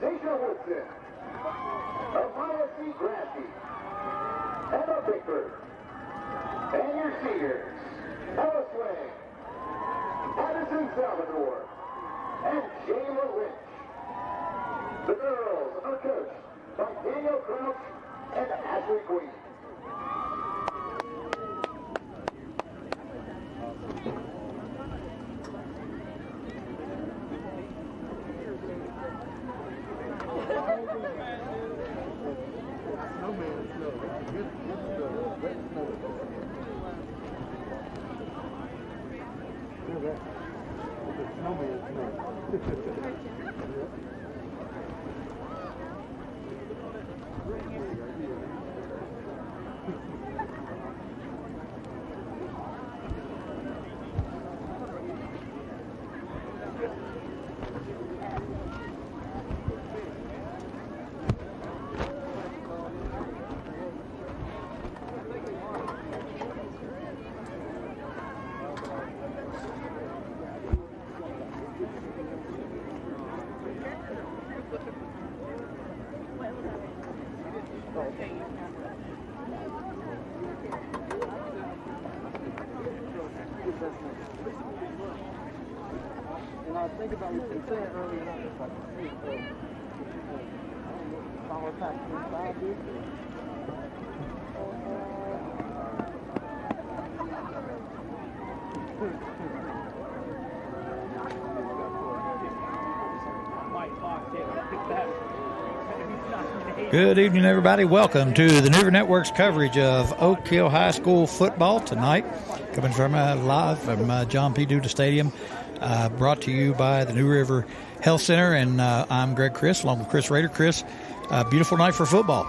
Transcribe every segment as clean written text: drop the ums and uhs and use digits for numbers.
Zaysha Woodson, Amaya C. Grassi, Emma Bickford, and your seniors, Ella Swing, Addison Salvador, and Jayla Lynch. The girls are coached by Daniel Crouch and Ashley Queen. Think about what you said earlier on. It's like, power pack 5 years. Good evening, everybody. Welcome to the New River Network's coverage of Oak Hill High School football tonight. Coming from live from John P. Duda Stadium. Brought to you by the New River Health Center, and I'm Greg Chris, along with Chris Rader. Chris, beautiful night for football.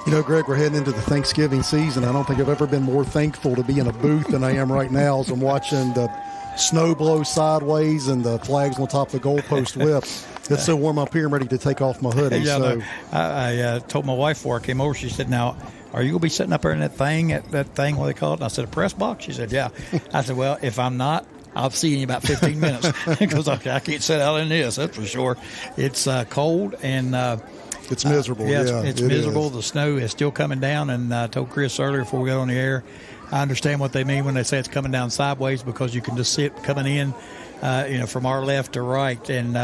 You know, Greg, we're heading into the Thanksgiving season. I don't think I've ever been more thankful to be in a booth than I am right now as I'm watching the snow blow sideways and the flags on top of the goalpost whip. It's so warm up here, I'm ready to take off my hoodie. Yeah, so. no, I told my wife before I came over, she said, now, are you going to be sitting up there in that thing, what do they call it? And I said, a press box? She said, yeah. I said, well, if I'm not, I'll see you in about 15 minutes because I can't sit out in this, that's for sure. It's cold and it's miserable. It's miserable. The snow is still coming down, and I told Chris earlier before we got on the air, I understand what they mean when they say it's coming down sideways because you can just see it coming in, from our left to right, and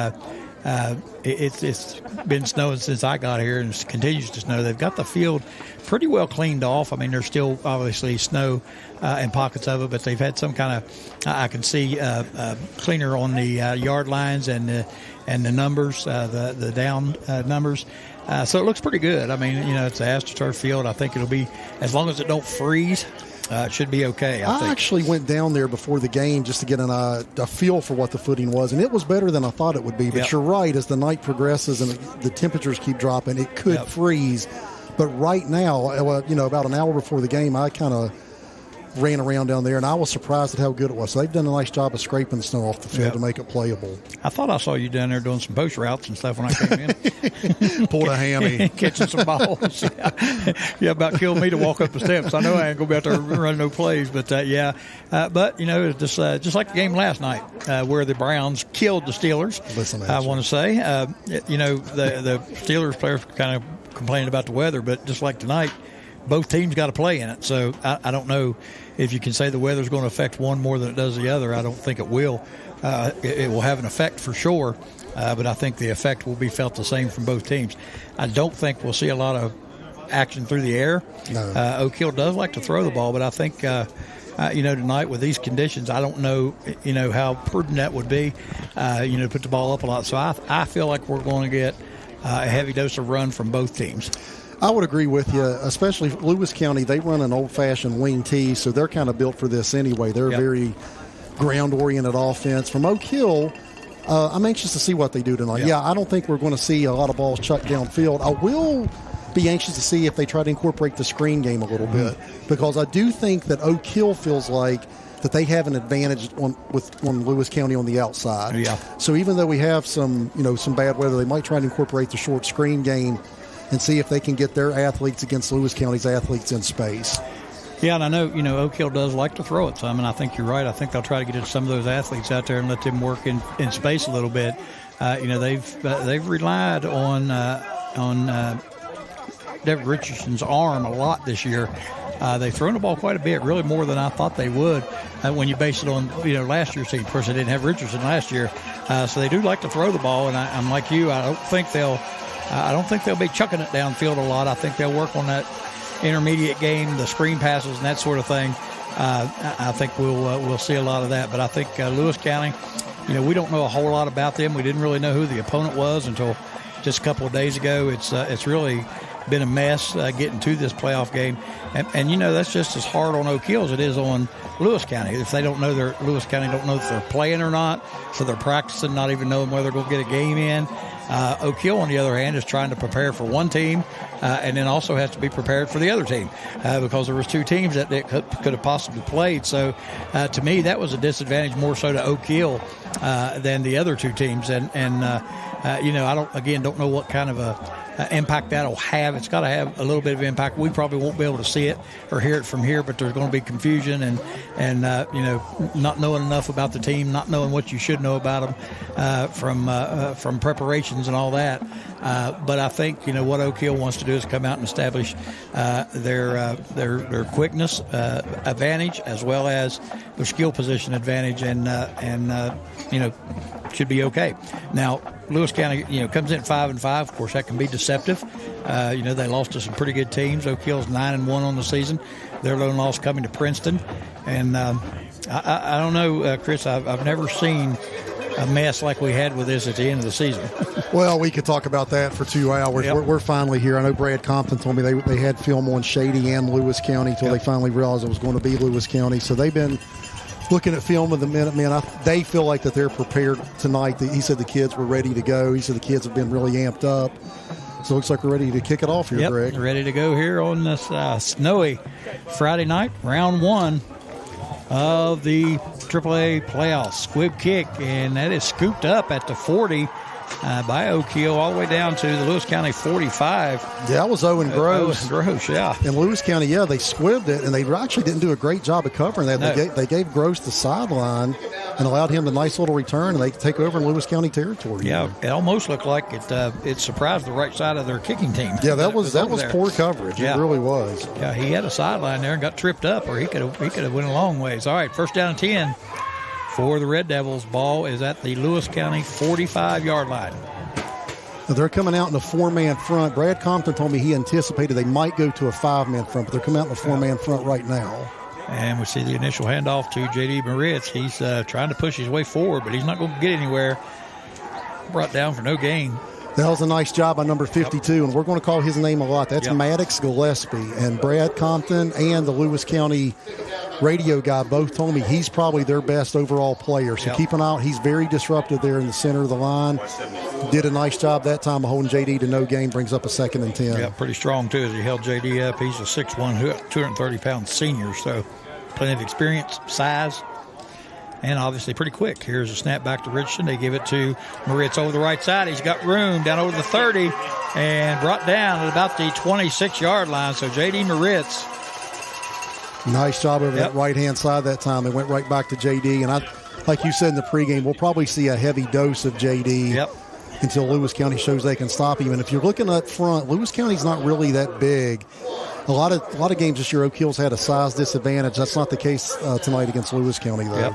it's been snowing since I got here and it continues to snow. They've got the field pretty well cleaned off. I mean, there's still obviously snow in pockets of it, but they've had some kind of, I can see cleaner on the yard lines and the numbers, the down numbers. So it looks pretty good. I mean, it's an AstroTurf field. I think it'll be, as long as it don't freeze, it should be okay. I think. Actually went down there before the game just to get a feel for what the footing was, and it was better than I thought it would be. But You're right, as the night progresses and the temperatures keep dropping, it could freeze. But right now, about an hour before the game, I kind of ran around down there, and I was surprised at how good it was. So they've done a nice job of scraping the snow off the field to make it playable. I thought I saw you down there doing some post routes and stuff when I came in. Pulled a hammy. Catching some balls. About killed me to walk up the steps. I know I ain't going to be out there running no plays, but but, just like the game last night where the Browns killed the Steelers. I want to say, the Steelers players kind of complaining about the weather, but just like tonight, both teams got to play in it. So I don't know if you can say the weather's going to affect one more than it does the other. I don't think it will. It will have an effect for sure, but I think the effect will be felt the same from both teams. I don't think we'll see a lot of action through the air. No. Oak Hill does like to throw the ball, but I think, tonight with these conditions, I don't know, how prudent that would be, to put the ball up a lot. So I feel like we're going to get a heavy dose of run from both teams. I would agree with you, especially Lewis County. They run an old-fashioned wing tee, so they're kind of built for this anyway. They're a very ground-oriented offense. From Oak Hill, I'm anxious to see what they do tonight. Yeah, I don't think we're going to see a lot of balls chucked downfield. I will be anxious to see if they try to incorporate the screen game a little bit, because I do think that Oak Hill feels like that they have an advantage on Lewis County on the outside. Yeah. So even though we have some bad weather, they might try to incorporate the short screen game and see if they can get their athletes against Lewis County's athletes in space. Yeah, and I know, Oak Hill does like to throw it some, and I think you're right. I think they'll try to get it to some of those athletes out there and let them work in space a little bit. They've relied on Devin Richardson's arm a lot this year. They've thrown the ball quite a bit, really more than I thought they would when you base it on, last year's team. Of course, they didn't have Richardson last year, so they do like to throw the ball, and I'm like you. I don't think they'll be chucking it downfield a lot. I think they'll work on that intermediate game, the screen passes and that sort of thing. I think we'll see a lot of that. But I think Lewis County, we don't know a whole lot about them. We didn't really know who the opponent was until just a couple of days ago. It's really been a mess getting to this playoff game, and that's just as hard on Oak Hill as it is on Lewis County. If they don't know Lewis County don't know if they're playing or not, so they're practicing, not even knowing whether they're going to get a game in. Oak Hill, on the other hand, is trying to prepare for one team and then also has to be prepared for the other team because there was two teams that could have possibly played. So, to me, that was a disadvantage more so to Oak Hill than the other two teams. And I don't know what kind of a impact that'll have. It's got to have a little bit of impact. We probably won't be able to see it or hear it from here, but there's going to be confusion and not knowing enough about the team, not knowing what you should know about them from preparations and all that. But I think what Oak Hill wants to do is come out and establish their quickness advantage as well as their skill position advantage, and should be okay. Now, Lewis County, comes in 5-5. Of course, that can be deceptive. They lost to some pretty good teams. Oak Hill's 9-1 on the season. Their lone loss coming to Princeton, and I don't know, Chris. I've never seen a mess like we had with this at the end of the season. Well, we could talk about that for 2 hours. Yep. We're finally here. I know Brad Compton told me they had film on Shady and Lewis County until they finally realized it was going to be Lewis County. So they've been looking at film of the Minutemen. They feel like that they're prepared tonight. He said the kids were ready to go. He said the kids have been really amped up. So it looks like we're ready to kick it off here, Greg. Ready to go here on this snowy Friday night, round one of the AAA playoffs. Squib kick, and that is scooped up at the 40 by Oak Hill all the way down to the Lewis County 45. Yeah, that was Owen Gross. Yeah. In Lewis County, they squibbed it, and they actually didn't do a great job of covering that. No. They gave Gross the sideline and allowed him the nice little return, and they take over in Lewis County territory. Yeah, it almost looked like it surprised the right side of their kicking team. Yeah, that was poor coverage. Yeah. It really was. Yeah, he had a sideline there and got tripped up, or he could have went a long ways. All right, first down and 10 for the Red Devils. Ball is at the Lewis County 45-yard line. Now they're coming out in a four-man front. Brad Compton told me he anticipated they might go to a five-man front, but they're coming out in a four-man front right now. And we see the initial handoff to J.D. Moritz. He's trying to push his way forward, but he's not going to get anywhere. Brought down for no gain. That was a nice job by number 52, and we're going to call his name a lot. That's Maddox Gillespie. And Brad Compton and the Lewis County radio guy both told me he's probably their best overall player. So keep an eye out. He's very disruptive there in the center of the line. Did a nice job that time of holding J.D. to no gain, brings up a 2nd and 10. Yeah, pretty strong, too, as he held J.D. up. He's a 6'1", 230-pound senior, so plenty of experience, size, and obviously pretty quick. Here's a snap back to Richardson. They give it to Moritz over the right side. He's got room down over the 30 and brought down at about the 26-yard line. So J.D. Moritz. Nice job over that right-hand side that time. They went right back to J.D. And like you said in the pregame, we'll probably see a heavy dose of J.D. Until Lewis County shows they can stop him. And if you're looking up front, Lewis County's not really that big. A lot of games this year, Oak Hill's had a size disadvantage. That's not the case tonight against Lewis County, though.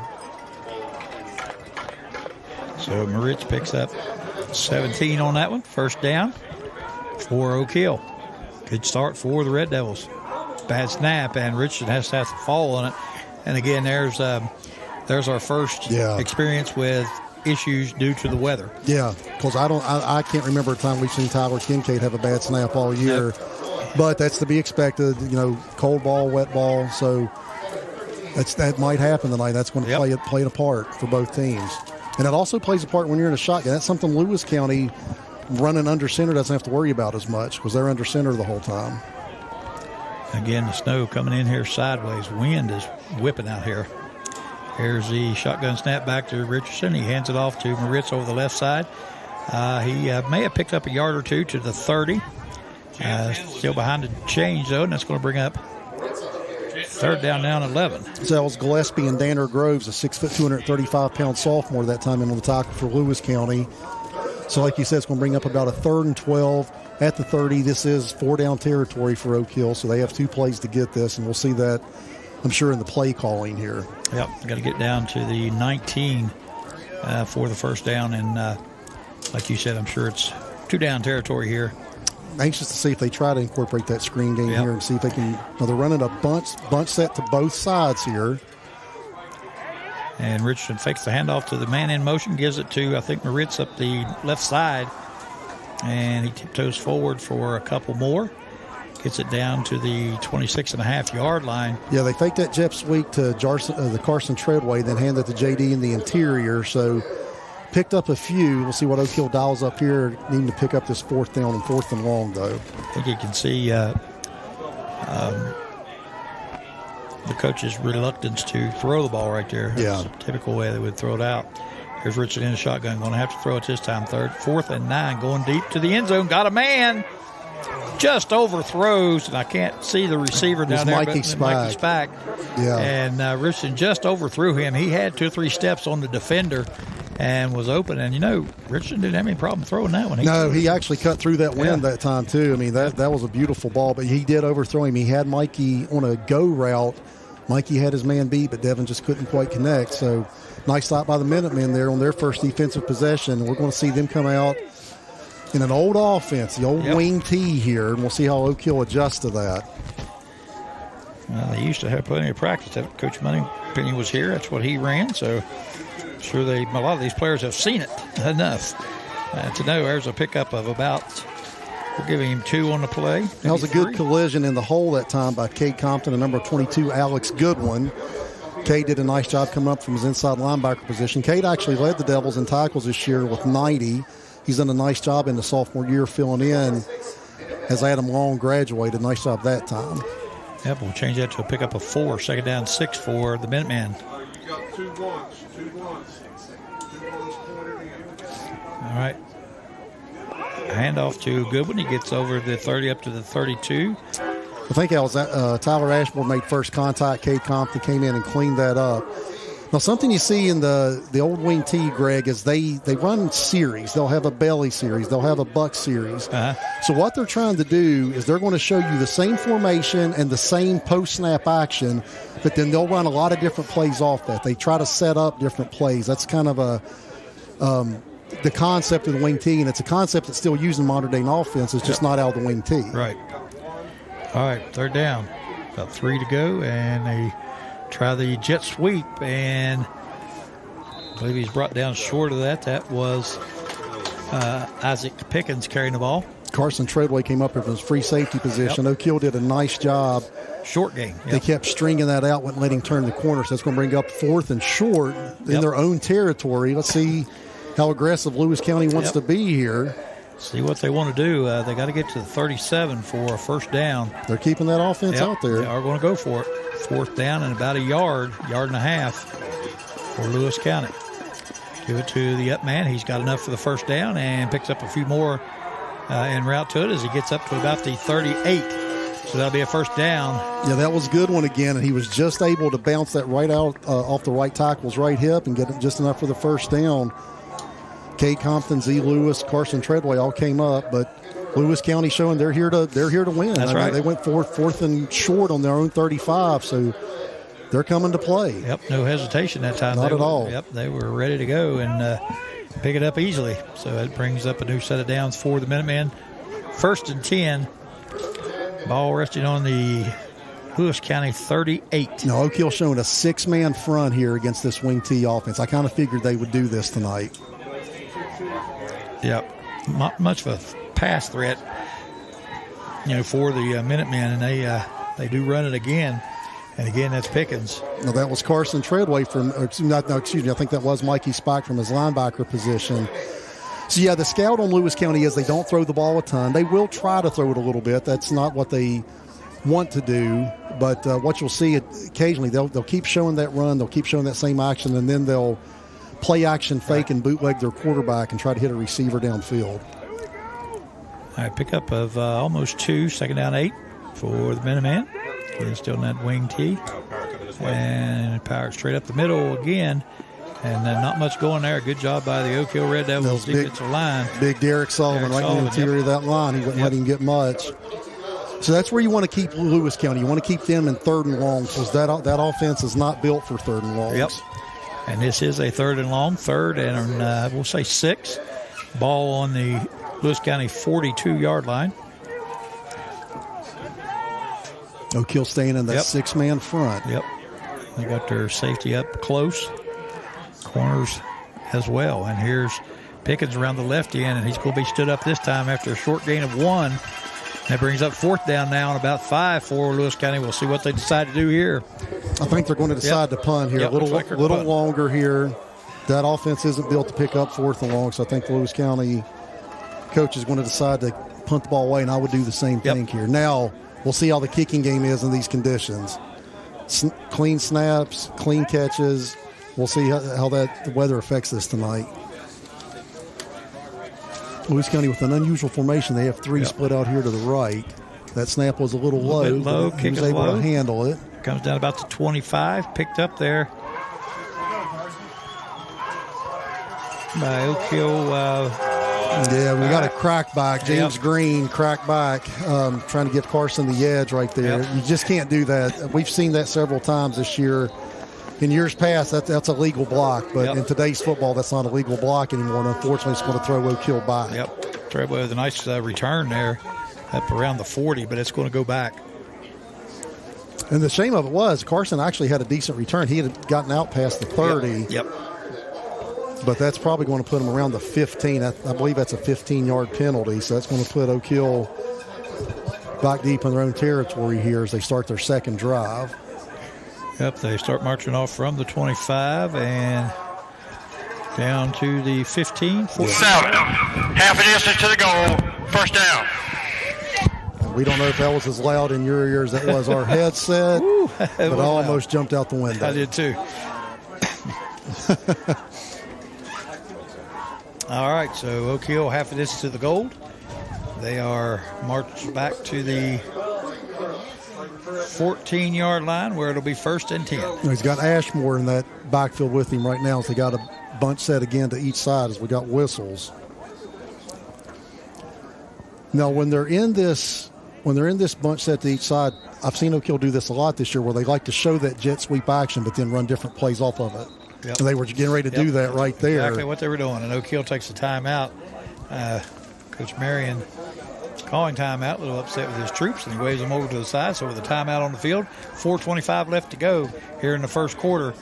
So Moritz picks up 17 on that one. First down for Oak Hill. Good start for the Red Devils. Bad snap, and Richardson has to fall on it. And again, there's our first experience with issues due to the weather. Yeah, because I can't remember a time we've seen Tyler Kincaid have a bad snap all year. But that's to be expected. Cold ball, wet ball. So that might happen tonight. That's going to play a part for both teams. And it also plays a part when you're in a shotgun. That's something Lewis County running under center doesn't have to worry about as much because they're under center the whole time. Again, the snow coming in here sideways. Wind is whipping out here. Here's the shotgun snap back to Richardson. He hands it off to Moritz over the left side. He may have picked up a yard or two to the 30. Still behind the change, though, and that's going to bring up Third down now and 11. So that was Gillespie and Danner Groves, a 6', 235-pound sophomore that time in on the tackle for Lewis County. So like you said, it's going to bring up about a 3rd and 12 at the 30. This is 4-down territory for Oak Hill, so they have 2 plays to get this, and we'll see that, I'm sure, in the play calling here. Yep, got to get down to the 19 for the first down, and like you said, I'm sure it's 2-down territory here. Anxious to see if they try to incorporate that screen game here and see if they can. Well, they're running a bunch set to both sides here. And Richardson fakes the handoff to the man in motion, gives it to, I think, Moritz up the left side. And he tiptoes forward for a couple more. Gets it down to the 26.5-yard line. Yeah, they faked that jet sweep to the Carson Treadway, then handed it to JD in the interior. So picked up a few. We'll see what Oak Hill dials up here. Needing to pick up this 4th down and 4th and long, though. I think you can see the coach's reluctance to throw the ball right there. Yeah. That's a typical way they would throw it out. Here's Richard in the shotgun. Going to have to throw it this time. 4th and 9. Going deep to the end zone. Got a man. Just overthrows, and I can't see the receiver down there. Mikey Spack. Yeah. And Richardson just overthrew him. He had 2 or 3 steps on the defender and was open. And, Richardson didn't have any problem throwing that one. He actually cut through that wind that time, too. I mean, that was a beautiful ball, but he did overthrow him. He had Mikey on a go route. Mikey had his man beat, but Devin just couldn't quite connect. So nice stop by the Minutemen there on their first defensive possession. We're going to see them come out in an old offense, the old wing T here, and we'll see how Oak Hill adjusts to that. Well, they used to have plenty of practice. Coach Moneypenny was here. That's what he ran. So I'm sure a lot of these players have seen it enough to know there's a pickup of about, we're giving him 2 on the play. That was a good collision in the hole that time by Cade Compton and number 22, Alex Goodwin. Cade did a nice job coming up from his inside linebacker position. Cade actually led the Devils in tackles this year with 90. He's done a nice job in the sophomore year filling in as Adam Long graduated. Nice job that time. Yep, we'll change that to a pickup of 4. 2nd down, 6 for the Minutemen. You got 2 blunts. 2 blunts pointed in. All right. Handoff to Goodwin. He gets over the 30 up to the 32. I think that was Tyler Ashmore made first contact. Cade Compton came in and cleaned that up. Now, something you see in the old wing T, Greg, is they run series. They'll have a belly series. They'll have a buck series. So what they're trying to do is they're going to show you the same formation and the same post-snap action, but then they'll run a lot of different plays off that. They try to set up different plays. That's kind of the concept of the wing T, and it's a concept that's still used in modern-day offense. It's just not out of the wing T. Right. All right, 3rd down. About 3 to go, and they try the jet sweep, and I believe he's brought down short of that. That was Isaac Pickens carrying the ball. Carson Treadway came up in his free safety position. Oak Hill did a nice job. Short game. They kept stringing that out, wouldn't let him turn the corner, so that's going to bring up 4th and short in their own territory. Let's see how aggressive Lewis County wants to be here. See what they want to do. They got to get to the 37 for a 1st down. They're keeping that offense out there. They are going to go for it. 4th down and about a yard and a half for Lewis County. Give it to the up man. He's got enough for the 1st down and picks up a few more en route to it as he gets up to about the 38. So that'll be a 1st down. Yeah, that was a good one again, and he was just able to bounce that right out off the right tackle's right hip and get it just enough for the 1st down. Cade Compton, Z. Lewis, Carson Treadway all came up, but Lewis County showing they're here to win. That's right. They went 4th and short on their own 35, so they're coming to play. Yep, no hesitation that time. Not at all. Yep, they were ready to go and pick it up easily. So it brings up a new set of downs for the Minutemen. 1st and 10. Ball resting on the Lewis County 38. Now, Oak Hill showing a 6-man front here against this wing T offense. I kind of figured they would do this tonight. Yep, not much of a pass threat, for the Minutemen, and they do run it again. And again, that's Pickens. Now, that was Carson Treadway I think that was Mikey Spike from his linebacker position. So, yeah, the scout on Lewis County is they don't throw the ball a ton. They will try to throw it a little bit. That's not what they want to do. But what you'll see occasionally, they'll keep showing that run. They'll keep showing that same action, and then they'll play action fake and bootleg their quarterback and try to hit a receiver downfield. All right, pickup of almost 2, 2nd down 8 for the Minutemen. Again, still in that wing tee. And power straight up the middle again. And then not much going there. Good job by the Oak Hill Red Devils defensive line. Big Derek Sullivan right in the interior of that line. He wouldn't let him get much. So that's where you want to keep Lewis County. You want to keep them in 3rd and long because that offense is not built for 3rd and longs. Yep. And this is a 3rd and long, 3rd and we'll say 6. Ball on the Lewis County 42-yard line. Oak Hill staying in that 6-man front. Yep. They got their safety up close. Corners as well. And here's Pickens around the left end, and he's going to be stood up this time after a short gain of 1. That brings up 4th down now and about 5 for Lewis County. We'll see what they decide to do here. I think they're going to decide to punt here. A little longer here. That offense isn't built to pick up 4th and long, so I think the Lewis County coach is going to decide to punt the ball away, and I would do the same thing here. Now, we'll see how the kicking game is in these conditions. Clean snaps, clean catches. We'll see how the weather affects this tonight. Lewis County with an unusual formation. They have 3 split out here to the right. That snap was a little low. He was able to handle it. Comes down about to 25. Picked up there by Oak Hill. We got a crack back. James Green crack back, trying to give Carson the edge right there. You just can't do that. We've seen that several times this year. In years past, that's a legal block, but in today's football, that's not a legal block anymore, and unfortunately, it's going to throw Oak Hill back. Yep. Treadway with a nice return there up around the 40, but it's going to go back. And the shame of it was Carson actually had a decent return. He had gotten out past the 30. Yep. But that's probably going to put him around the 15. I believe that's a 15-yard penalty, so that's going to put Oak Hill back deep in their own territory here as they start their second drive. Yep, they start marching off from the 25 and down to the 15. 7. Half a distance to the goal. First down. We don't know if that was as loud in your ears as that was our headset, but I almost jumped out the window. I did too. All right, so Oak Hill half a distance to the goal. They are marched back to the 14-yard line where it'll be 1st and 10. He's got Ashmore in that backfield with him right now. So they got a bunch set again to each side as we got whistles. Now, when they're in this bunch set to each side, I've seen Oak Hill do this a lot this year where they like to show that jet sweep action but then run different plays off of it. Yep. And they were getting ready to do that right there. Exactly what they were doing. And Oak Hill takes the timeout. Coach Marion calling timeout, a little upset with his troops, and he waves them over to the side. So with the timeout on the field, 4:25 left to go here in the first quarter.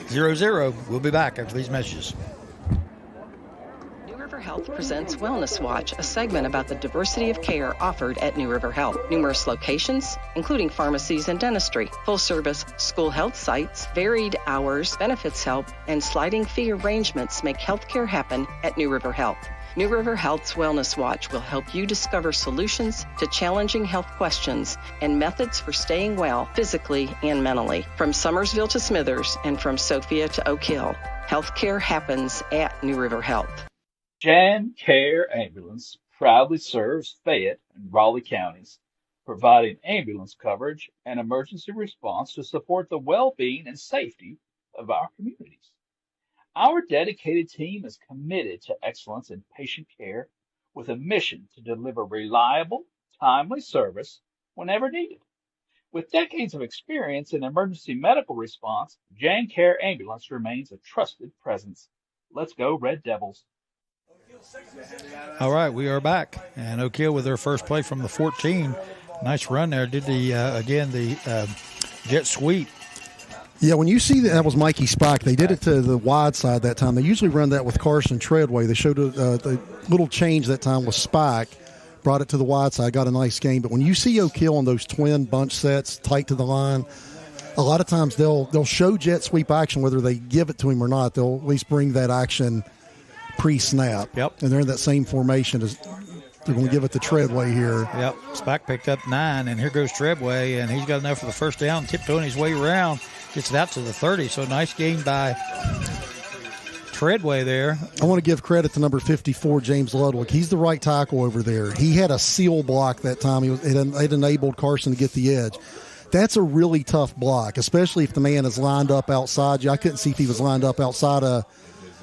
0-0. We'll be back after these messages. New River Health presents Wellness Watch, a segment about the diversity of care offered at New River Health. Numerous locations, including pharmacies and dentistry, full-service school health sites, varied hours, benefits help, and sliding fee arrangements make healthcare happen at New River Health. New River Health's Wellness Watch will help you discover solutions to challenging health questions and methods for staying well physically and mentally. From Summersville to Smithers and from Sophia to Oak Hill, healthcare happens at New River Health. Jan Care Ambulance proudly serves Fayette and Raleigh counties, providing ambulance coverage and emergency response to support the well-being and safety of our communities. Our dedicated team is committed to excellence in patient care with a mission to deliver reliable, timely service whenever needed. With decades of experience in emergency medical response, Jan Care Ambulance remains a trusted presence. Let's go, Red Devils. All right, we are back. And Oak Hill with their first play from the 14. Nice run there. Did the jet sweep. Yeah, when you see that was Mikey Spike, they did it to the wide side that time. They usually run that with Carson Treadway. They showed the little change that time with Spike, brought it to the wide side, got a nice game. But when you see Oak Hill on those twin bunch sets tight to the line, a lot of times they'll show jet sweep action, whether they give it to him or not. They'll at least bring that action pre-snap. Yep. And they're in that same formation as they're going to give it to Treadway here. Yep. Spike picked up 9, and here goes Treadway, and he's got enough for the first down, tiptoeing his way around. Gets it out to the 30, so nice game by Treadway there. I want to give credit to number 54, James Ludwig. He's the right tackle over there. He had a seal block that time. It enabled Carson to get the edge. That's a really tough block, especially if the man is lined up outside you. I couldn't see if he was lined up outside of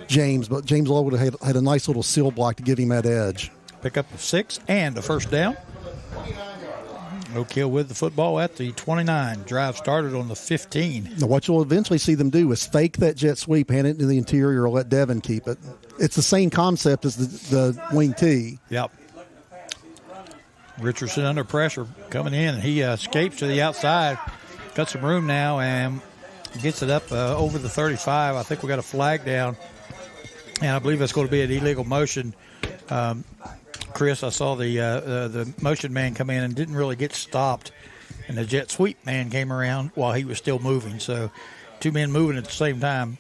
James, but James Lowe would have had a nice little seal block to give him that edge. Pick up a 6 and a first down. Oak Hill with the football at the 29. Drive started on the 15. Now, what you'll eventually see them do is fake that jet sweep, hand it to the interior, or let Devin keep it. It's the same concept as the wing T. Yep. Richardson under pressure coming in. He escapes to the outside, got some room now, and gets it up over the 35. I think we got a flag down, and I believe that's going to be an illegal motion. Chris, I saw the motion man come in and didn't really get stopped, and the jet sweep man came around while he was still moving. So 2 men moving at the same time.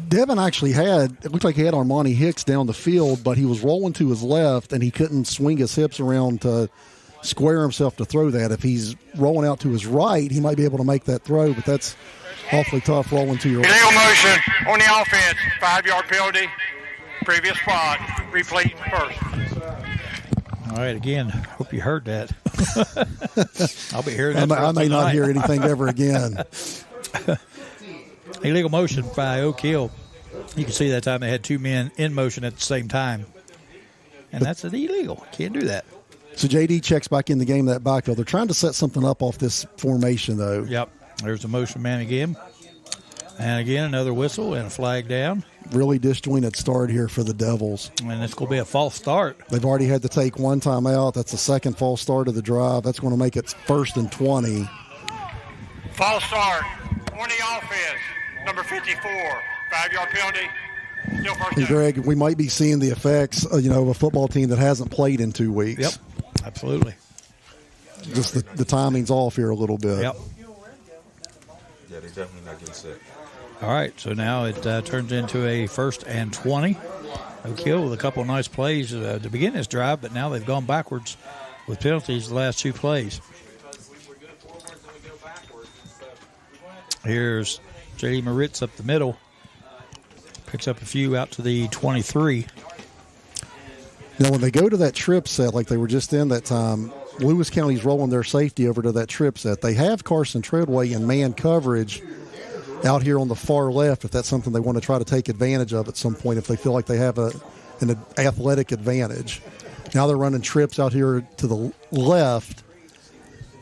Devin actually it looked like he had Armani Hicks down the field, but he was rolling to his left, and he couldn't swing his hips around to square himself to throw that. If he's rolling out to his right, he might be able to make that throw, but that's awfully tough rolling to your right. Illegal motion on the offense. 5-yard penalty. Previous spot. Replay first. All right, again, hope you heard that. I'll be hearing that. I may not hear anything ever again. Illegal motion by Oak Hill. You can see that time they had 2 men in motion at the same time. And that's an illegal. Can't do that. So JD checks back in the game, that backfield. They're trying to set something up off this formation, though. Yep. There's a motion man again. And again, another whistle and a flag down. Really disjointed start here for the Devils. And it's going to be a false start. They've already had to take 1 timeout. That's the second false start of the drive. That's going to make it 1st and 20. False start on the offense. Number 54. 5-yard penalty. Still first Hey, down. Greg, we might be seeing the effects, of a football team that hasn't played in 2 weeks. Yep, absolutely. Just the timing's off here a little bit. Yep. Yeah, they're definitely not getting set. All right, so now it turns into a 1st and 20. Oak Hill with a couple of nice plays to begin this drive, but now they've gone backwards with penalties the last 2 plays. Here's J.D. Moritz up the middle. Picks up a few out to the 23. Now, when they go to that trip set like they were just in that time, Lewis County's rolling their safety over to that trip set. They have Carson Treadway in man coverage out here on the far left if that's something they want to try to take advantage of at some point if they feel like they have an athletic advantage. Now they're running trips out here to the left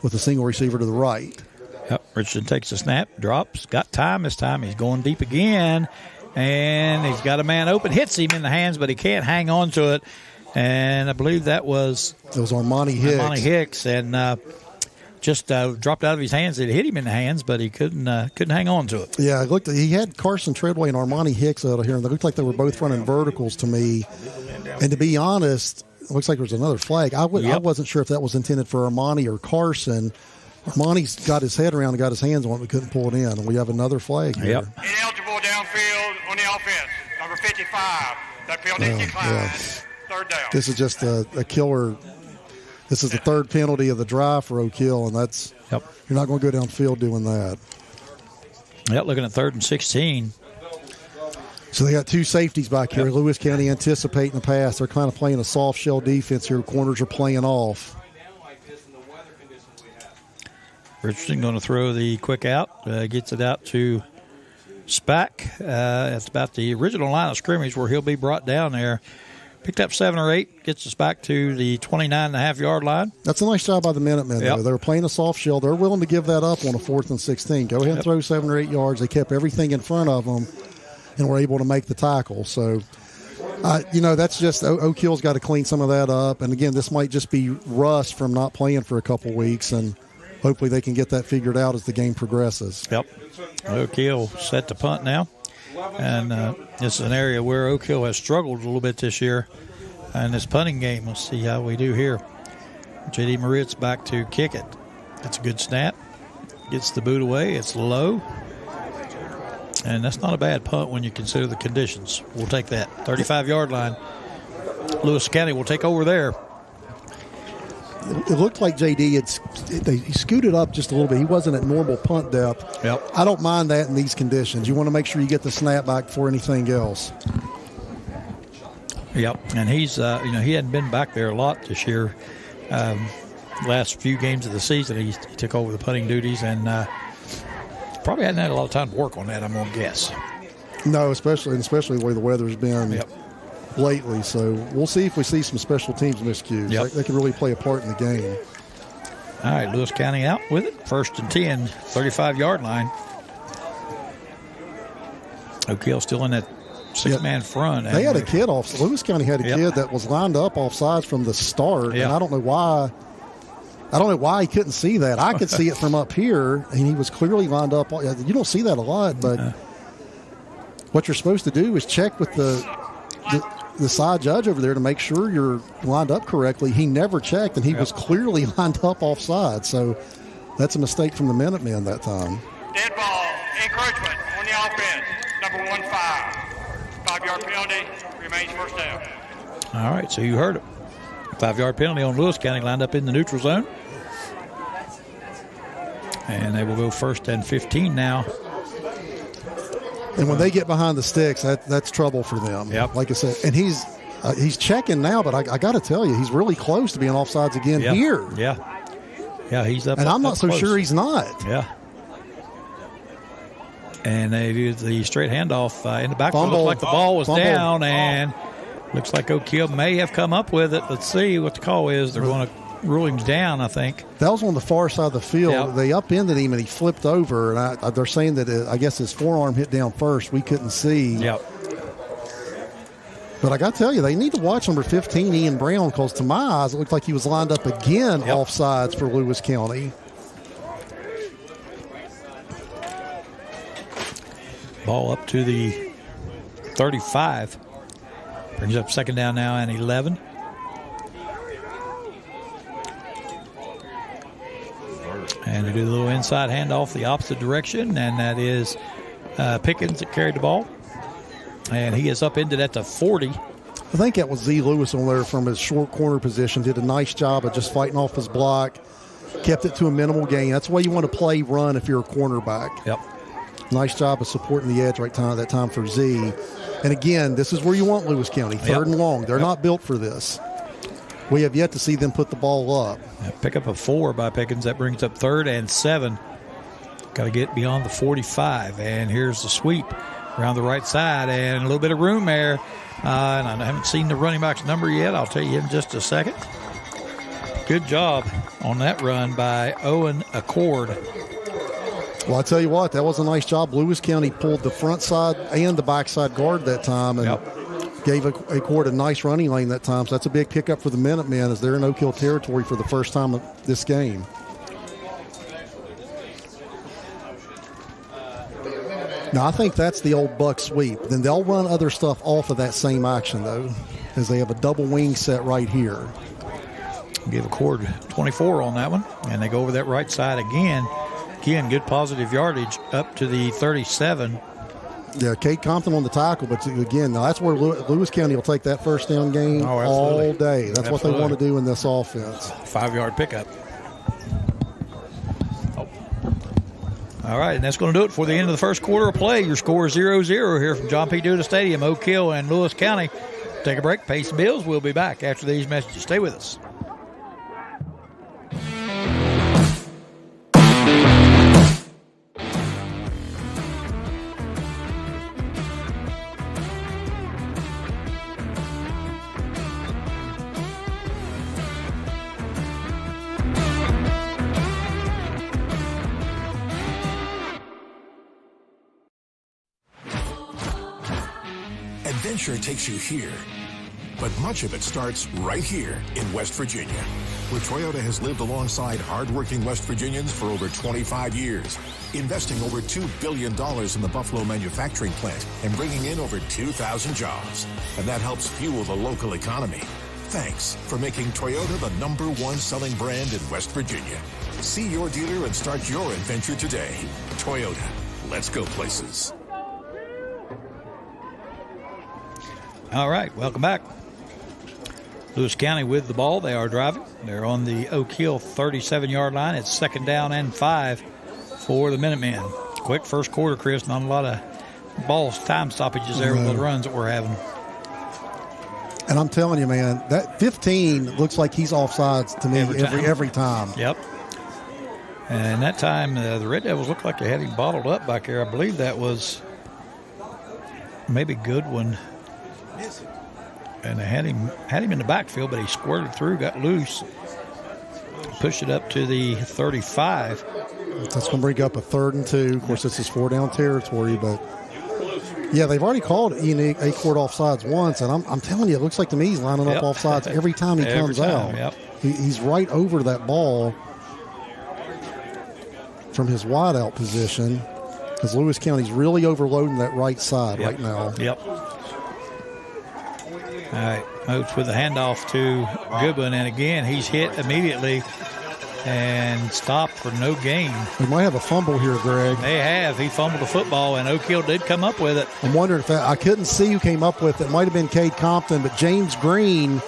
with a single receiver to the right. Yep, Richardson takes a snap, drops, got time this time. He's going deep again, and he's got a man open, hits him in the hands, but he can't hang on to it. And I believe that was Armani Hicks. Armani Hicks, and just dropped out of his hands. It hit him in the hands, but he couldn't hang on to it. Yeah, he had Carson Treadway and Armani Hicks out of here, and they looked like they were both running verticals to me. And to be honest, it looks like there was another flag. I wasn't sure if that was intended for Armani or Carson. Armani's got his head around and got his hands on it, but couldn't pull it in, and we have another flag here. Yep. Ineligible downfield on the offense. Number 55. That penalty declines. 3rd down. This is just a killer. This is the 3rd penalty of the drive for Oak Hill, and that's you're not going to go downfield doing that. Yep, looking at 3rd and 16. So they got 2 safeties back here. Lewis County anticipating the pass. They're kind of playing a soft shell defense here. Corners are playing off. Richardson going to throw the quick out. Gets it out to Spack. That's about the original line of scrimmage where he'll be brought down there. Picked up 7 or 8. Gets us back to the 29.5-yard line. That's a nice job by the Minutemen, though. They were playing a soft shell. They're willing to give that up on a 4th and 16. Go ahead and throw 7 or 8 yards. They kept everything in front of them and were able to make the tackle. So, that's just Oak Hill's got to clean some of that up. And, again, this might just be rust from not playing for a couple weeks, and hopefully they can get that figured out as the game progresses. Yep. Oak Hill set to punt now. And this is an area where Oak Hill has struggled a little bit this year in this punting game. We'll see how we do here. J.D. Moritz back to kick it. That's a good snap. Gets the boot away. It's low. And that's not a bad punt when you consider the conditions. We'll take that. 35-yard line. Lewis County will take over there. It looked like J.D. he scooted up just a little bit. He wasn't at normal punt depth. Yep. I don't mind that in these conditions. You want to make sure you get the snap back before anything else. Yep. And he's, he hadn't been back there a lot this year. last few games of the season, he took over the punting duties and probably hadn't had a lot of time to work on that, I'm going to guess. No, especially the way the weather's been lately. So we'll see if we see some special teams miscues. They can really play a part in the game. All right, Lewis County out with it. 1st and 10, 35-yard line. Oak Hill still in that 6-man front. They had a kid off. Lewis County had a kid that was lined up off sides from the start, and I don't know why. I don't know why he couldn't see that. I could see it from up here, and he was clearly lined up. You don't see that a lot, but what you're supposed to do is check with the side judge over there to make sure you're lined up correctly. He never checked, and he was clearly lined up offside. So that's a mistake from the Minutemen that time. Dead ball, encouragement on the offense, number 15. 5-yard penalty, remains first down. All right, so you heard it. 5-yard penalty on Lewis County, lined up in the neutral zone. And they will go 1st and 15 now. And when they get behind the sticks, that's trouble for them. Like I said, and he's checking now, but I got to tell you, he's really close to being offsides again here. Yeah, he's up. And I'm not so close. sure he's not. Yeah. And they do the straight handoff in the backfield. Looks like the ball was down, and looks like Oak Hill may have come up with it. Let's see what the call is. They're going to rule him down, I think. That was on the far side of the field. Yep. They upended him, and he flipped over. And they're saying that I guess his forearm hit down first. We couldn't see. Yep. But I got to tell you, they need to watch number 15, Ian Brown, because to my eyes, it looked like he was lined up again offsides for Lewis County. Ball up to the 35. Brings up 2nd down now and 11. And they do the little inside handoff the opposite direction, and that is Pickens that carried the ball. And he is up into that to 40. I think that was Z. Lewis on there from his short corner position. Did a nice job of just fighting off his block. Kept it to a minimal gain. That's the way you want to play run if you're a cornerback. Yep. Nice job of supporting the edge that time for Z. And again, this is where you want Lewis County, 3rd and long. They're not built for this. We have yet to see them put the ball up. Pick up a 4 by Pickens. That brings up 3rd and 7. Got to get beyond the 45. And here's the sweep around the right side, and a little bit of room there. And I haven't seen the running back's number yet. I'll tell you in just a second. Good job on that run by Owen Accord. Well, I tell you what, that was a nice job. Lewis County pulled the front side and the backside guard that time, and gave Accord a nice running lane that time. So that's a big pickup for the Minutemen as they're in Oak Hill territory for the first time of this game. Now, I think that's the old buck sweep. Then they'll run other stuff off of that same action, though, as they have a double wing set right here. Give Accord 24 on that one, and they go over that right side again. Again, good positive yardage up to the 37. Yeah, Kate Compton on the tackle, but again, now that's where Lewis County will take that first down game all day. That's what they want to do in this offense. 5-yard pickup. All right, and that's going to do it for the end of the first quarter of play. Your score is 0-0 here from John P. Duda Stadium, Oak Hill and Lewis County. Take a break, pay some bills. We'll be back after these messages. Stay with us. Adventure takes you here, but much of it starts right here in West Virginia, where Toyota has lived alongside hardworking West Virginians for over 25 years, investing over $2 billion in the Buffalo manufacturing plant and bringing in over 2,000 jobs. And that helps fuel the local economy. Thanks for making Toyota the #1 selling brand in West Virginia. See your dealer and start your adventure today. Toyota, let's go places. All right, welcome back. Lewis County with the ball. They are driving. They're on the Oak Hill 37-yard line. It's 2nd down and 5 for the Minutemen. Quick first quarter, Chris. Not a lot of time stoppages there with the runs that we're having. And I'm telling you, man, that 15 looks like he's offsides to me every time. Yep. And that time, the Red Devils looked like they had him bottled up back there. I believe that was maybe Goodwin. And they had him in the backfield, but he squirted through, got loose, pushed it up to the 35. That's going to bring up a 3rd and 2. Of course, this is 4-down territory, but yeah, they've already called Ian Acord offsides once, and I'm telling you, it looks like to me he's lining up offsides every time he comes out. Yep. He's right over that ball from his wideout position, because Lewis County's really overloading that right side right now. Yep. All right, Moats with the handoff to Goodwin, and again, he's hit immediately and stopped for no gain. We might have a fumble here, Greg. They have. He fumbled the football, and Oak Hill did come up with it. I'm wondering if I couldn't see who came up with it. It might have been Cade Compton, but James Green,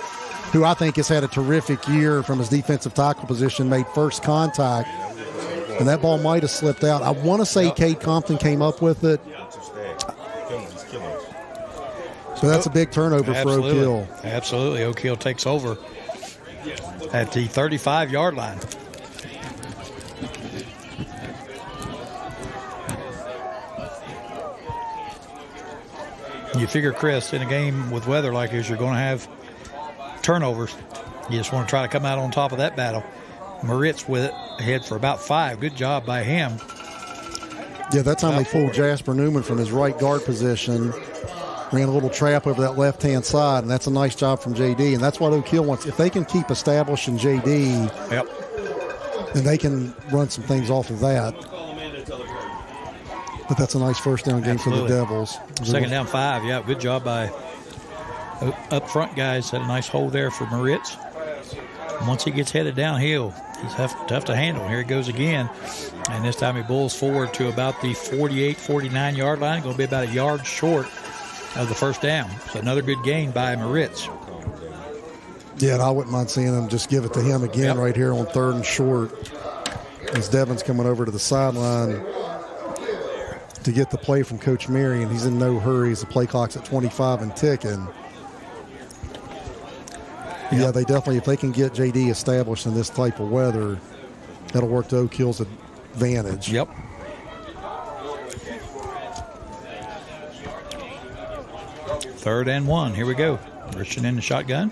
who I think has had a terrific year from his defensive tackle position, made first contact, and that ball might have slipped out. I want to say Cade Compton came up with it. So that's a big turnover for Oak Hill. Absolutely. Oak Hill takes over at the 35-yard line. You figure, Chris, in a game with weather like this, you're going to have turnovers. You just want to try to come out on top of that battle. Moritz with it ahead for about 5. Good job by him. Yeah, that time they pulled Jasper Newman from his right guard position. Ran a little trap over that left-hand side, and that's a nice job from J.D., and that's what Oak Hill wants. If they can keep establishing J.D., then they can run some things off of that. But that's a nice first down game for the Devils. 2nd down 5, yeah, good job by up front guys. Had a nice hold there for Moritz. Once he gets headed downhill, he's tough to handle. Here he goes again. And this time he bulls forward to about the 48, 49-yard line. Going to be about a yard short of the first down. So another good gain by Moritz. Yeah, and I wouldn't mind seeing him just give it to him again right here on 3rd and short. As Devin's coming over to the sideline to get the play from Coach Marion. He's in no hurry as the play clock's at 25 and ticking. Yeah, they definitely, if they can get J.D. established in this type of weather, that'll work to Oak Hill's advantage. Yep. Third and 1. Here we go. Christian in the shotgun.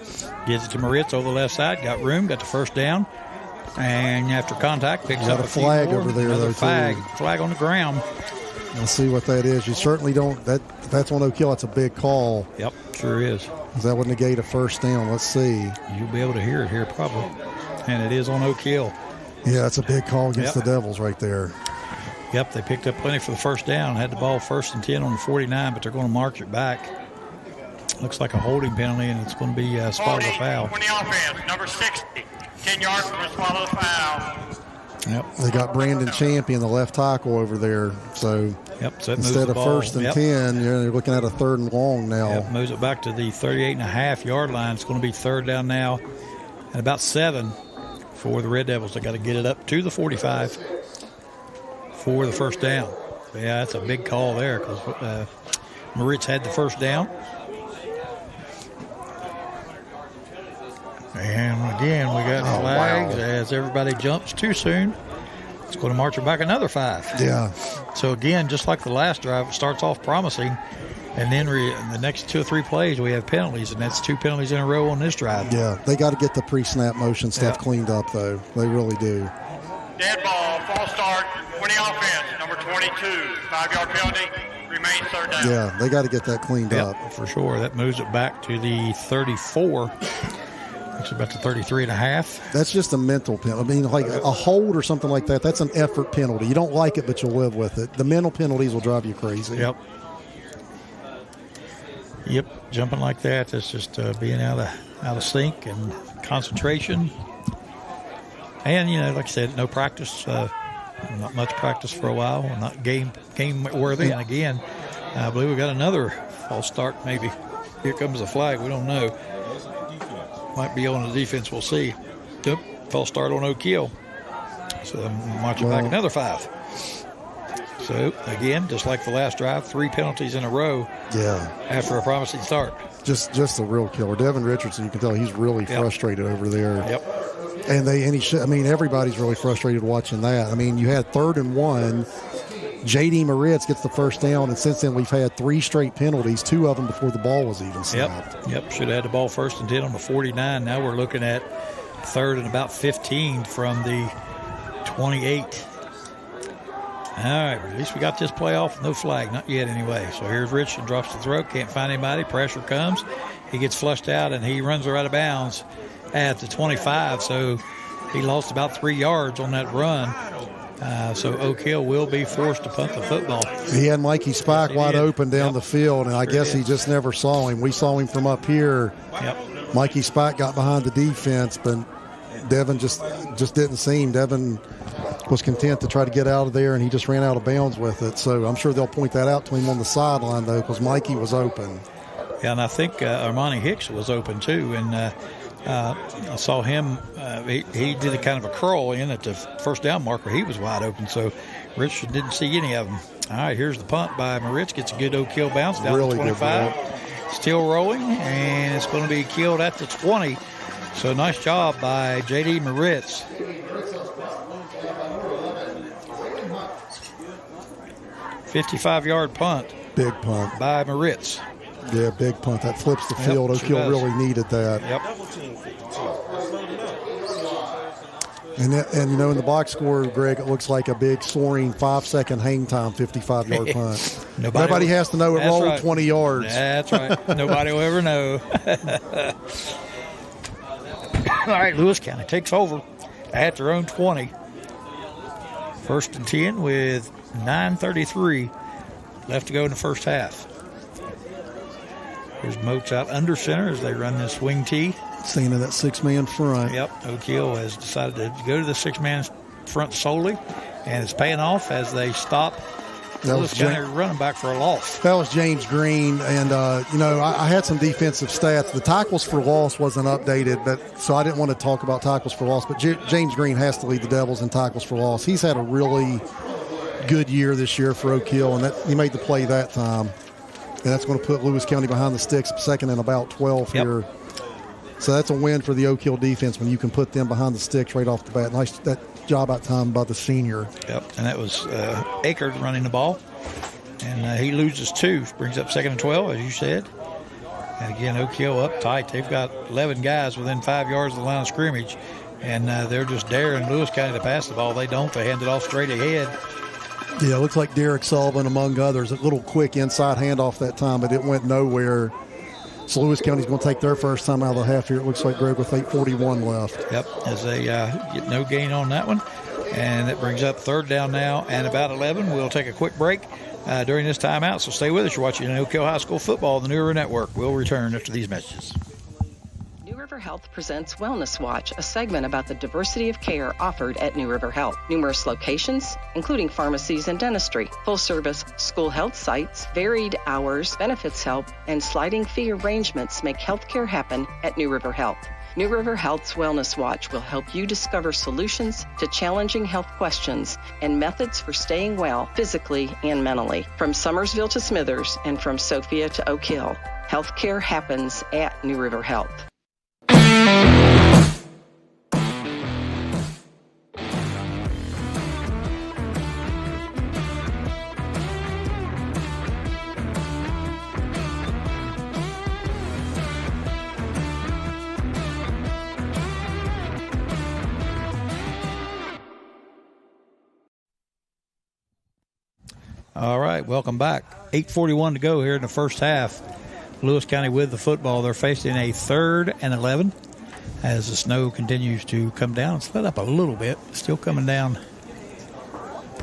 Gives it to Moritz over the left side. Got room. Got the first down. And after contact, picks up a flag over there. Another flag on the ground. We'll see what that is. You certainly don't. That's on Oak Hill. That's a big call. Yep, sure is. That would negate a first down. Let's see. You'll be able to hear it here probably. And it is on Oak Hill. Yeah, that's a big call against the Devils right there. Yep, they picked up plenty for the first down. Had the ball 1st and 10 on the 49, but they're going to march it back. Looks like a holding penalty, and it's going to be spot of the foul. 20 offense, number 60. 10 yards from the spot of the foul. Yep. They got Brandon Champion, the left tackle, over there. So, so instead of 1st and 10, you're looking at a 3rd and long now. Yep, moves it back to the 38.5-yard line. It's going to be 3rd down now and about 7 for the Red Devils. They got to get it up to the 45 for the first down. So, yeah, that's a big call there because Moritz had the first down. And again, we got flags as everybody jumps too soon. It's going to march it back another 5. Yeah. So again, just like the last drive, it starts off promising, and then in the next 2 or 3 plays we have penalties, and that's 2 penalties in a row on this drive. Yeah, they got to get the pre-snap motion stuff cleaned up, though. They really do. Dead ball, false start, 20 offense, number 22, 5-yard penalty, remains 3rd down. Yeah, they got to get that cleaned up. For sure. That moves it back to the 34. It's about the 33.5. That's just a mental penalty. I mean, like a hold or something like that, that's an effort penalty. You don't like it, but you'll live with it. The mental penalties will drive you crazy. Yep, jumping like that, that's just being out of sync and concentration. And, like I said, no practice, not much practice for a while, not game worthy. And again, I believe we got another false start maybe. Here comes the flag, we don't know. Might be on the defense, we'll see. Yep, false start on Oak Hill. So marching back another 5. So, again, just like the last drive, 3 penalties in a row after a promising start. Just a real killer. Devin Richardson, you can tell he's really frustrated over there. Yep. And everybody's really frustrated watching that. I mean, you had 3rd and 1. J.D. Moritz gets the first down, and since then we've had 3 straight penalties, 2 of them before the ball was even snapped. Yep. Should have had the ball 1st and 10 on the 49. Now we're looking at 3rd and about 15 from the 28. All right, at least we got this play off. No flag, not yet anyway. So here's Richardson, drops the throw, can't find anybody. Pressure comes. He gets flushed out, and he runs her out of bounds at the 25. So he lost about 3 yards on that run. So Oak Hill will be forced to punt the football. He had Mikey Spike wide open down the field, and I guess he just never saw him. We saw him from up here. Yep. Mikey Spike got behind the defense, but Devin just didn't see him. Devin was content to try to get out of there, and he just ran out of bounds with it. So I'm sure they'll point that out to him on the sideline, though, because Mikey was open. Yeah, and I think Armani Hicks was open, too, and I saw him. He did a kind of a curl in at the first down marker. He was wide open, so Richardson didn't see any of them. All right, here's the punt by Moritz. Gets a good Oak Hill bounce down to 25. Still rolling, and it's going to be killed at the 20. So nice job by J.D. Moritz. $55-yard punt. Big punt. By Moritz. Yeah, big punt. That flips the field. Oak Hill really needed that. Yep. And in the box score, Greg, it looks like a big soaring 5-second hang time 55-yard punt. Nobody has to know it rolled 20 yards. That's right. Nobody will ever know. All right, Lewis County takes over at their own 20. 1st and 10 with 9:33 left to go in the first half. Here's Moats out under center as they run this wing tee. Seeing that 6-man front. Yep, Oak Hill has decided to go to the 6-man front solely, and it's paying off as they stop Lewis County running back for a loss. That was James Green, and I had some defensive stats. The tackles for loss wasn't updated, so I didn't want to talk about tackles for loss, but James Green has to lead the Devils in tackles for loss. He's had a really good year this year for Oak Hill, and he made the play that time. And that's going to put Lewis County behind the sticks, 2nd and about 12 here. So that's a win for the Oak Hill defense when you can put them behind the sticks right off the bat. Nice that job out time by the senior. Yep, and that was Akers running the ball. And he loses 2, brings up 2nd and 12, as you said. And again, Oak Hill up tight. They've got 11 guys within 5 yards of the line of scrimmage. And they're just daring Lewis County to pass the ball. They don't. They hand it off straight ahead. Yeah, it looks like Derek Sullivan, among others, a little quick inside handoff that time, but it went nowhere. So Lewis County's going to take their first time out of the half here. It looks like, Greg, with 8:41 left. Yep, as they get no gain on that one. And that brings up 3rd down now and about 11. We'll take a quick break during this timeout, so stay with us. You're watching Oak Hill High School football on the New River Network. We'll return after these messages. New River Health presents Wellness Watch, a segment about the diversity of care offered at New River Health. Numerous locations, including pharmacies and dentistry, full-service school health sites, varied hours, benefits help, and sliding fee arrangements make healthcare happen at New River Health. New River Health's Wellness Watch will help you discover solutions to challenging health questions and methods for staying well physically and mentally. From Summersville to Smithers and from Sophia to Oak Hill, healthcare happens at New River Health. All right, welcome back. 8:41 to go here in the first half. Lewis County with the football. They're facing a 3rd and 11 as the snow continues to come down. It's let up a little bit. Still coming down.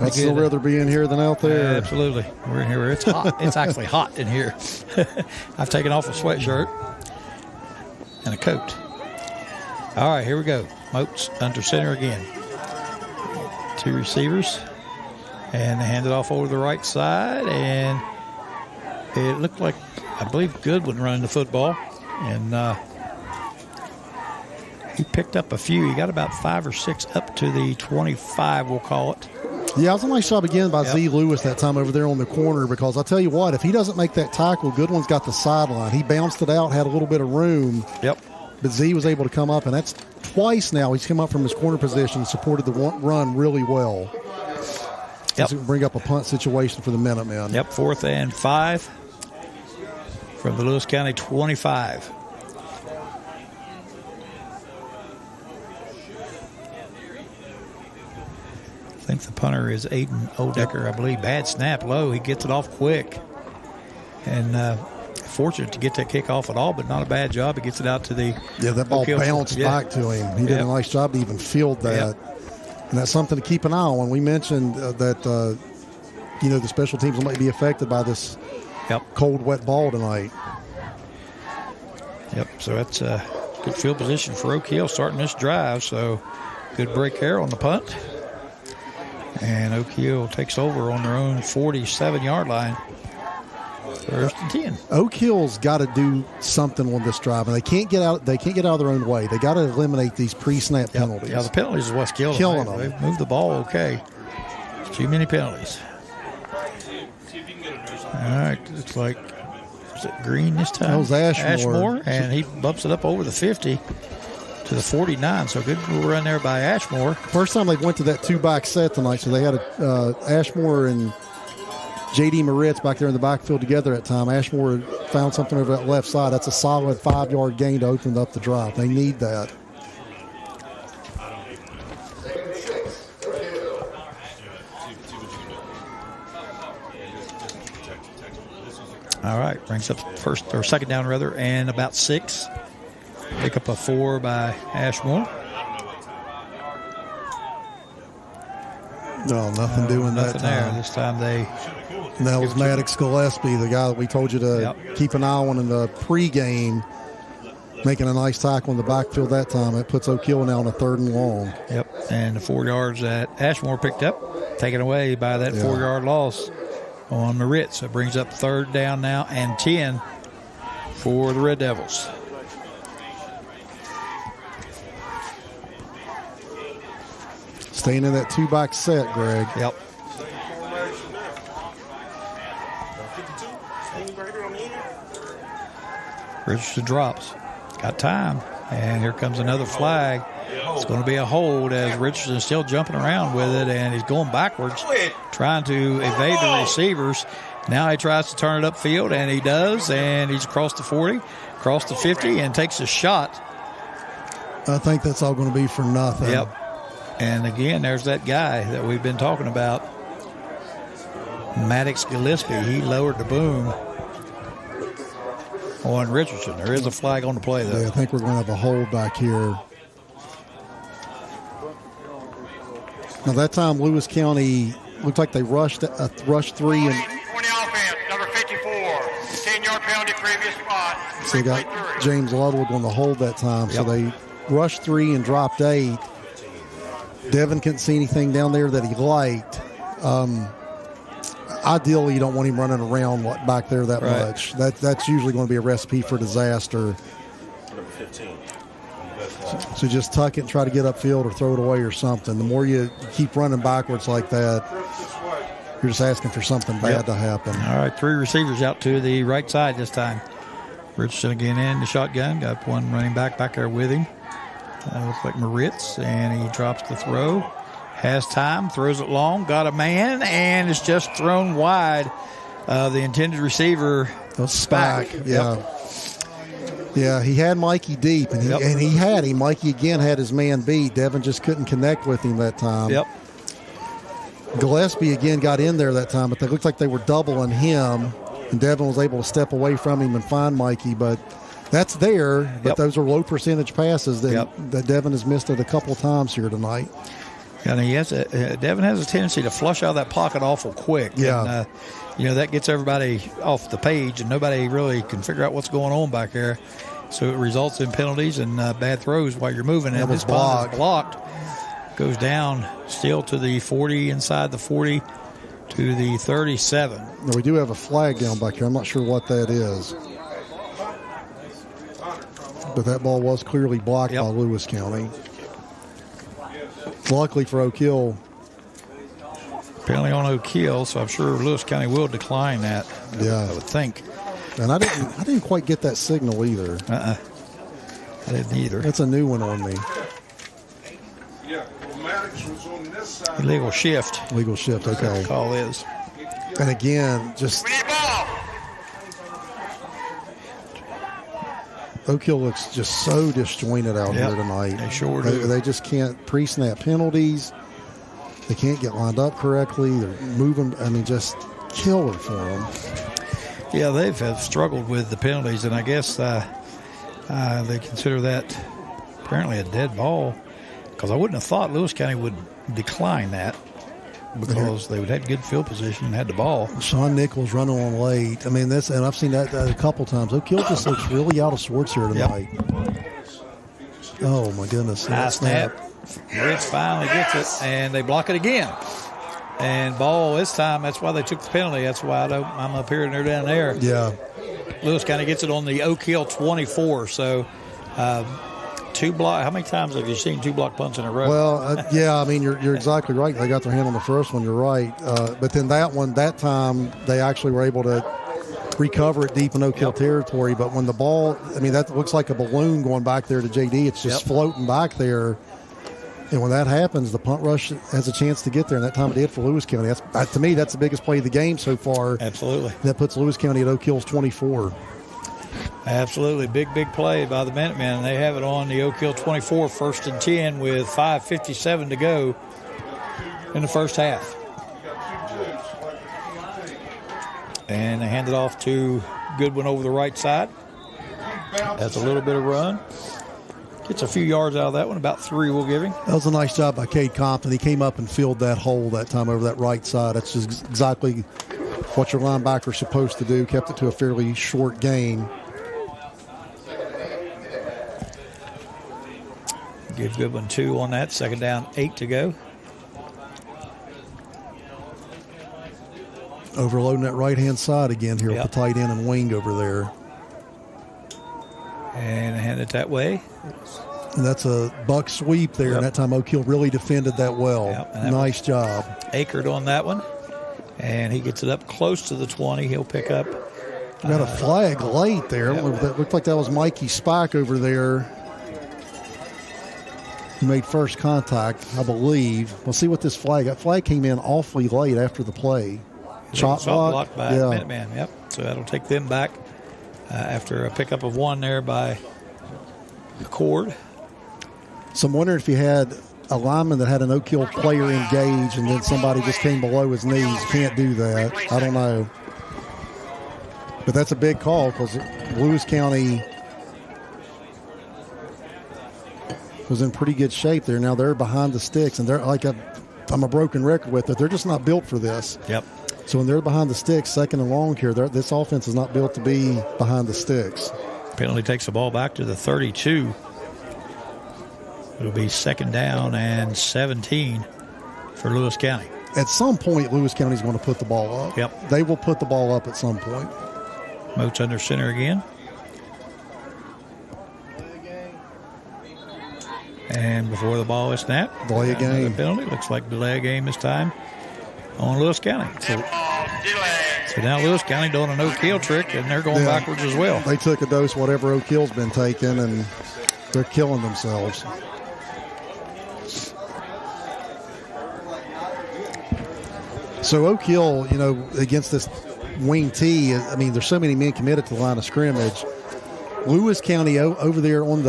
I'd still rather be in here than out there. Absolutely. We're in here. It's hot. It's actually hot in here. I've taken off a sweatshirt and a coat. All right, here we go. Moats under center again. 2 receivers. And they hand it off over the right side, and it looked like, I believe, Goodwin running the football. And he picked up a few. He got about 5 or 6 up to the 25, we'll call it. Yeah, it was a nice job again by Z. Lewis that time over there on the corner, because I'll tell you what, if he doesn't make that tackle, Goodwin's got the sideline. He bounced it out, had a little bit of room. Yep. But Z was able to come up, and that's twice now he's come up from his corner position, supported the run really well. Yep. To bring up a punt situation for the Minutemen. Yep, 4th and 5 from the Lewis County 25. I think the punter is Aiden Odecker, I believe. Bad snap low. He gets it off quick. And fortunate to get that kick off at all, but not a bad job. He gets it out to the... Yeah, that ball bounced back to him. He did a nice job to even field that. And that's something to keep an eye on. We mentioned that, the special teams might be affected by this cold, wet ball tonight. Yep, so that's a good field position for Oak Hill starting this drive. So good break there on the punt. And Oak Hill takes over on their own 47-yard line. 1st and 10. Oak Hill's got to do something on this drive, and they can't get out. They can't get out of their own way. They got to eliminate these pre-snap penalties. Yeah, the penalties is what's killing them. They've moved the ball okay. Too many penalties. All right, looks like, is it Green this time? That was Ashmore. And he bumps it up over the 50 to the 49. So good run there by Ashmore. First time they went to that two-back set tonight, so they had Ashmore and J.D. Moritz back there in the backfield together at time. Ashmore found something over that left side. That's a solid 5-yard gain to open up the drive. They need that. All right, brings up second down rather, and about 6. Pick up a 4 by Ashmore. No, nothing doing that time. There. This time they... And that was Maddox Gillespie, the guy that we told you to keep an eye on in the pregame, making a nice tackle in the backfield that time. It puts Oak Hill now on a 3rd and long. Yep, and the 4 yards that Ashmore picked up, taken away by that 4-yard loss on Moritz. So it brings up 3rd down now and 10 for the Red Devils. Staying in that two-back set, Greg. Yep. Richardson drops. Got time. And here comes another flag. It's going to be a hold as Richardson's still jumping around with it, and he's going backwards, trying to evade the receivers. Now he tries to turn it upfield, and he does, and he's across the 40, across the 50, and takes a shot. I think that's all going to be for nothing. Yep. And again, there's that guy that we've been talking about, Maddox Gillespie. He lowered the boom on Richardson. There is a flag on the play, though. Yeah, I think we're going to have a hold back here. Now, that time, Lewis County looked like they rushed 3. And 20 offense, number 54, 10-yard penalty, previous spot. So they got James Ludwig on the hold that time. Yep. So they rushed 3 and dropped 8. Devin couldn't see anything down there that he liked. Ideally, you don't want him running around back there that much. That's usually going to be a recipe for disaster. So just tuck it and try to get upfield or throw it away or something. The more you keep running backwards like that, you're just asking for something bad to happen. All right, 3 receivers out to the right side this time. Richardson again in the shotgun. Got one running back there with him. Looks like Moritz, and he drops the throw. Has time, throws it long, got a man, and it's just thrown wide. The intended receiver, Spack. Yeah, he had Mikey deep, and he had him. Mikey again had his man beat. Devin just couldn't connect with him that time. Yep. Gillespie again got in there that time, but they looked like they were doubling him, and Devin was able to step away from him and find Mikey, but that's there, but those are low percentage passes that Devin has missed it a couple times here tonight. And Devin has a tendency to flush out of that pocket awful quick. Yeah. And, that gets everybody off the page, and nobody really can figure out what's going on back there. So it results in penalties and bad throws while you're moving. And this ball is blocked. Goes down still to the 40, inside the 40 to the 37. Now, we do have a flag down back here. I'm not sure what that is. But that ball was clearly blocked by Lewis County. Luckily for Oak Hill, Penalty on Oak Hill, so I'm sure Lewis County will decline that. Yeah. I would think. And I didn't quite get that signal either. I didn't either. That's a new one on me. Yeah, well, Maddox was on this side. Illegal shift. Legal shift, That's what okay. the call is. And again, just We need ball. Oak Hill looks just so disjointed out Yep, here tonight. they sure do. They just can't pre-snap penalties. They can't get lined up correctly. They're moving. I mean, just killer for them. Yeah, they've have struggled with the penalties, and I guess they consider that apparently a dead ball, because I wouldn't have thought Lewis County would decline that because they would have good field position and had the ball. Sean Nichols running on late. I mean, this, and I've seen that a couple times. Oak Hill just looks really out of sorts here tonight. Oh my goodness! High snap. Rich finally gets it, and they block it again. And ball this time, that's why they took the penalty. That's why I'm up here and they're down there. Yeah. Lewis County gets it on the Oak Hill 24. So, two block. How many times have you seen two block punts in a row? Well, yeah. I mean, you're exactly right. They got their hand on the first one. You're right. But then that time, they actually were able to recover it deep in Oak Hill territory. But when the ball, I mean, that looks like a balloon going back there to JD. It's just floating back there. And when that happens, the punt rush has a chance to get there, and that time it did for Lewis County. To me, that's the biggest play of the game so far. Absolutely. That puts Lewis County at Oak Hill's 24. Absolutely. Big play by the Minutemen. They have it on the Oak Hill 24, 1st and 10 with 5:57 to go in the first half. And they hand it off to Goodwin over the right side. Has a little bit of run. Gets a few yards out of that one, about 3 we'll give him. That was a nice job by Cade Compton. He came up and filled that hole that time over that right side. That's just exactly what your linebacker's supposed to do. Kept it to a fairly short gain. Give Goodwin 2 on that. 2nd down, 8 to go. Overloading that right-hand side again here with the tight end and wing over there. And hand it that way. And that's a buck sweep there. And that time Oak Hill really defended that well. Nice job. Anchored on that one. And he gets it up close to the 20. He'll pick up. Got a flag late there. That looked like that was Mikey Spike over there. He made first contact, I believe. We'll see what this flag. That flag came in awfully late after the play. Chop block by Minuteman. Yep. So that'll take them back after a pickup of 1 there by Cord. So I'm wondering if you had a lineman that had an Oak Hill player engaged and then somebody just came below his knees. Can't do that. I don't know. But that's a big call because Lewis County was in pretty good shape there. Now they're behind the sticks, and they're like I'm a broken record with it. They're just not built for this. Yep. So when they're behind the sticks, 2nd and long here, this offense is not built to be behind the sticks. Penalty takes the ball back to the 32. It'll be 2nd down and 17 for Lewis County. At some point, Lewis County is going to put the ball up. Yep. They will put the ball up at some point. Moats under center again. And before the ball is snapped, delay a game. Penalty. Looks like delay a game this time on Lewis County. So now Lewis County doing an Oak Hill trick, and they're going backwards as well. They took a dose whatever Oak Hill's been taking, and they're killing themselves. So Oak Hill, against this wing T, I mean, there's so many men committed to the line of scrimmage. Lewis County over there when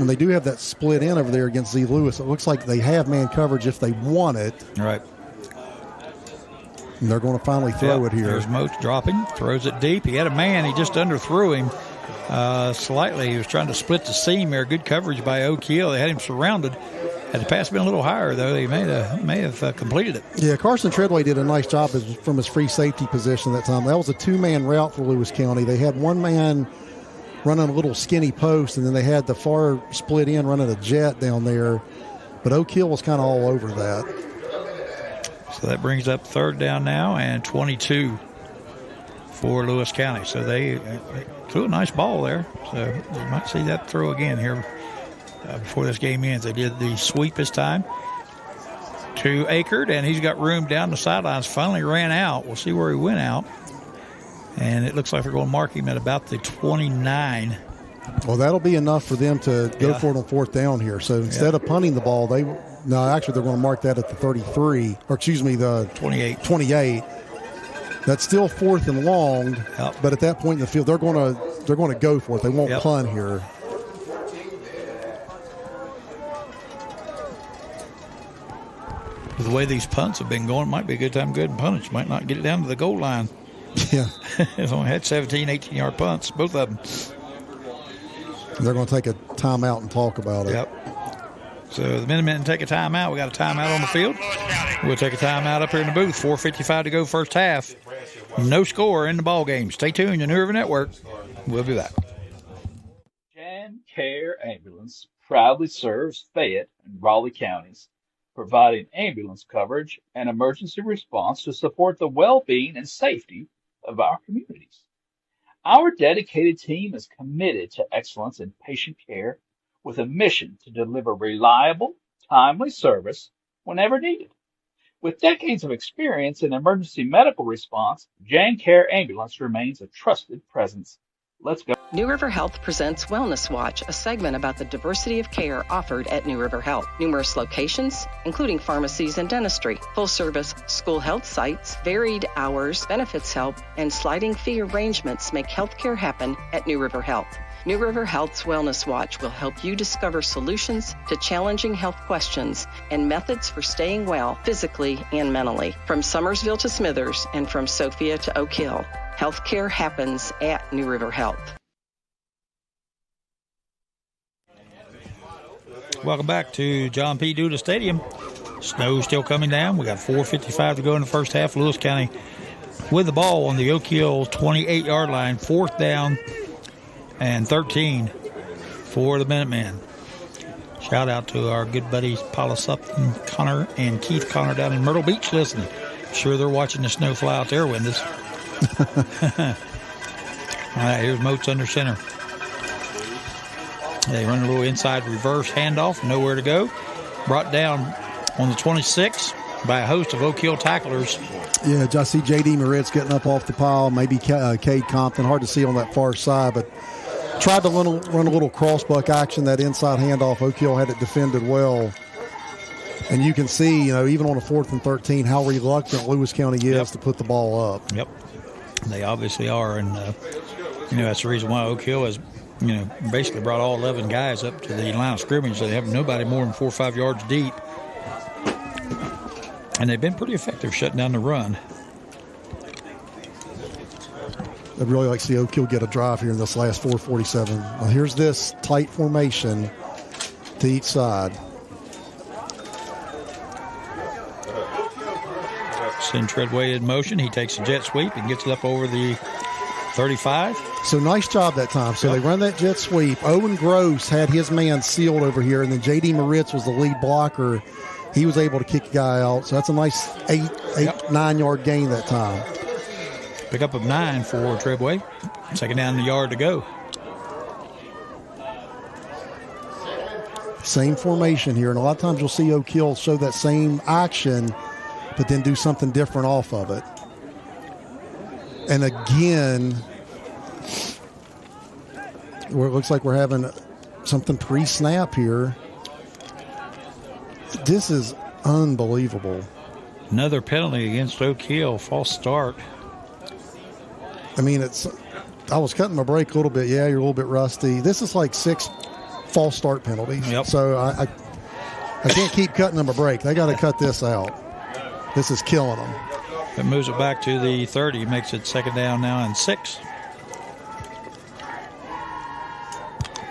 they do have that split in over there against Z. Lewis, it looks like they have man coverage if they want it. Right. And they're going to finally throw it here. There's Moats dropping, throws it deep. He had a man. He just underthrew him slightly. He was trying to split the seam there. Good coverage by Oak Hill. They had him surrounded. Had the pass been a little higher, though, they may have completed it. Yeah, Carson Treadway did a nice job from his free safety position that time. That was a 2-man route for Lewis County. They had 1 man running a little skinny post, and then they had the far split in running a jet down there. But Oak Hill was kind of all over that. So that brings up 3rd down now and 22 for Lewis County. So they threw a nice ball there. So you might see that throw again here before this game ends. They did the sweep this time. to Akert, and he's got room down the sidelines. Finally ran out. We'll see where he went out. And it looks like they're going to mark him at about the 29. Well, that'll be enough for them to go for it on fourth down here. So instead of punting the ball, they're going to mark that at the 33, or excuse me, the 28. That's still fourth and long, but at that point in the field, they're going to go for it. They won't punt here. The way these punts have been going, it might be a good time to go ahead and punt it. You might not get it down to the goal line. Yeah. It's only had 17, 18-yard punts, both of them. They're going to take a timeout and talk about it. Yep. So the Minutemen take a timeout. We got a timeout on the field. We'll take a timeout up here in the booth. 4:55 to go first half. No score in the ball game. Stay tuned. The New River Network. We'll be back. Jan Care Ambulance proudly serves Fayette and Raleigh counties, providing ambulance coverage and emergency response to support the well-being and safety of our communities. Our dedicated team is committed to excellence in patient care with a mission to deliver reliable, timely service whenever needed. With decades of experience in emergency medical response, Jan Care Ambulance remains a trusted presence. Let's go. New River Health presents Wellness Watch, a segment about the diversity of care offered at New River Health. Numerous locations, including pharmacies and dentistry, full-service school health sites, varied hours, benefits help, and sliding fee arrangements make healthcare happen at New River Health. New River Health's Wellness Watch will help you discover solutions to challenging health questions and methods for staying well physically and mentally. From Summersville to Smithers and from Sophia to Oak Hill, healthcare happens at New River Health. Welcome back to John P. Duda Stadium. Snow still coming down. We got 4:55 to go in the first half. Lewis County with the ball on the Oak Hill 28-yard line. Fourth down and 13 for the Minutemen. Shout out to our good buddies Paula Supton, Connor, and Keith Connor down in Myrtle Beach listening. I'm sure they're watching the snow fly out their windows. All right, here's Moats under center. They run a little inside reverse handoff, nowhere to go. Brought down on the 26 by a host of Oak Hill tacklers. Yeah, I see J.D. Moritz getting up off the pile, maybe Cade Compton. Hard to see on that far side, but tried to run a little crossbuck action, that inside handoff. Oak Hill had it defended well. And you can see, even on a 4th and 13, how reluctant Lewis County is to put the ball up. Yep, they obviously are. And, that's the reason why Oak Hill has basically brought all 11 guys up to the line of scrimmage. They have nobody more than 4 or 5 yards deep. And they've been pretty effective shutting down the run. I'd really like to see Oak Hill get a drive here in this last 4:47. Well, here's this tight formation to each side. Send Treadway in motion. He takes a jet sweep and gets it up over the 35. So nice job that time. So they run that jet sweep. Owen Gross had his man sealed over here, and then J.D. Moritz was the lead blocker. He was able to kick a guy out. So that's a nice 9-yard gain that time. Pick up of 9 for Treadway. Second down the yard to go. Same formation here. And a lot of times you'll see Oak Hill show that same action, but then do something different off of it. And again, where it looks like we're having something pre-snap here. This is unbelievable. Another penalty against Oak Hill. False start. I mean, I was cutting my brake a little bit. Yeah, you're a little bit rusty. This is like 6 false start penalties. Yep. So I can't keep cutting them a brake. They got to cut this out. This is killing them. It moves it back to the 30. Makes it second down now and 6.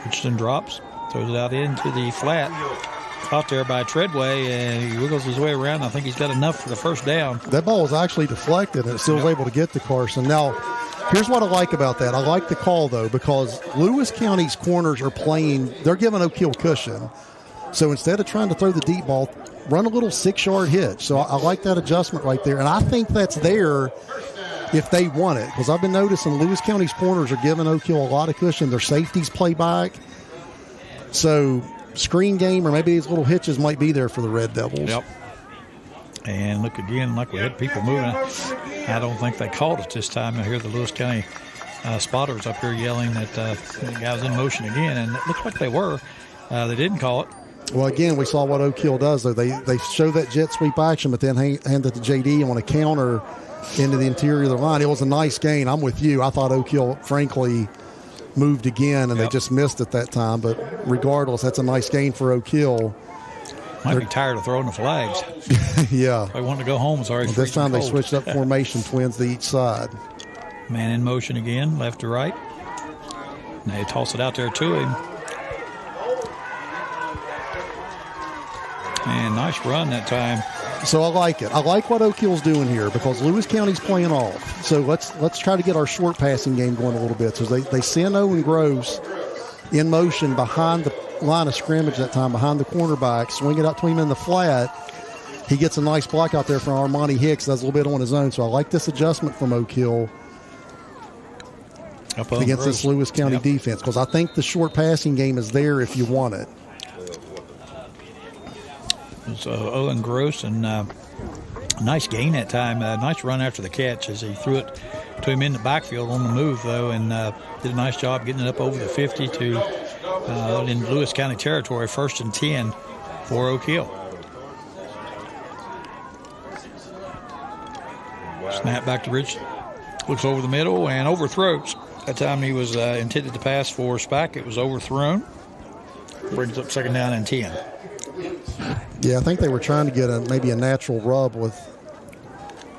Richardson drops. Throws it out into the flat. Caught there by Treadway, and he wiggles his way around. I think he's got enough for the first down. That ball was actually deflected, and it still was able to get to Carson. Now, here's what I like about that. I like the call, though, because Lewis County's corners are playing. They're giving Oak Hill cushion. So instead of trying to throw the deep ball, run a little 6-yard hitch. So I like that adjustment right there. And I think that's there if they want it, because I've been noticing Lewis County's corners are giving Oak Hill a lot of cushion. Their safeties play back. So screen game or maybe these little hitches might be there for the Red Devils. Yep. And look again, like we had people moving. I don't think they called it this time. I hear the Lewis County spotters up here yelling that the guy was in motion again, and it looks like they were. They didn't call it. Well, again, we saw what Oak Hill does, though. They show that jet sweep action, but then hand it to JD on a counter into the interior of the line. It was a nice gain. I'm with you. I thought Oak Hill, frankly, moved again, and they just missed it that time. But regardless, that's a nice gain for Oak Hill. Might be tired of throwing the flags. Yeah. They wanted to go home. Sorry. This time they switched up formation, twins to each side. Man in motion again, left to right. And they toss it out there to him. And nice run that time. So I like it. I like what Oak Hill's doing here because Lewis County's playing off. So let's try to get our short passing game going a little bit. So they send Owen Gross in motion behind the line of scrimmage that time, behind the cornerback, swing it out to him in the flat. He gets a nice block out there from Armani Hicks, does a little bit on his own. So I like this adjustment from Oak Hill against this Lewis County defense because I think the short passing game is there if you want it. So Owen Gross, and nice gain that time. Nice run after the catch as he threw it to him in the backfield on the move, though, and did a nice job getting it up over the 50 to in Lewis County territory, 1st and 10 for Oak Hill. Snap back to Rich. Looks over the middle and overthrows. That time he was intended to pass for Spack. It was overthrown. Brings up 2nd down and 10. Yeah, I think they were trying to get maybe a natural rub with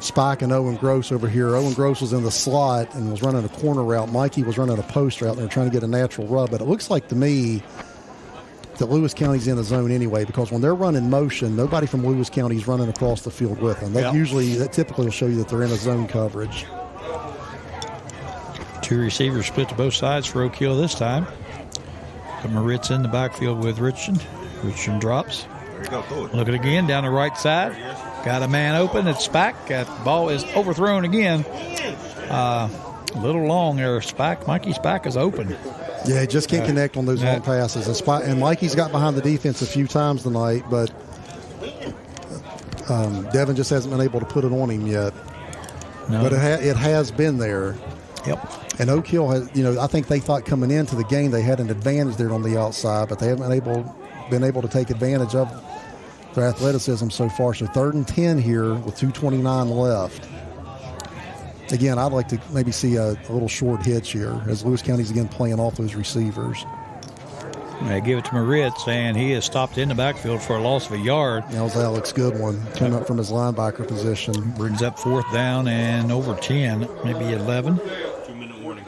Spike and Owen Gross over here. Owen Gross was in the slot and was running a corner route. Mikey was running a post route. They were trying to get a natural rub. But it looks like to me that Lewis County's in the zone anyway because when they're running motion, nobody from Lewis County is running across the field with them. That typically will show you that they're in a zone coverage. 2 receivers split to both sides for Oak Hill this time. Moritz in the backfield with Richardson. Richardson drops. Look at it again down the right side. Got a man open. It's Spack. The ball is overthrown again. A little long there. Mikey Spack is open. Yeah, he just can't connect on those long passes. And Mikey's got behind the defense a few times tonight, but Devin just hasn't been able to put it on him yet. No. But it has been there. Yep. And Oak Hill has, I think they thought coming into the game they had an advantage there on the outside, but they haven't been able to take advantage of their athleticism so far. So 3rd and 10 here with 2:29 left. Again, I'd like to maybe see a little short hitch here as Lewis County's again playing off those receivers. They give it to Moritz, and he is stopped in the backfield for a loss of a yard. That was Alex Goodwin coming up from his linebacker position. Brings up 4th down and over 10, maybe 11. 2-minute warning.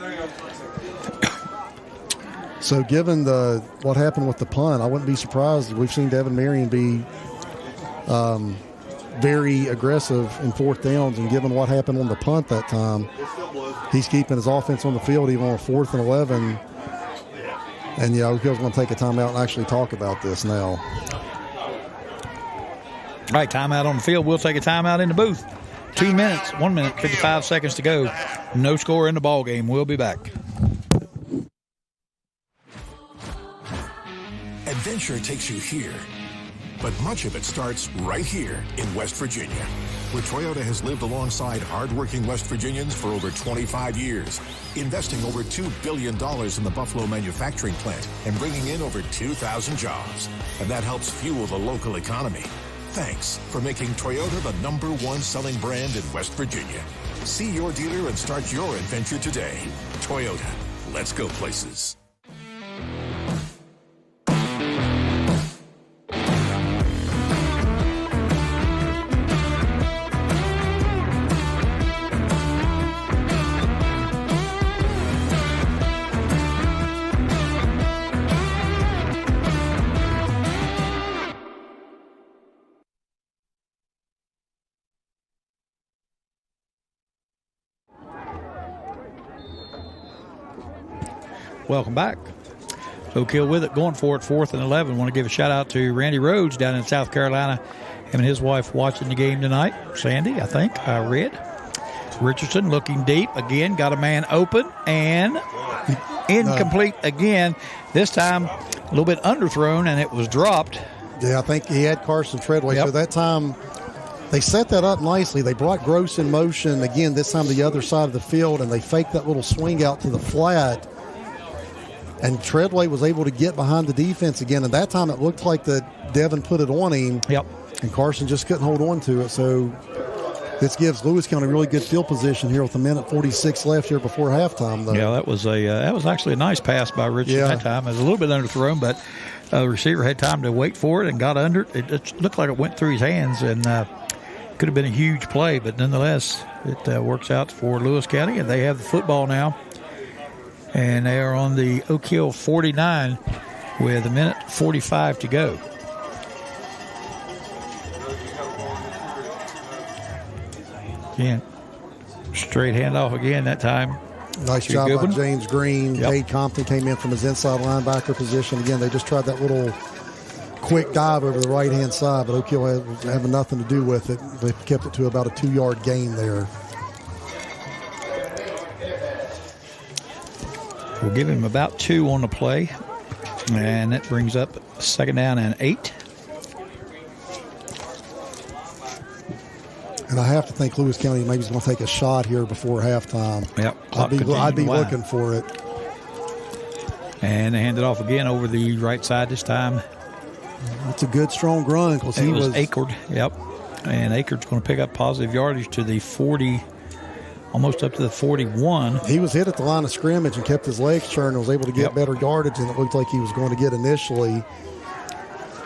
So given what happened with the punt, I wouldn't be surprised. We've seen Devin Marion be very aggressive in 4th downs, and given what happened on the punt that time, he's keeping his offense on the field even on 4th and 11. And Oak Hill's going to take a timeout and actually talk about this now. All right, timeout on the field. We'll take a timeout in the booth. 2 minutes, 1 minute, 55 seconds to go. No score in the ball game. We'll be back. Adventure takes you here, but much of it starts right here in West Virginia, where Toyota has lived alongside hardworking West Virginians for over 25 years, investing over $2 billion in the Buffalo manufacturing plant and bringing in over 2,000 jobs. And that helps fuel the local economy. Thanks for making Toyota the #1 selling brand in West Virginia. See your dealer and start your adventure today. Toyota, let's go places. Welcome back. Oak Hill with it, going for it, 4th and 11. Want to give a shout out to Randy Rhodes down in South Carolina. Him and his wife watching the game tonight. Sandy, I think, I read. Richardson looking deep again, got a man open and incomplete again. This time a little bit underthrown and it was dropped. Yeah, I think he had Carson Treadway. Yep. So that time They set that up nicely. They brought Gross in motion, again, this time the other side of the field, and they faked that little swing out to the flat. And Treadway was able to get behind the defense again, and that time it looked like that Devin put it on him. Yep. And Carson just couldn't hold on to it. So this gives Lewis County really good field position here with 1:46 left here before halftime, though. Yeah, that was actually a nice pass by Richard that time. It was a little bit underthrown, but the receiver had time to wait for it and got under it. It looked like it went through his hands, and could have been a huge play, but nonetheless, it works out for Lewis County, and they have the football now. And they are on the Oak Hill 49 with 1:45 to go. Again, straight handoff again that time. Nice job by James Green. Yep. Cade Compton came in from his inside linebacker position. Again, they just tried that little quick dive over the right-hand side, but Oak Hill having nothing to do with it. They kept it to about a 2-yard gain there. We'll give him about 2 on the play, and that brings up 2nd down and 8. And I have to think Lewis County maybe is going to take a shot here before halftime. Yep. I'd be looking for it. And they hand it off again over the right side this time. It's a good, strong run. It was Akard. Yep. And Akard's going to pick up positive yardage to the 40, almost up to the 41. He was hit at the line of scrimmage and kept his legs turned and was able to get better yardage than it looked like he was going to get initially.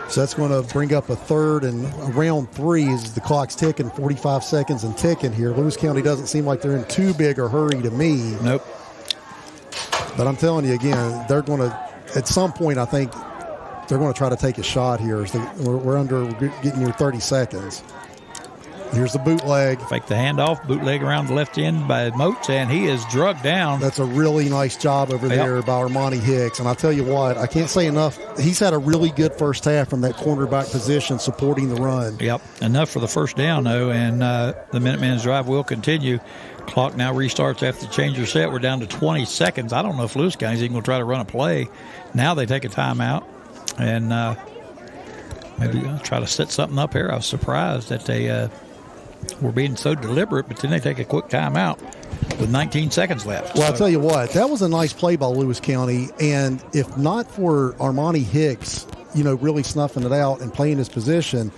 So that's going to bring up a 3rd and around 3 as the clock's ticking, 45 seconds and ticking here. Lewis County doesn't seem like they're in too big a hurry to me. Nope. But I'm telling you again, they're going to, at some point, I think they're going to try to take a shot here. We're getting near 30 seconds. Here's the bootleg. Fake the handoff, bootleg around the left end by Moats, and he is drugged down. That's a really nice job over there by Armani Hicks. And I'll tell you what, I can't say enough. He's had a really good first half from that cornerback position supporting the run. Yep, enough for the first down, though, and the Minutemen's drive will continue. Clock now restarts after the change of set. We're down to 20 seconds. I don't know if Lewis County's even going to try to run a play. Now they take a timeout, and maybe try to set something up here. I was surprised that they were being so deliberate, but then they take a quick timeout with 19 seconds left. Well, I'll tell you what, that was a nice play by Lewis County, and if not for Armani Hicks, really snuffing it out and playing his position,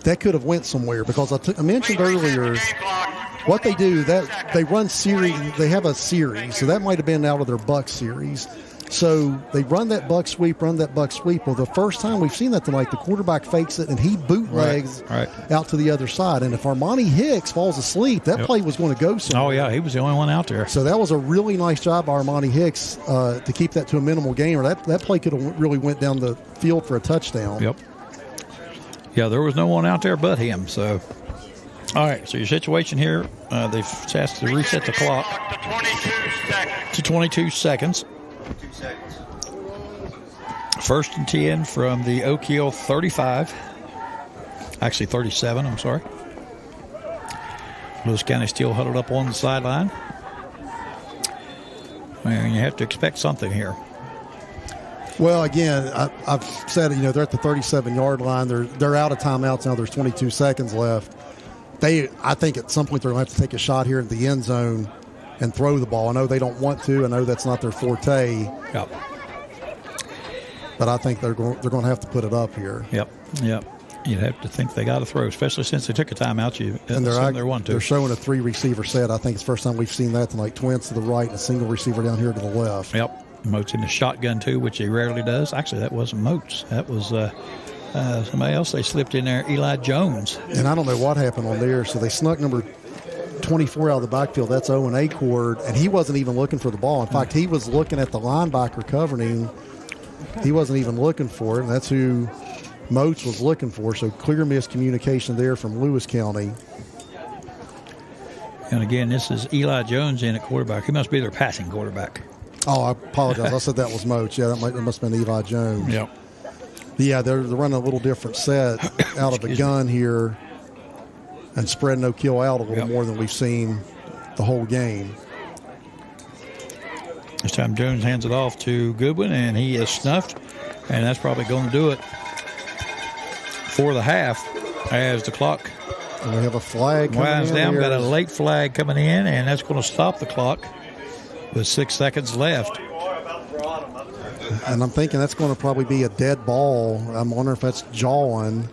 that could have went somewhere, because I mentioned earlier what they do, that they run series, they have a series, so that might have been out of their Buck series. So they run that buck sweep. Well, the first time we've seen that tonight, the quarterback fakes it and he bootlegs out to the other side. And if Armani Hicks falls asleep, that play was going to go somewhere. Oh, yeah, he was the only one out there. So that was a really nice job by Armani Hicks to keep that to a minimal gain, or that play could have really went down the field for a touchdown. Yep. Yeah, there was no one out there but him. So, all right, so your situation here, they've asked to reset the clock to 22 seconds. 1st and 10 from the Oak Hill 35. Actually 37, I'm sorry. Lewis County still huddled up on the sideline. And you have to expect something here. Well, again, I've said, they're at the 37-yard line. They're out of timeouts now. There's 22 seconds left. I think at some point they're going to have to take a shot here at the end zone and throw the ball. I know they don't want to. I know that's not their forte. Yep. But I think they're going to have to put it up here. Yep. You'd have to think they got to throw, especially since they took a timeout. They're showing a 3-receiver set. I think it's the first time we've seen that tonight. Twins to the right and a single receiver down here to the left. Yep. Moats in the shotgun, too, which he rarely does. Actually, that wasn't Moats. That was somebody else they slipped in there, Eli Jones. And I don't know what happened on there. So they snuck number 24 out of the backfield. That's Owen Akard, and he wasn't even looking for the ball. In fact, he was looking at the linebacker covering. He wasn't even looking for it, and that's who Moats was looking for. So clear miscommunication there from Lewis County. And again, this is Eli Jones in at quarterback. He must be their passing quarterback. Oh, I apologize. I said that was Moats. Yeah, that must have been Eli Jones. Yep. Yeah, they're running a little different set out of a gun here and spreading no kill out a little more than we've seen the whole game. This time Jones hands it off to Goodwin, and he is snuffed, and that's probably going to do it for the half as the clock And we have a flag coming Winds in. down. Got a late flag coming in, and that's going to stop the clock with 6 seconds left. And I'm thinking that's going to probably be a dead ball. I'm wondering if that's jawing.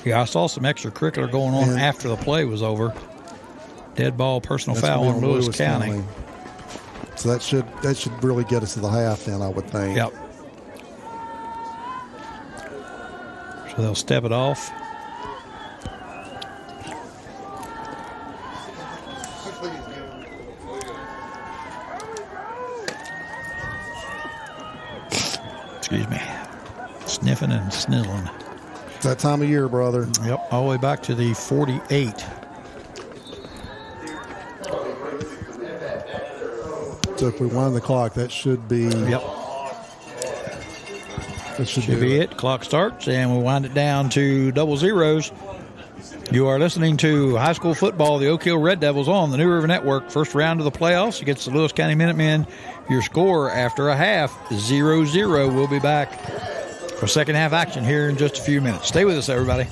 Yeah, I saw some extracurricular going on after the play was over. Dead ball, personal foul on Lewis County. So that should really get us to the half then, I would think. Yep. So they'll step it off. Excuse me. Sniffing and snizzling. It's that time of year, brother. Yep, all the way back to the 48. So if we wind the clock, that should be. Yep. That should be it. Clock starts, and we wind it down to double zeros. You are listening to high school football, the Oak Hill Red Devils on the New River Network. First round of the playoffs against the Lewis County Minutemen. Your score after a half, 0-0. We'll be back for second half action here in just a few minutes. Stay with us, everybody.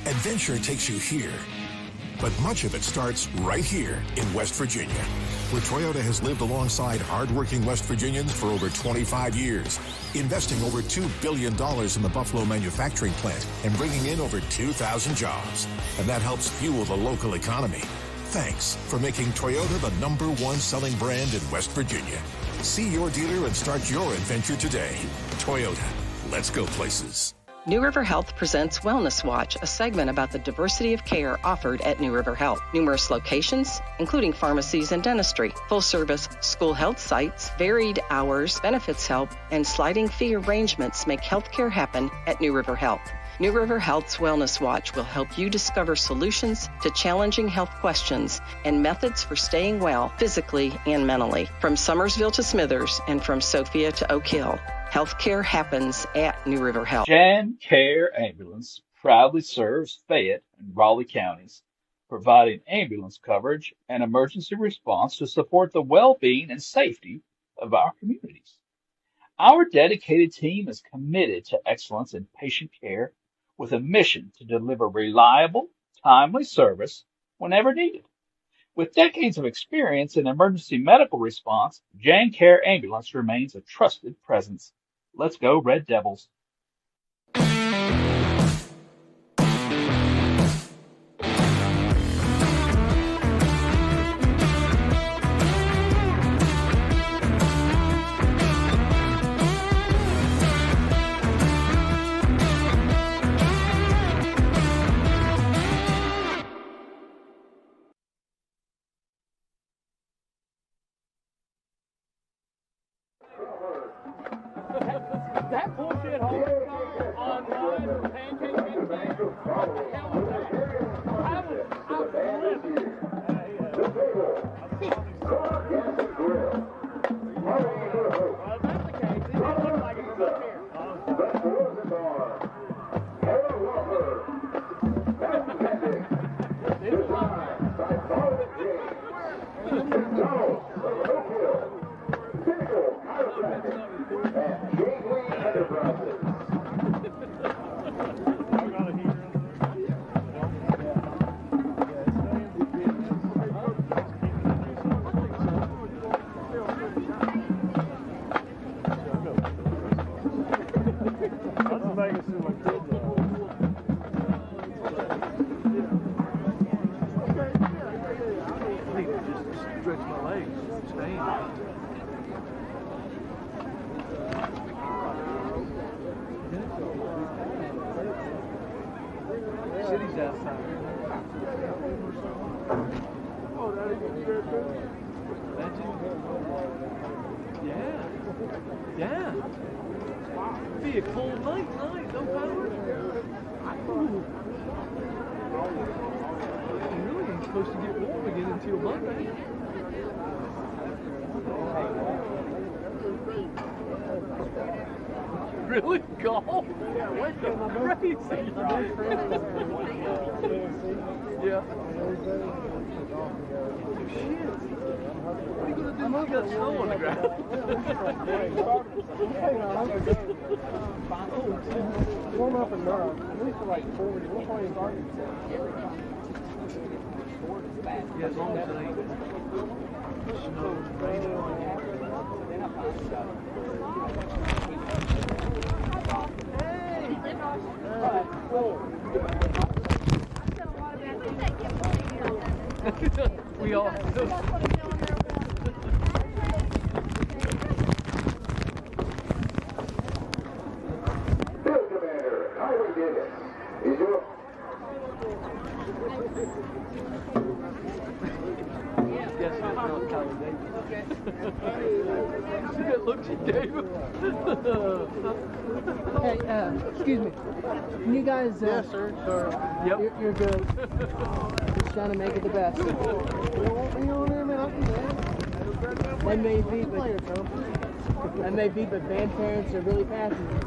Adventure takes you here, but much of it starts right here in West Virginia, where Toyota has lived alongside hardworking West Virginians for over 25 years, investing over $2 billion in the Buffalo manufacturing plant and bringing in over 2,000 jobs. And that helps fuel the local economy. Thanks for making Toyota the #1 selling brand in West Virginia. See your dealer and start your adventure today. Toyota, let's go places. New River Health presents Wellness Watch, a segment about the diversity of care offered at New River Health. Numerous locations, including pharmacies and dentistry, full-service school health sites, varied hours, benefits help, and sliding fee arrangements make healthcare happen at New River Health. New River Health's Wellness Watch will help you discover solutions to challenging health questions and methods for staying well physically and mentally. From Summersville to Smithers and from Sophia to Oak Hill, healthcare happens at New River Health. Jan Care Ambulance proudly serves Fayette and Raleigh counties, providing ambulance coverage and emergency response to support the well-being and safety of our communities. Our dedicated team is committed to excellence in patient care with a mission to deliver reliable, timely service whenever needed. With decades of experience in emergency medical response, Jan Care Ambulance remains a trusted presence. Let's go, Red Devils. That bullshit hole on pancake mix, what the hell was that? I was livid. Well, if that's the case, it didn't look like it was up here. City's outside. Oh, that is good. Imagine. Yeah. Be a cold night tonight, no power. Ooh. You really ain't supposed to get warm again until Monday. Really? Golf? Crazy. Yeah. Shit. What are you going to do? You got snow on the ground. Warm up enough. At least for like 40. We'll probably start. Yeah, as long as it ain't snow, raining, then I find stuff. Alright, cool. We all do. Field Commander, Highway Davis, is your... Yes, it's not Tyler Davis. See that look she gave him? Hey, excuse me. Can you guys... Yes, sir. Yep. You're good. Just trying to make it the best. You don't want me on there, man? I can That may be, but band parents are really passionate.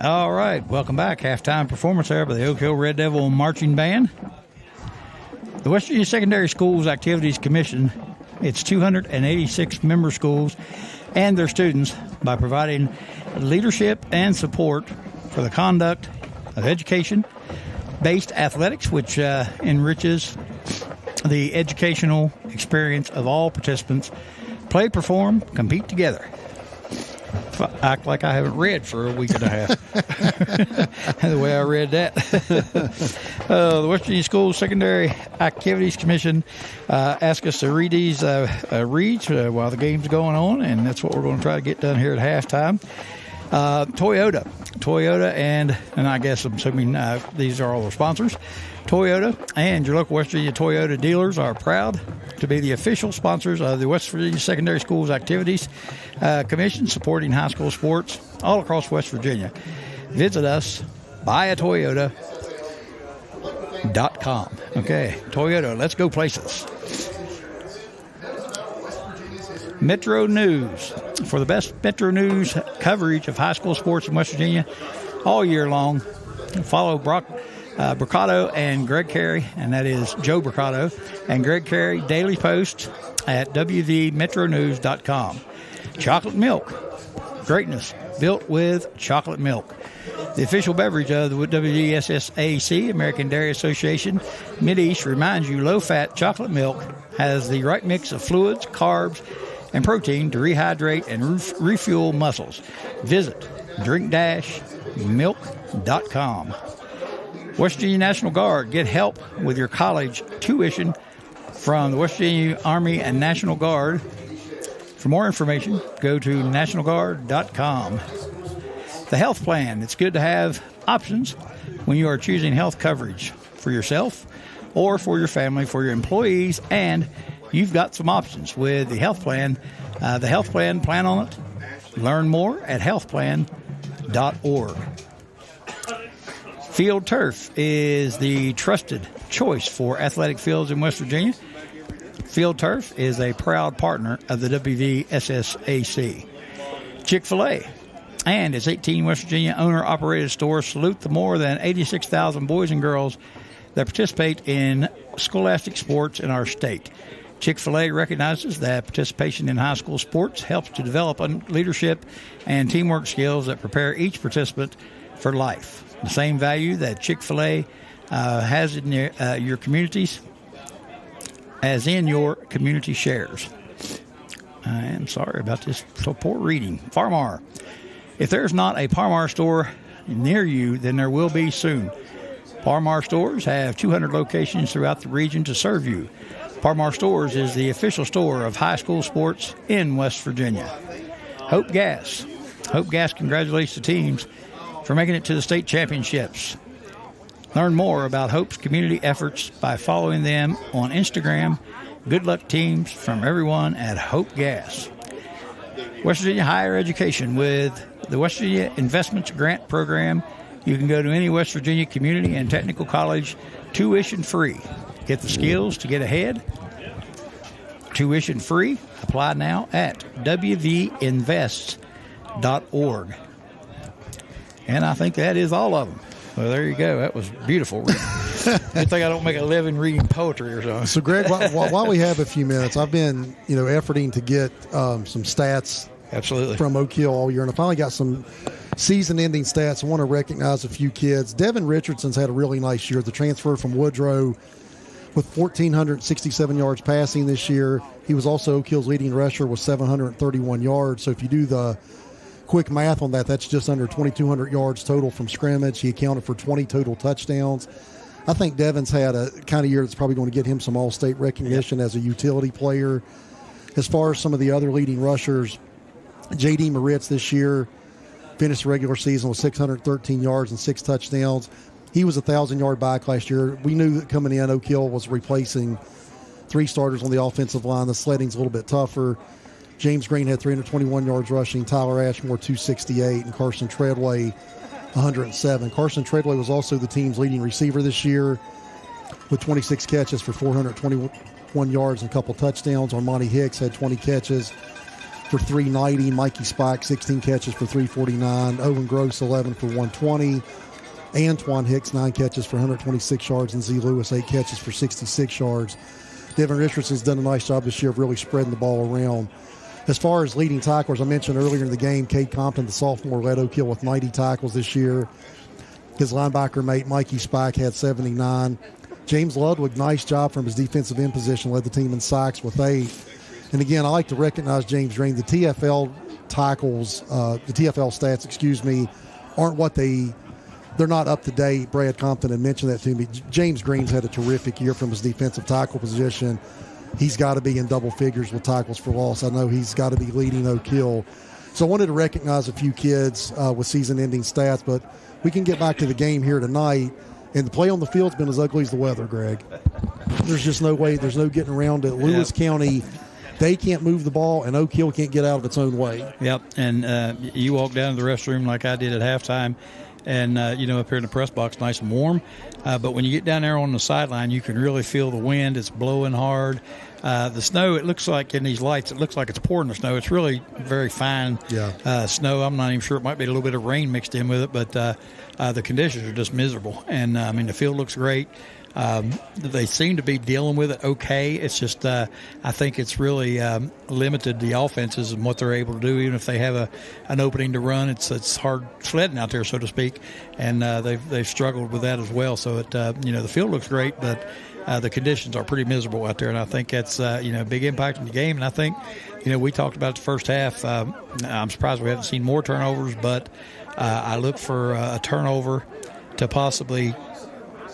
All right, welcome back. Halftime performance there by the Oak Hill Red Devil Marching Band. The West Virginia Secondary Schools Activities Commission, its 286 member schools and their students, by providing leadership and support for the conduct of education-based athletics, which enriches the educational experience of all participants. Play, perform, compete together. Act like I haven't read for a week and a half. The way I read that. The West Virginia Schools Secondary Activities Commission asked us to read these reads while the game's going on, and that's what we're going to try to get done here at halftime. Toyota, and I guess I'm assuming these are all the sponsors. Toyota and your local West Virginia Toyota dealers are proud to be the official sponsors of the West Virginia Secondary Schools Activities Commission, supporting high school sports all across West Virginia. Visit us, buyatoyota.com. Okay, Toyota, let's go places. Metro News. For the best Metro News coverage of high school sports in West Virginia all year long, follow Bricado and Greg Carey, and that is Joe Bricado and Greg Carey Daily Post at wvmetronews.com. Chocolate milk. Greatness built with chocolate milk. The official beverage of the WVSSAC, American Dairy Association Mideast, reminds you low-fat chocolate milk has the right mix of fluids, carbs, and protein to rehydrate and refuel muscles. Visit drink-milk.com. West Virginia National Guard. Get help with your college tuition from the West Virginia Army and National Guard. For more information, go to nationalguard.com. The health plan. It's good to have options when you are choosing health coverage for yourself or for your family, for your employees, and you've got some options with the health plan. The health plan on it. Learn more at healthplan.org. Field Turf is the trusted choice for athletic fields in West Virginia. Field Turf is a proud partner of the WVSSAC. Chick-fil-A and its 18 West Virginia owner-operated stores salute the more than 86,000 boys and girls that participate in scholastic sports in our state. Chick-fil-A recognizes that participation in high school sports helps to develop leadership and teamwork skills that prepare each participant for life. The same value that Chick-fil-A has in your communities as in your community shares. I am sorry about this so poor reading. Farmar. If there's not a Farmar store near you, then there will be soon. Farmar stores have 200 locations throughout the region to serve you. Farmar Stores is the official store of high school sports in West Virginia. Hope Gas. Hope Gas congratulates the teams for making it to the state championships. Learn more about Hope's community efforts by following them on Instagram. Good luck, teams, from everyone at Hope Gas. West Virginia Higher Education. With the West Virginia Investments Grant Program, you can go to any West Virginia community and technical college tuition free. Get the skills to get ahead. Tuition free. Apply now at wvinvests.org. And I think that is all of them. Well, there you go. That was beautiful reading. Good thing I don't make a living reading poetry or something. So, Greg, while we have a few minutes, I've been, efforting to get some stats from Oak Hill all year, and I finally got some season-ending stats. I want to recognize a few kids. Devin Richardson's had a really nice year. The transfer from Woodrow with 1,467 yards passing this year. He was also Oak Hill's leading rusher with 731 yards. So if you do the quick math on that, that's just under 2,200 yards total from scrimmage. He accounted for 20 total touchdowns. I think Devin's had a kind of year that's probably going to get him some all-state recognition as a utility player. As far as some of the other leading rushers, J.D. Moritz this year finished the regular season with 613 yards and 6 touchdowns. He was a 1,000-yard back last year. We knew that coming in, Oak Hill was replacing 3 starters on the offensive line. The sledding's a little bit tougher. James Green had 321 yards rushing, Tyler Ashmore 268, and Carson Treadway 107. Carson Treadway was also the team's leading receiver this year with 26 catches for 421 yards and a couple touchdowns. Armani Hicks had 20 catches for 390. Mikey Spike 16 catches for 349. Owen Gross 11 for 120. Antoine Hicks 9 catches for 126 yards, and Z Lewis 8 catches for 66 yards. Devin Richardson's done a nice job this year of really spreading the ball around. As far as leading tacklers, I mentioned earlier in the game, Cade Compton, the sophomore, led Oak Hill with 90 tackles this year. His linebacker mate, Mikey Spike, had 79. James Ludwig, nice job from his defensive end position, led the team in sacks with 8. And again, I like to recognize James Green. The TFL tackles, the TFL stats, aren't what they're not up to date. Brad Compton had mentioned that to me. James Green's had a terrific year from his defensive tackle position. He's got to be in double figures with tackles for loss. I know he's got to be leading Oak Hill. So I wanted to recognize a few kids with season-ending stats, but we can get back to the game here tonight. And the play on the field's been as ugly as the weather, Greg. There's just no way. There's no getting around it. Lewis County, they can't move the ball, and Oak Hill can't get out of its own way. Yep, and you walk down to the restroom like I did at halftime, and, up here in the press box, nice and warm. But when you get down there on the sideline, you can really feel the wind. It's blowing hard. The snow, it looks like in these lights, it looks like it's pouring the snow. It's really very fine snow. I'm not even sure. It might be a little bit of rain mixed in with it, but the conditions are just miserable. And, the field looks great. They seem to be dealing with it okay. It's just I think it's really limited the offenses and what they're able to do. Even if they have an opening to run, it's hard sledding out there, so to speak, and they've struggled with that as well. So the field looks great, but the conditions are pretty miserable out there, and I think that's a big impact in the game. And I think we talked about the first half. I'm surprised we haven't seen more turnovers, but I look for a turnover to possibly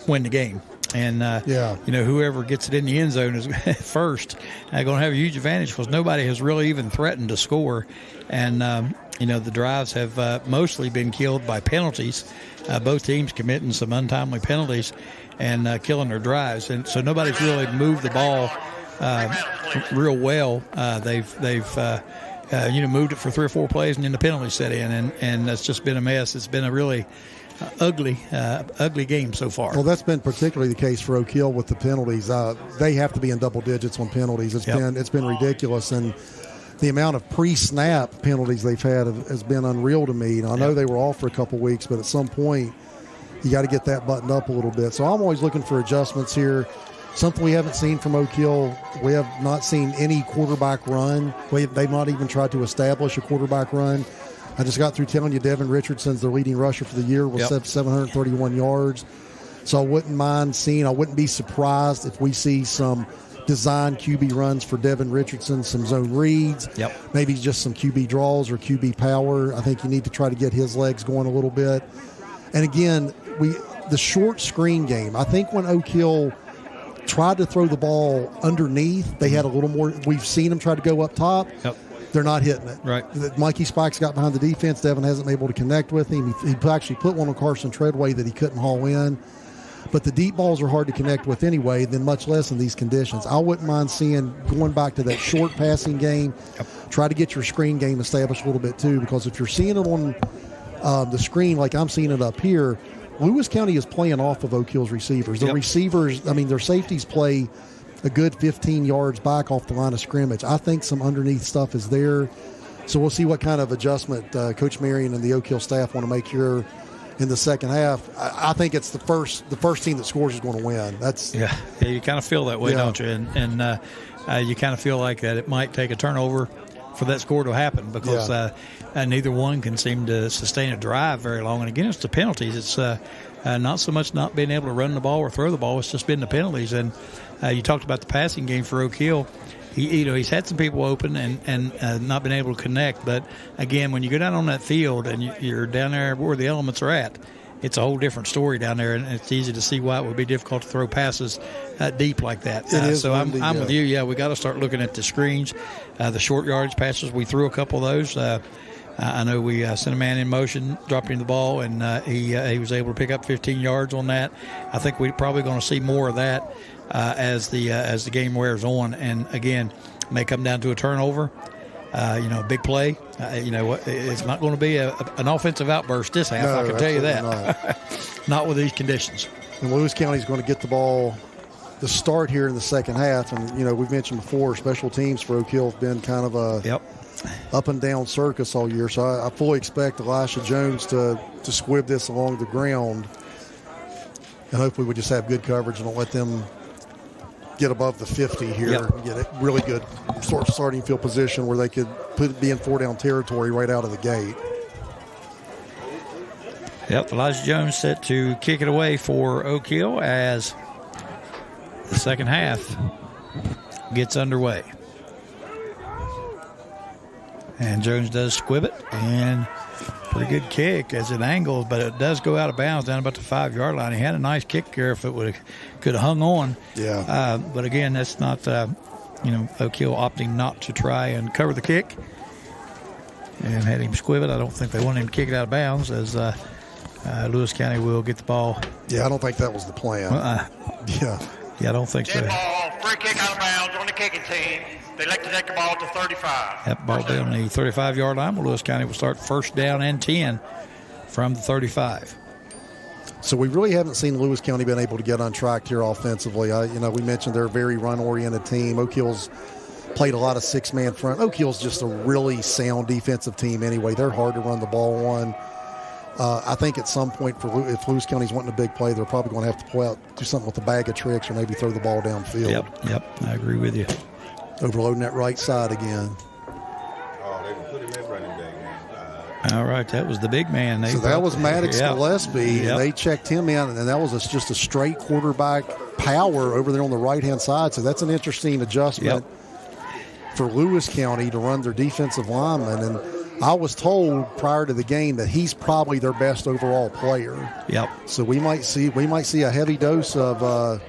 win the game. And, whoever gets it in the end zone is first going to have a huge advantage because nobody has really even threatened to score. And, the drives have mostly been killed by penalties, both teams committing some untimely penalties and killing their drives. And so nobody's really moved the ball real well. They've moved it for 3 or 4 plays, and then the penalties set in. And that's just been a mess. It's been a really ugly game so far. Well, that's been particularly the case for Oak Hill with the penalties. They have to be in double digits on penalties. It's been ridiculous, and the amount of pre-snap penalties they've had has been unreal to me. And I know they were off for a couple weeks, but at some point you got to get that buttoned up a little bit. So I'm always looking for adjustments here. Something we haven't seen from Oak Hill. We have not seen any quarterback run. They've not even tried to establish a quarterback run. I just got through telling you Devin Richardson's their leading rusher for the year with 731 yards. So I wouldn't be surprised if we see some design QB runs for Devin Richardson, some zone reads, maybe just some QB draws or QB power. I think you need to try to get his legs going a little bit. And again, the short screen game, I think when Oak Hill tried to throw the ball underneath, they had a little more. We've seen them try to go up top. They're not hitting it. Right. Mikey Spike's got behind the defense. Devin hasn't been able to connect with him. He actually put one on Carson Treadway that he couldn't haul in. But the deep balls are hard to connect with anyway, then much less in these conditions. I wouldn't mind going back to that short passing game. Try to get your screen game established a little bit too, because if you're seeing it on the screen like I'm seeing it up here, Lewis County is playing off of Oak Hill's receivers. The receivers, their safeties play a good 15 yards back off the line of scrimmage. I think some underneath stuff is there. So we'll see what kind of adjustment Coach Marion and the Oak Hill staff want to make here in the second half. I think it's the first team that scores is going to win. You kind of feel that way, don't you? And you kind of feel like that it might take a turnover for that score to happen because neither one can seem to sustain a drive very long. And again, it's the penalties. It's not so much not being able to run the ball or throw the ball. It's just been the penalties. And you talked about the passing game for Oak Hill. He's had some people open and not been able to connect. But, again, when you go down on that field and you're down there where the elements are at, it's a whole different story down there, and it's easy to see why it would be difficult to throw passes deep like that. So I'm with you. Yeah, we got to start looking at the screens, the short yardage passes. We threw a couple of those. I know we sent a man in motion, dropped him the ball, and he was able to pick up 15 yards on that. I think we're probably going to see more of that as the game wears on. And again, may come down to a turnover. A big play. It's not going to be an offensive outburst this half. No, I can tell you that. Not with these conditions. And Lewis County's going to get the ball to start here in the second half. And, we've mentioned before, special teams for Oak Hill have been kind of a up and down circus all year. So I fully expect Elisha Jones to squib this along the ground. And hopefully we just have good coverage and don't let them get above the 50 here and get a really good starting field position where they could be in 4-down territory right out of the gate. Yep, Elijah Jones set to kick it away for Oak Hill as the second half gets underway. And Jones does squib it, and pretty good kick as it angles, but it does go out of bounds down about the 5-yard line. He had a nice kick there if it could have hung on. Yeah. But again, that's not, Oak Hill opting not to try and cover the kick and had him squib it. I don't think they wanted him to kick it out of bounds as Lewis County will get the ball. Yeah, I don't think that was the plan. Yeah, I don't think so. Dead ball, free kick out of bounds on the kicking team. They like to take the ball to 35. That ball down the 35-yard line. Lewis County will start first down and 10 from the 35. So we really haven't seen Lewis County been able to get untracked here offensively. We mentioned they're a very run-oriented team. Oak Hill's played a lot of six-man front. Oak Hill's just a really sound defensive team anyway. They're hard to run the ball on. I think at some point, if Lewis County's wanting a big play, they're probably going to have to do something with a bag of tricks or maybe throw the ball downfield. Yep, I agree with you. Overloading that right side again. Oh, they put him in running back. All right, that was the big man. So that was Maddox Gillespie, and they checked him in, and that was just a straight quarterback power over there on the right-hand side. So that's an interesting adjustment for Lewis County to run their defensive lineman. And I was told prior to the game that he's probably their best overall player. Yep. So we might see a heavy dose of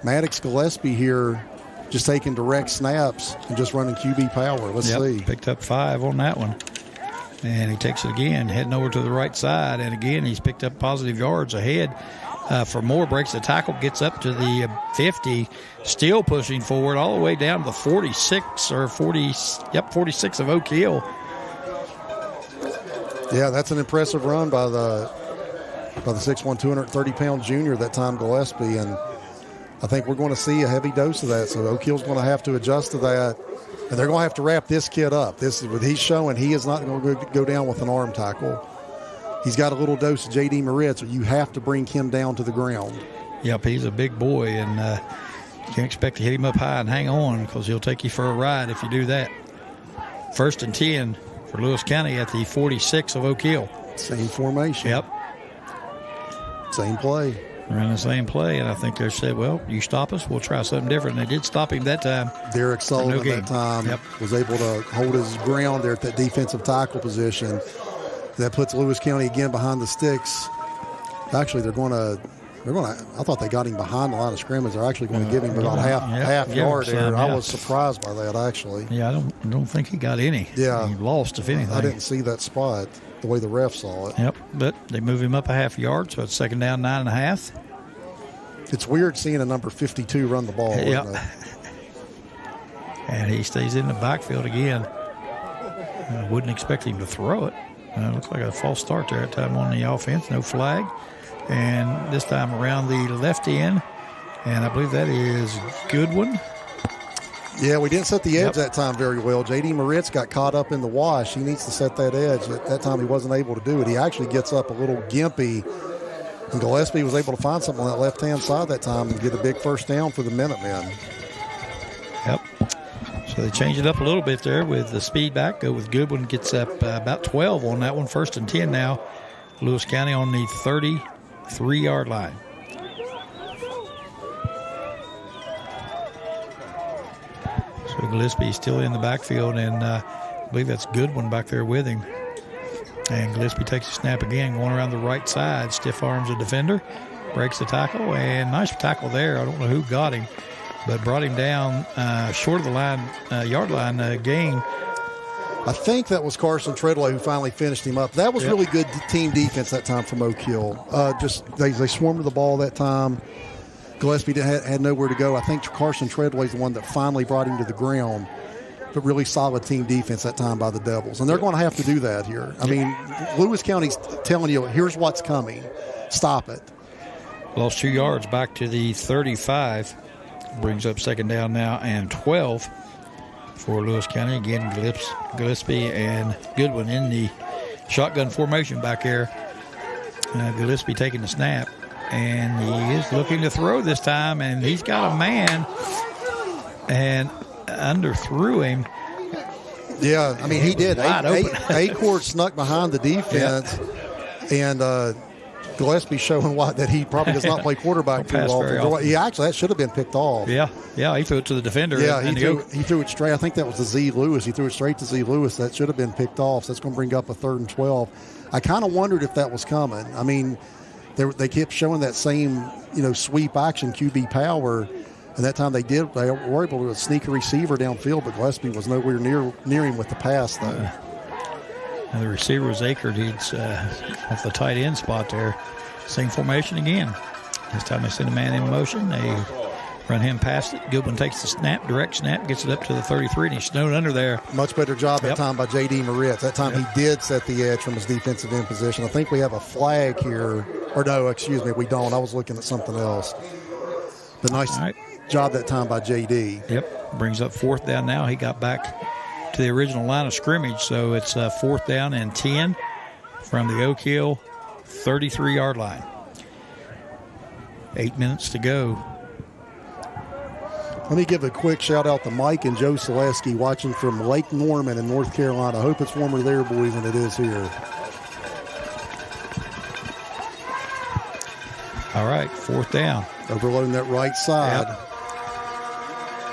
Maddox Gillespie here, just taking direct snaps and just running QB power. Let's see. Picked up 5 on that one. And he takes it again, heading over to the right side. And again, he's picked up positive yards ahead for more. Breaks the tackle, gets up to the 50, still pushing forward all the way down to the 46 of Oak Hill. Yeah, that's an impressive run by the 6'1", 230-pound junior that time, Gillespie. And I think we're going to see a heavy dose of that. So Oak Hill's going to have to adjust to that. And they're going to have to wrap this kid up. This is what he's showing. He is not going to go down with an arm tackle. He's got a little dose of J.D. Moritz, so you have to bring him down to the ground. Yep, he's a big boy, and you can't expect to hit him up high and hang on because he'll take you for a ride if you do that. 1st and 10 for Lewis County at the 46 of Oak Hill. Same formation. Yep. Same play. Running the same play, and I think they said, well, you stop us, we'll try something different. And they did stop him that time. Derek Sullivan that time was able to hold his ground there at that defensive tackle position. That puts Lewis County again behind the sticks. Actually, they're going to. I thought they got him behind the line of scrimmage. They're actually going to give him about half yard there. I was surprised by that, actually. Yeah, I don't think he got any. Yeah, he lost, if anything. I didn't see that spot the way the ref saw it. Yep, but they move him up a half yard, so it's second down, 9.5. It's weird seeing a number 52 run the ball. Yep. Isn't it? And he stays in the backfield again. I wouldn't expect him to throw it. Looks like a false start there at time on the offense. No flag. And this time around the left end. And I believe that is Goodwin. Yeah, we didn't set the edge that time very well. J.D. Moritz got caught up in the wash. He needs to set that edge. At that time, he wasn't able to do it. He actually gets up a little gimpy. And Gillespie was able to find something on that left-hand side that time and get a big first down for the Minutemen. Yep. So they change it up a little bit there with the speed back. Go with Goodwin. Gets up about 12 on that one. 1st and 10 now. Lewis County on the 33-yard line. So Gillespie still in the backfield, and I believe that's Goodwin back there with him. And Gillespie takes a snap again, going around the right side. Stiff arms a defender, breaks the tackle, and nice tackle there. I don't know who got him, but brought him down short of the line, yard line gain I think that was Carson Treadway who finally finished him up. That was really good team defense that time from Oak Hill. They swarmed to the ball that time. Gillespie had nowhere to go. I think Carson Treadway's the one that finally brought him to the ground. But really solid team defense that time by the Devils. And they're going to have to do that here. I mean, Lewis County's telling you, here's what's coming. Stop it. Lost 2 yards back to the 35. Brings up second down now and 12 for Lewis County. Again, Gillespie and Goodwin in the shotgun formation back there. Gillespie taking the snap. And he is looking to throw this time. And he's got a man. And underthrew him. Yeah, I mean, he did. Acord snuck behind the defense. And Gillespie showing that he probably does not play quarterback too often. Yeah, actually, that should have been picked off. Yeah, he threw it to the defender. Yeah, he threw it straight. I think that was to Z. Lewis. He threw it straight to Z. Lewis. That should have been picked off. So that's going to bring up a 3rd and 12. I kind of wondered if that was coming. I mean, they kept showing that same, sweep action, QB power. And that time they were able to sneak a receiver downfield, but Gillespie was nowhere near him with the pass, though. And the receiver was Akert. He's off the tight end spot there. Same formation again. This time they send a man in motion. They run him past it. Goodwin takes the snap, direct snap, gets it up to the 33, and he's snowed under there. Much better job that time by J.D. Moritz. That time he did set the edge from his defensive end position. I think we have a flag here. Or no, excuse me, we don't. I was looking at something else. The nice job that time by J.D. Yep. Brings up 4th down now. He got back to the original line of scrimmage, so it's 4th down and 10 from the Oak Hill 33-yard line. 8 minutes to go. Let me give a quick shout-out to Mike and Joe Selesky watching from Lake Norman in North Carolina. I hope it's warmer there, boys, than it is here. All right, 4th down. Overloading that right side. Yep.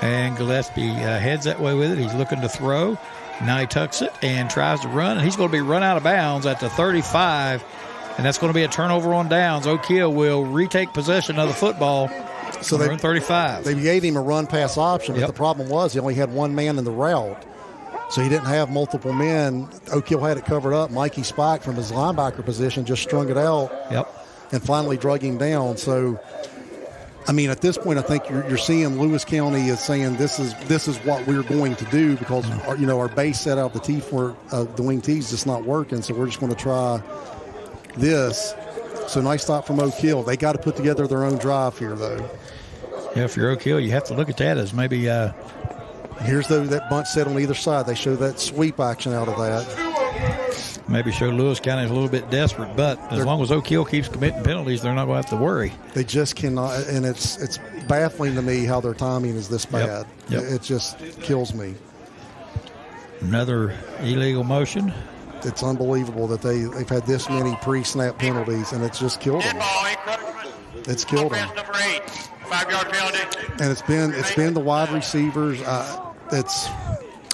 And Gillespie heads that way with it. He's looking to throw. Now he tucks it and tries to run. And he's going to be run out of bounds at the 35. And that's going to be a turnover on downs. Oak Hill will retake possession of the football. So they 35. They gave him a run-pass option, but the problem was he only had one man in the route. So he didn't have multiple men. Oak Hill had it covered up. Mikey Spike from his linebacker position just strung it out. And finally drug him down. So, I mean, at this point, I think you're seeing Lewis County is saying this is what we're going to do because our base set out the wing tees just not working. So we're just going to try this. So nice stop from Oak Hill. They got to put together their own drive here, though. Yeah, if you're Oak Hill, you have to look at that as maybe. Here's that bunch set on either side. They show that sweep action out of that. Maybe show Lewis County is a little bit desperate, but as long as Oak Hill keeps committing penalties, they're not going to have to worry. They just cannot, and it's baffling to me how their timing is this bad. It just kills me. Another illegal motion. It's unbelievable that they've had this many pre-snap penalties, and it's just killed them. It's killed them. Number 8, 5-yard penalty. And it's been the wide receivers. It's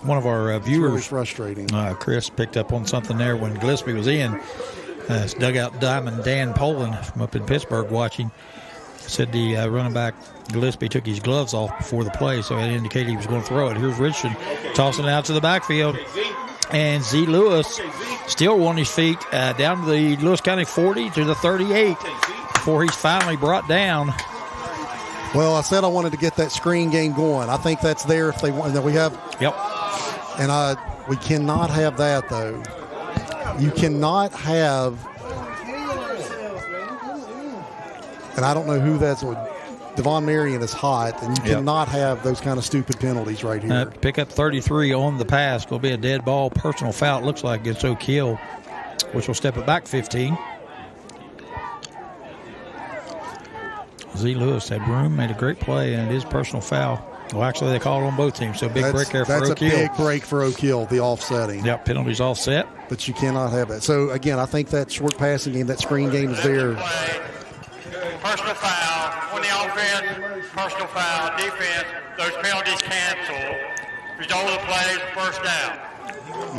one of our viewers. Really frustrating. Chris picked up on something there when Gillespie was in. It's dugout diamond Dan Poland from up in Pittsburgh watching. Said the running back Gillespie took his gloves off before the play, so it indicated he was going to throw it. Here's Richardson tossing it out to the backfield. And Z. Lewis still on his feet down to the Lewis County 40 to the 38 before he's finally brought down. Well, I said I wanted to get that screen game going. I think that's there if they want. That we have. Yep. And we cannot have that, though. You cannot have. And I don't know who that's. Devon Marion is hot, and you cannot have those kind of stupid penalties right here. Pick up 33 on the pass. Will be a dead ball, personal foul. It looks like against Oak Hill, which will step it back 15. Z. Lewis had room, made a great play, and it is personal foul. Well, actually, they called on both teams, so big break there for Oak Hill. That's a big break for Oak Hill, the offsetting. Yep, penalties offset. But you cannot have it. So, again, I think that short passing game, that screen game is there. Personal foul on the offense, personal foul, defense, those penalties canceled. Result of the play is first down.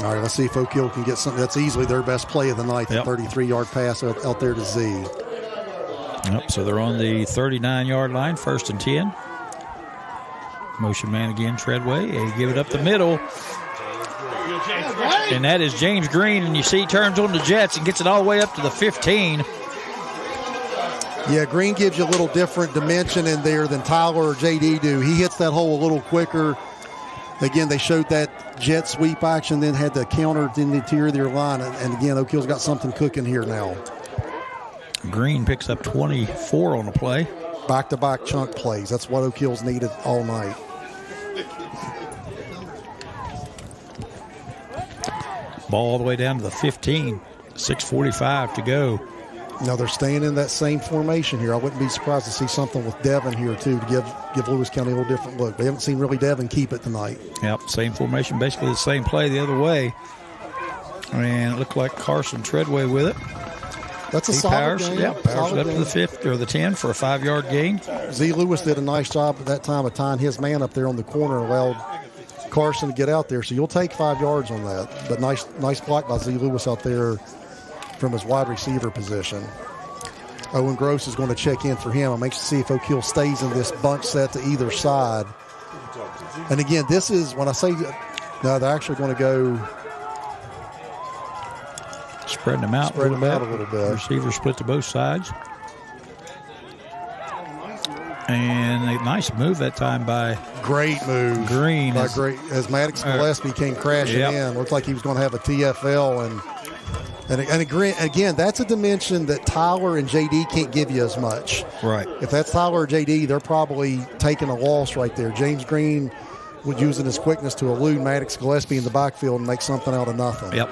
All right, let's see if Oak Hill can get something. That's easily their best play of the night, the 33-yard pass out there to Z. Yep, so they're on the 39-yard line, 1st and 10. Motion man again, Treadway. They give it up the middle. And that is James Green, and you see he turns on the Jets and gets it all the way up to the 15. Yeah, Green gives you a little different dimension in there than Tyler or JD do. He hits that hole a little quicker. Again, they showed that jet sweep action, then had the counter in the interior of their line. And again, Oak Hill's got something cooking here now. Green picks up 24 on the play. Back-to-back chunk plays. That's what Oak Hill's needed all night. Ball all the way down to the 15. 6:45 to go. Now they're staying in that same formation here. I wouldn't be surprised to see something with Devin here too to give Lewis County a little different look. We haven't seen really Devin keep it tonight. Yep, same formation, basically the same play the other way. And it looked like Carson Treadway with it. That's a solid game. Yeah, powers it up to the 5 or the 10 for a 5-yard gain. Z. Lewis did a nice job at that time of tying his man up there on the corner, allowed Carson to get out there. So you'll take 5 yards on that. But nice block by Z. Lewis out there from his wide receiver position. Owen Gross is going to check in for him. I'm anxious to see if Oak Hill stays in this bunch set to either side. And again, this is when I say no, they're actually going to go spreading them out, a little bit. Receivers split to both sides. And a nice move that time by great move. Green. As Maddox Gillespie came crashing in. Looked like he was going to have a TFL. And again, that's a dimension that Tyler and JD can't give you as much. Right. If that's Tyler or JD, they're probably taking a loss right there. James Green was using his quickness to elude Maddox Gillespie in the backfield and make something out of nothing. Yep.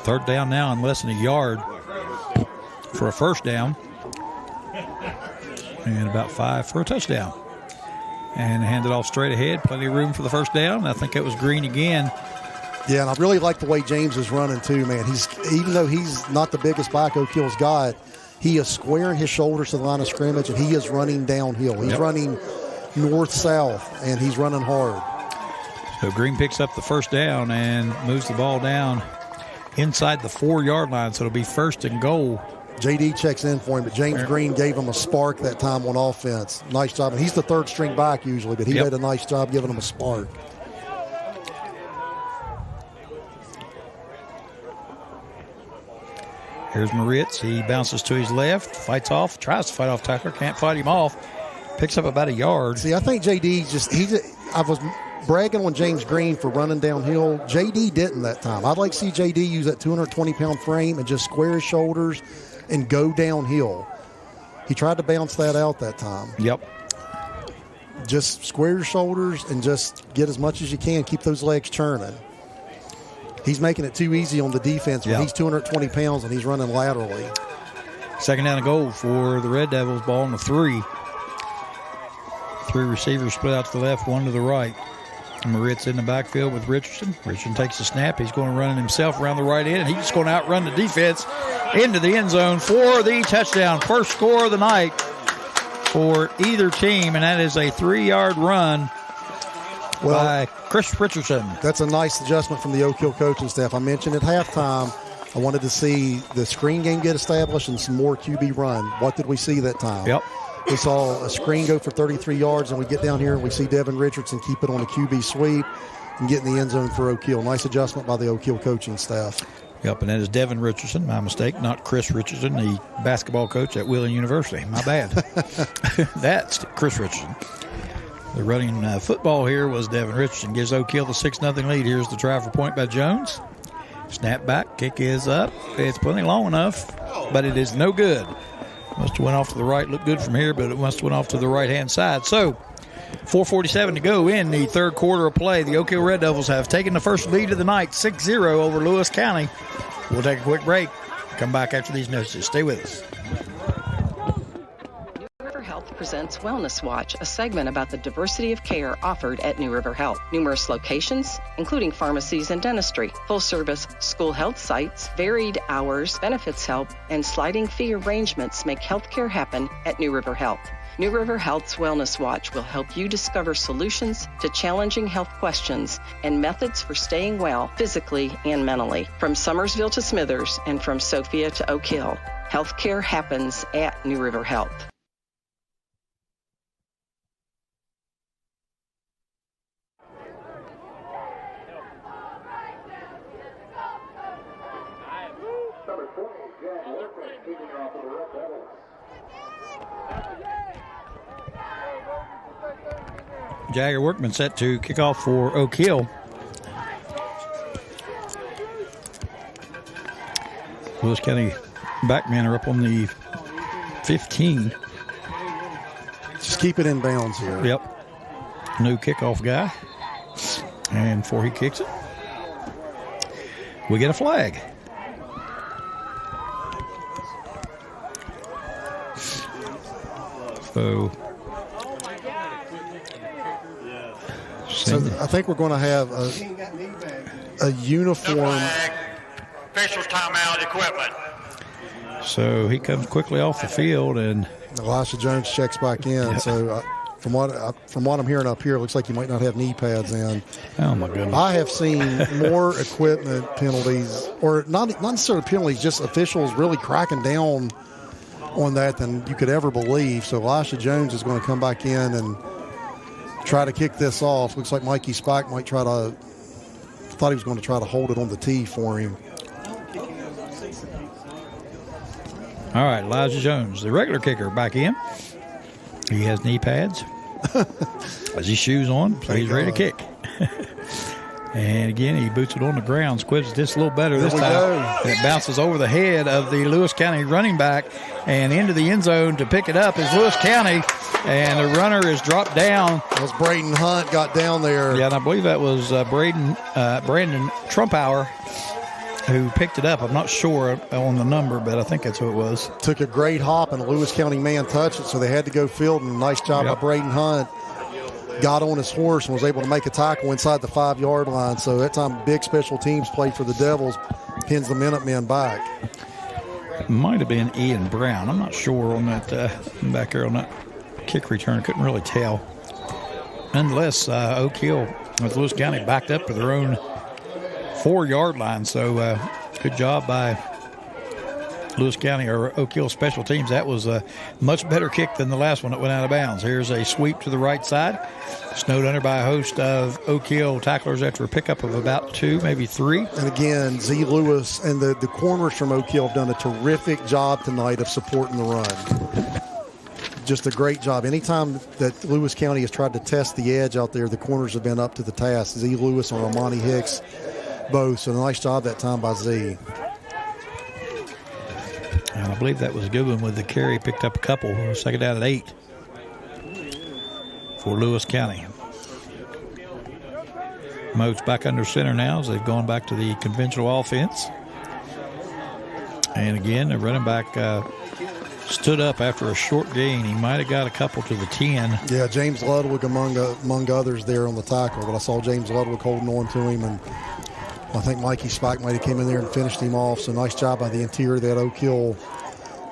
3rd down now and less than a yard for a first down. And about 5 for a touchdown. And hand it off straight ahead. Plenty of room for the first down. I think it was Green again. Yeah, and I really like the way James is running too, man. Even though he's not the biggest back Oak Hill's got, he is squaring his shoulders to the line of scrimmage, and he is running downhill. He's running north-south, and he's running hard. So Green picks up the first down and moves the ball down inside the 4-yard line, so it'll be 1st and goal. JD checks in for him, but James Green gave him a spark that time on offense. Nice job. And he's the 3rd-string back usually, but he did a nice job giving him a spark. Here's Moritz. He bounces to his left, fights off, tries to fight off tackler, can't fight him off. Picks up about a yard. See, I think JD I was bragging on James Green for running downhill. JD didn't that time. I'd like to see JD use that 220-pound frame and just square his shoulders and go downhill. He tried to bounce that out that time. Yep. Just square your shoulders and just get as much as you can. Keep those legs churning. He's making it too easy on the defense when he's 220 pounds and he's running laterally. 2nd down and goal for the Red Devils. Ball on the 3. 3 receivers split out to the left, 1 to the right. Moritz in the backfield with Richardson. Richardson takes the snap. He's going to run it himself around the right end, and he's just going to outrun the defense into the end zone for the touchdown. First score of the night for either team, and that is a 3-yard run by Chris Richardson. That's a nice adjustment from the Oak Hill coaching staff. I mentioned at halftime I wanted to see the screen game get established and some more QB run. What did we see that time? Yep. We saw a screen go for 33 yards, and we get down here and we see Devin Richardson keep it on a QB sweep and get in the end zone for Oak Hill. Nice adjustment by the Oak Hill coaching staff. Yep, and that is Devin Richardson. My mistake, not Chris Richardson, the basketball coach at Wheeling University. My bad. That's Chris Richardson. The running football here was Devin Richardson. Gives Oak Hill the 6-0 lead. Here's the try for point by Jones. Snap back, kick is up. It's plenty long enough, but it is no good. Must have went off to the right. Looked good from here, but it must have went off to the right-hand side. So, 4:47 to go in the 3rd quarter of play. The Oak Hill Red Devils have taken the first lead of the night, 6-0 over Lewis County. We'll take a quick break. Come back after these notices. Stay with us. New River Health presents Wellness Watch, a segment about the diversity of care offered at New River Health. Numerous locations, including pharmacies and dentistry, full-service school health sites, varied hours, benefits help, and sliding fee arrangements make healthcare happen at New River Health. New River Health's Wellness Watch will help you discover solutions to challenging health questions and methods for staying well physically and mentally. From Summersville to Smithers and from Sophia to Oak Hill, healthcare happens at New River Health. Jagger Workman set to kick off for Oak Hill. Lewis County backmen are up on the 15. Just keep it in bounds here. Yep. New kickoff guy. And before he kicks it, we get a flag. So I think we're going to have a uniform. Officials timeout equipment. So he comes quickly off the field, and Elisha Jones checks back in. Yeah. So from what I'm hearing up here, it looks like you might not have knee pads in. Oh my goodness! I have seen more equipment penalties, or not necessarily penalties, just officials really cracking down on that than you could ever believe. So Elisha Jones is going to come back in and try to kick this off. Looks like Mikey Spike might try to. Thought he was going to try to hold it on the tee for him. All right, Elijah Jones, the regular kicker, back in. He has knee pads. Has his shoes on, so he's ready to kick. And again, he boots it on the ground, squibs it just a little better this time. And it bounces over the head of the Lewis County running back and into the end zone to pick it up is Lewis County. And the runner is dropped down. As Braden Hunt got down there. Yeah, and I believe that was Brandon Trumpauer who picked it up. I'm not sure on the number, but I think that's who it was. Took a great hop, and a Lewis County man touched it, so they had to go field, and a nice job by Braden Hunt. Got on his horse and was able to make a tackle inside the 5-yard line. So that time, big special teams play for the Devils, pins the Minutemen back. It might have been Ian Brown. I'm not sure on that back there on that kick return. Couldn't really tell. Nonetheless, Oak Hill with Lewis County backed up to their own 4-yard line. So good job by Lewis County or Oak Hill special teams. That was a much better kick than the last one that went out of bounds. Here's a sweep to the right side. Snowed under by a host of Oak Hill tacklers after a pickup of about 2, maybe 3. And again, Z. Lewis and the corners from Oak Hill have done a terrific job tonight of supporting the run. Just a great job. Anytime that Lewis County has tried to test the edge out there, the corners have been up to the task. Z. Lewis and Armani Hicks both. So nice job that time by Z. And I believe that was a good one with the carry. Picked up a couple. Second down at 8 for Lewis County. Moats back under center now as they've gone back to the conventional offense. And again, the running back stood up after a short gain. He might have got a couple to the 10. Yeah, James Ludwig among others there on the tackle. But I saw James Ludwig holding on to him, and I think Mikey Spike might have came in there and finished him off. So nice job by the interior of that Oak Hill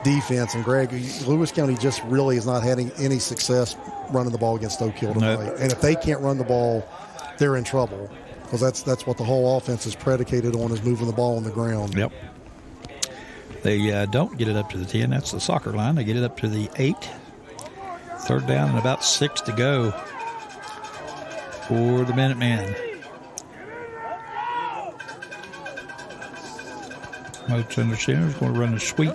defense. And Greg, Lewis County just really is not having any success running the ball against Oak Hill tonight. No. And if they can't run the ball, they're in trouble, because that's what the whole offense is predicated on, is moving the ball on the ground. Yep. They don't get it up to the 10. That's the soccer line. They get it up to the 8. Third down and about 6 to go for the Minutemen. Moats under center is going to run a sweep.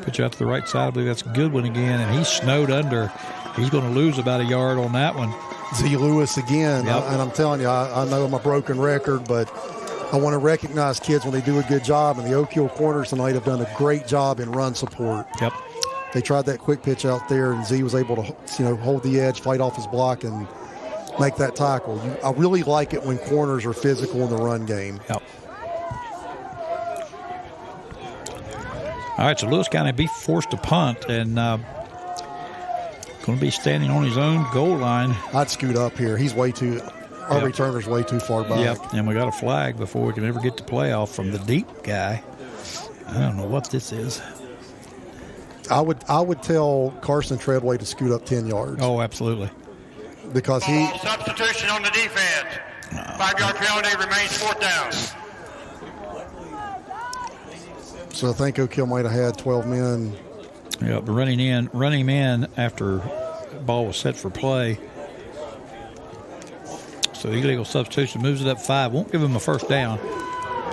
Pitch out to the right side. I believe that's a good one again. And he's snowed under. He's going to lose about a yard on that one. Z. Lewis again. Yep. And I'm telling you, I know I'm a broken record, but I want to recognize kids when they do a good job. And the Oak Hill corners tonight have done a great job in run support. Yep. They tried that quick pitch out there, and Z was able to, hold the edge, fight off his block, and make that tackle. I really like it when corners are physical in the run game. Yep. All right, so Lewis County be forced to punt, and going to be standing on his own goal line. I'd scoot up here. He's way too. Our returner's way too far back. Yep, and we got a flag before we can ever get to playoff from the deep guy. I don't know what this is. I would tell Carson Treadway to scoot up 10 yards. Oh, absolutely. Because substitution on the defense. 5-yard penalty, remains 4th down. So I think Oak Hill might have had 12 men. Yeah, but running in after the ball was set for play. So illegal substitution moves it up 5. Won't give him a first down.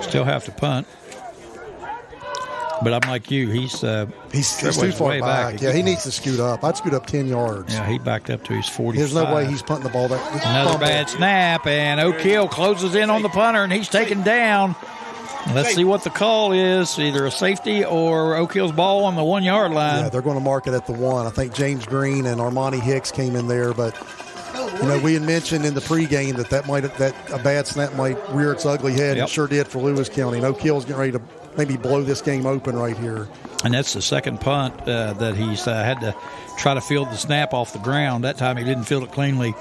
Still have to punt. But I'm like you. He's too far back. Yeah, he needs to scoot up. I'd scoot up 10 yards. Yeah, he backed up to his 45. There's no way he's punting the ball back. Another bad snap, and Oak Hill closes in on the punter, and he's taken down. Let's see what the call is, either a safety or Oak Hill's ball on the 1 yard line. Yeah, they're going to mark it at the 1. I think James Green and Armani Hicks came in there, but we had mentioned in the pregame that a bad snap might rear its ugly head. Yep. It sure did for Lewis County. And Oak Hill's getting ready to maybe blow this game open right here. And that's the second punt that he's had to try to field the snap off the ground. That time he didn't field it cleanly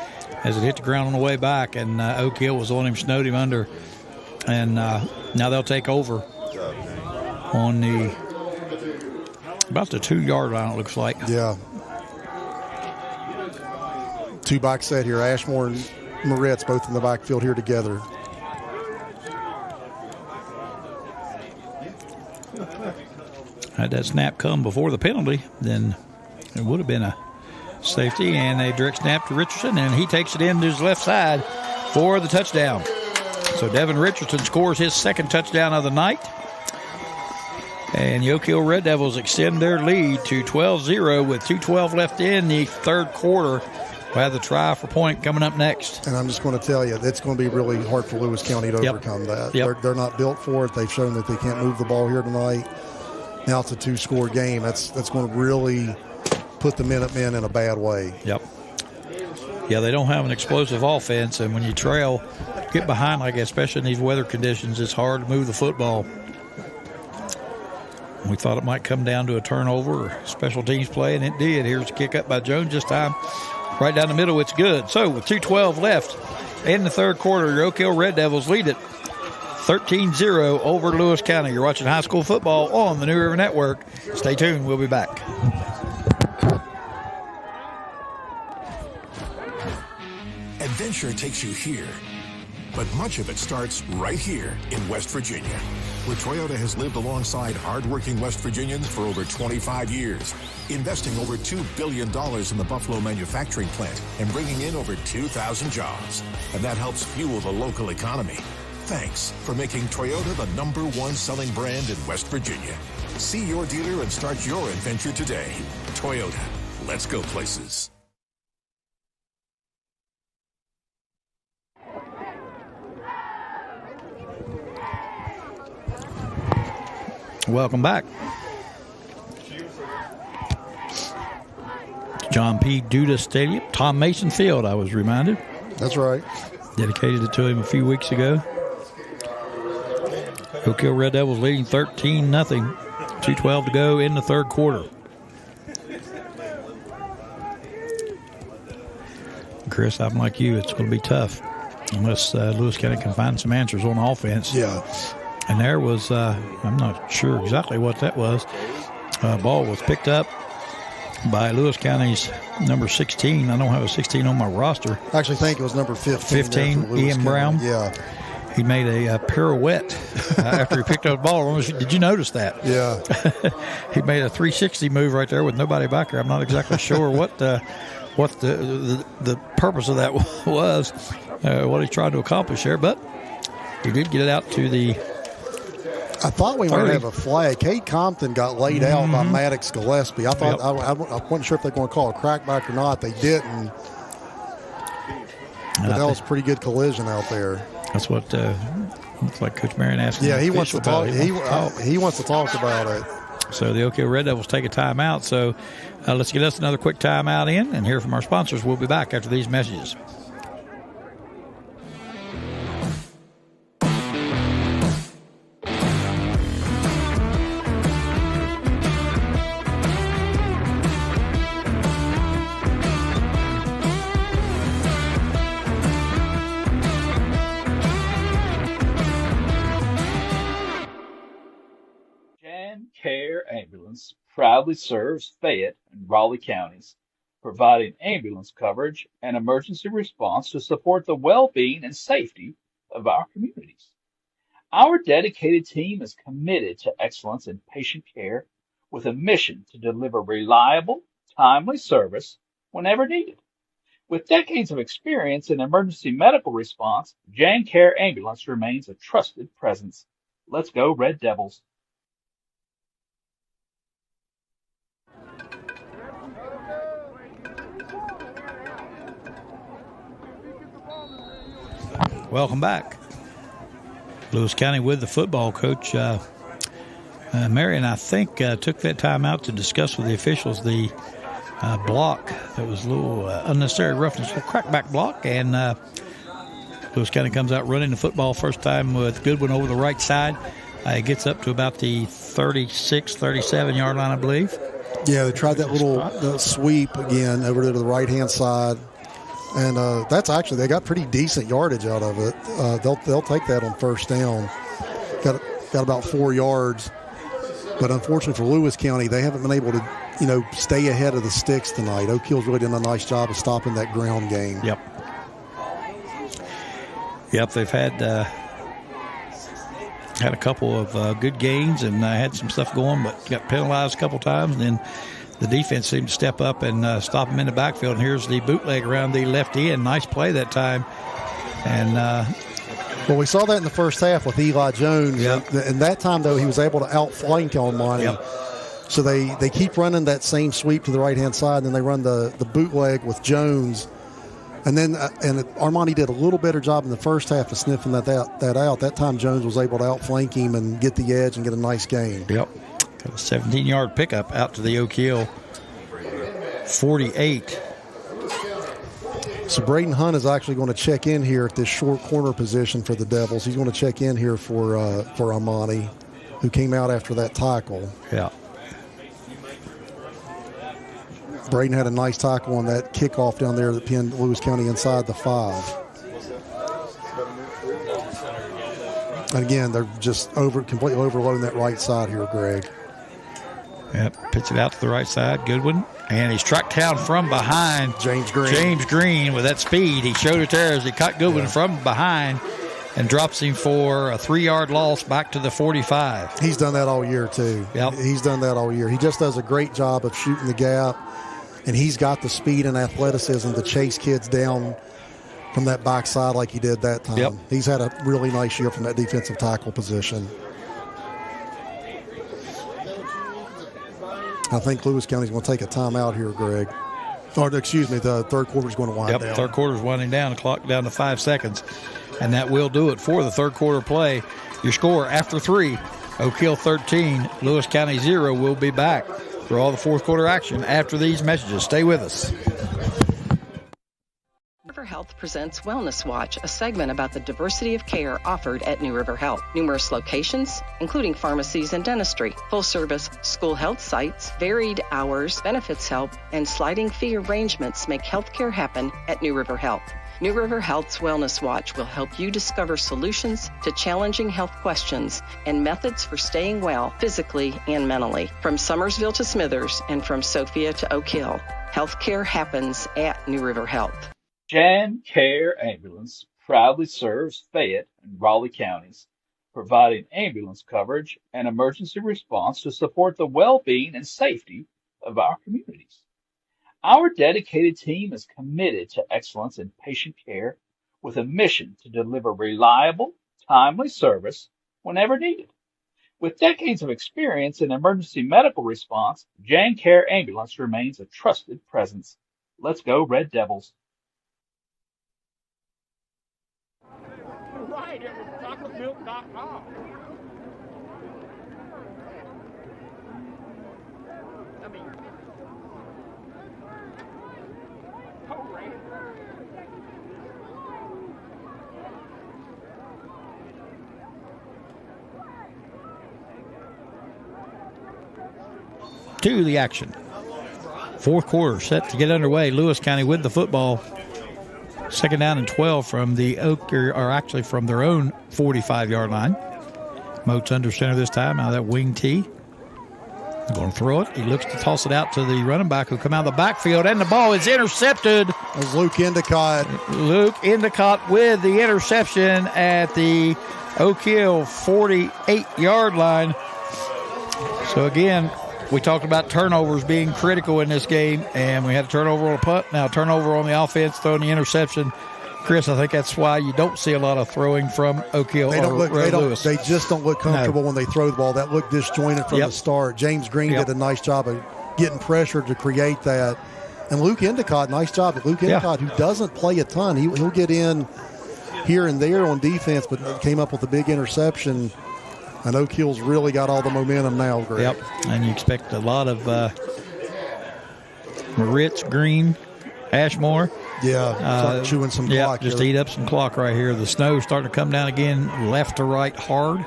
as it hit the ground on the way back, and Oak Hill was on him, snowed him under. And now they'll take over on about the 2 yard line, it looks like. Yeah. 2 box set here. Ashmore and Moritz both in the backfield here together. Had that snap come before the penalty, then it would have been a safety, and a direct snap to Richardson, and he takes it into his left side for the touchdown. So Devin Richardson scores his second touchdown of the night. And the Oak Hill Red Devils extend their lead to 12-0 with 2:12 left in the third quarter. We'll have the try for point coming up next. And I'm just going to tell you, it's going to be really hard for Lewis County to overcome that. Yep. They're not built for it. They've shown that they can't move the ball here tonight. Now it's a 2-score game. That's going to really put the Minutemen in a bad way. Yep. Yeah, they don't have an explosive offense, and when you trail, get behind like that, especially in these weather conditions, it's hard to move the football. We thought it might come down to a turnover or special teams play, and it did. Here's a kick up by Jones this time. Right down the middle, it's good. So with 2:12 left in the third quarter, your Oak Hill Red Devils lead it 13-0 over Lewis County. You're watching high school football on the New River Network. Stay tuned. We'll be back. Adventure takes you here, but much of it starts right here in West Virginia, where Toyota has lived alongside hardworking West Virginians for over 25 years, investing over $2 billion in the Buffalo manufacturing plant and bringing in over 2,000 jobs. And that helps fuel the local economy. Thanks for making Toyota the #1 selling brand in West Virginia. See your dealer and start your adventure today. Toyota, let's go places. Welcome back. John P. Duda Stadium, Tom Mason Field, I was reminded. That's right. Dedicated it to him a few weeks ago. Oak Hill Red Devils leading 13-0. 2:12 to go in the third quarter. Chris, I'm like you. It's going to be tough unless Lewis County can find some answers on offense. Yeah. And there was, I'm not sure exactly what that was. Ball was picked up by Lewis County's number 16. I don't have a 16 on my roster. I actually think it was number 15. 15, Ian Brown. Yeah. He made a pirouette after he picked up the ball. Did you notice that? Yeah. He made a 360 move right there with nobody back there. I'm not exactly sure what the purpose of that was, what he tried to accomplish there, but he did get it out to the I thought we might have a flag. Kate Compton got laid out by Maddox Gillespie. I thought I wasn't sure if they're going to call a crackback or not. They didn't. But that was a pretty good collision out there. That's what looks like Coach Marion asked. Yeah, he wants to talk. He wants to talk about it. So the Oak Hill Red Devils take a timeout. So let's get us another quick timeout in and hear from our sponsors. We'll be back after these messages. Care Ambulance proudly serves Fayette and Raleigh counties, providing ambulance coverage and emergency response to support the well-being and safety of our communities. Our dedicated team is committed to excellence in patient care with a mission to deliver reliable, timely service whenever needed. With decades of experience in emergency medical response, Jan Care Ambulance remains a trusted presence. Let's go Red Devils. Welcome back. Lewis County with the football coach. Marion, I think, took that time out to discuss with the officials the block that was a little unnecessary roughness, a crackback block, and Lewis County comes out running the football first time with Goodwin over the right side. It gets up to about the 36, 37-yard line, I believe. Yeah, they tried that little sweep again over to the right-hand side. And that's actually, they got pretty decent yardage out of it. They'll take that on first down. Got about 4 yards. But unfortunately for Lewis County, they haven't been able to, stay ahead of the sticks tonight. Oak Hill's really done a nice job of stopping that ground game. Yep, they've had a couple of good gains and had some stuff going, but got penalized a couple times. And then the defense seemed to step up and stop them in the backfield. And here's the bootleg around the left end. Nice play that time. And well, we saw that in the first half with Eli Jones. Yep. And that time, though, he was able to outflank on Monty. Yep. So they keep running that same sweep to the right-hand side, and then they run the bootleg with Jones. And then Armani did a little better job in the first half of sniffing that out. That time Jones was able to outflank him and get the edge and get a nice gain. Yep. Got a 17-yard pickup out to the Oak Hill 48. So Braden Hunt is actually going to check in here at this short corner position for the Devils. He's going to check in here for Armani, who came out after that tackle. Yeah. Braden had a nice tackle on that kickoff down there that pinned Lewis County inside the 5. And again, they're just completely overloading that right side here, Greg. Yep, pitch it out to the right side. Goodwin. And he's tracked down from behind. James Green with that speed. He showed it there as he caught Goodwin from behind and drops him for a 3-yard loss back to the 45. He's done that all year, too. Yep. He's done that all year. He just does a great job of shooting the gap, and he's got the speed and athleticism to chase kids down from that backside like he did that time. Yep. He's had a really nice year from that defensive tackle position. I think Lewis County's going to take a timeout here, Greg. Or, excuse me, the third quarter's going to wind down. Third quarter's winding down. The clock down to 5 seconds. And that will do it for the third quarter play. Your score after 3, Oak Hill 13, Lewis County 0. We'll be back for all the fourth quarter action after these messages. Stay with us. River Health presents Wellness Watch, a segment about the diversity of care offered at New River Health. Numerous locations, including pharmacies and dentistry, full-service school health sites, varied hours, benefits help, and sliding fee arrangements make healthcare happen at New River Health. New River Health's Wellness Watch will help you discover solutions to challenging health questions and methods for staying well physically and mentally. From Summersville to Smithers and from Sophia to Oak Hill, healthcare happens at New River Health. Jan Care Ambulance proudly serves Fayette and Raleigh counties, providing ambulance coverage and emergency response to support the well-being and safety of our communities. Our dedicated team is committed to excellence in patient care with a mission to deliver reliable, timely service whenever needed. With decades of experience in emergency medical response, Jan Care Ambulance remains a trusted presence. Let's go, Red Devils. Right, it was chocolatemilk.com. I mean, To the action. Fourth quarter set to get underway. Lewis County with the football. Second down and 12 from the actually from their own 45-yard line. Moats under center this time. Now that wing T. Going to throw it. He looks to toss it out to the running back who come out of the backfield, and the ball is intercepted. It was Luke Endicott. Luke Endicott with the interception at the Oak Hill 48-yard line. So again, we talked about turnovers being critical in this game, and we had a turnover on a punt. Now turnover on the offense, throwing the interception. Chris, I think that's why you don't see a lot of throwing from Oak Hill Lewis. They just don't look comfortable when they throw the ball. That looked disjointed from the start. James Green did a nice job of getting pressure to create that. And Luke Endicott, nice job. Luke Endicott, who doesn't play a ton, he'll get in here and there on defense, but came up with a big interception. And Oak Hill's really got all the momentum now, Greg. Yep, and you expect a lot of Moritz, Green, Ashmore. Yeah, chewing some clock. Just eat up some clock right here. The snow's starting to come down again, left to right hard.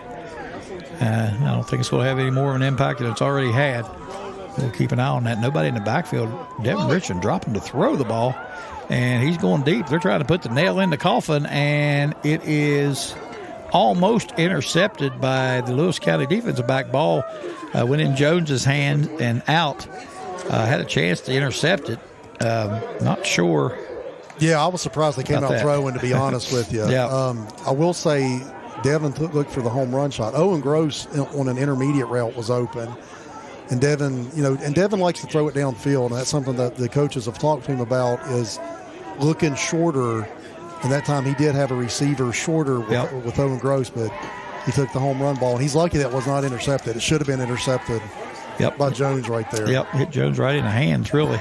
I don't think it's going to have any more of an impact than it's already had. We'll keep an eye on that. Nobody in the backfield. Devin Richardson dropping to throw the ball, and he's going deep. They're trying to put the nail in the coffin, and it is almost intercepted by the Lewis County defensive back. Ball went in Jones's hand and out. Had a chance to intercept it. Not sure. Yeah, I was surprised they came out throwing, to be honest with you. Yeah. I will say Devin looked for the home run shot. Owen Gross on an intermediate route was open. And Devin likes to throw it downfield, and that's something that the coaches have talked to him about, is looking shorter. And that time he did have a receiver shorter with Owen Gross, but he took the home run ball. And he's lucky that was not intercepted. It should have been intercepted by Jones right there. Yep, hit Jones right in the hands, really.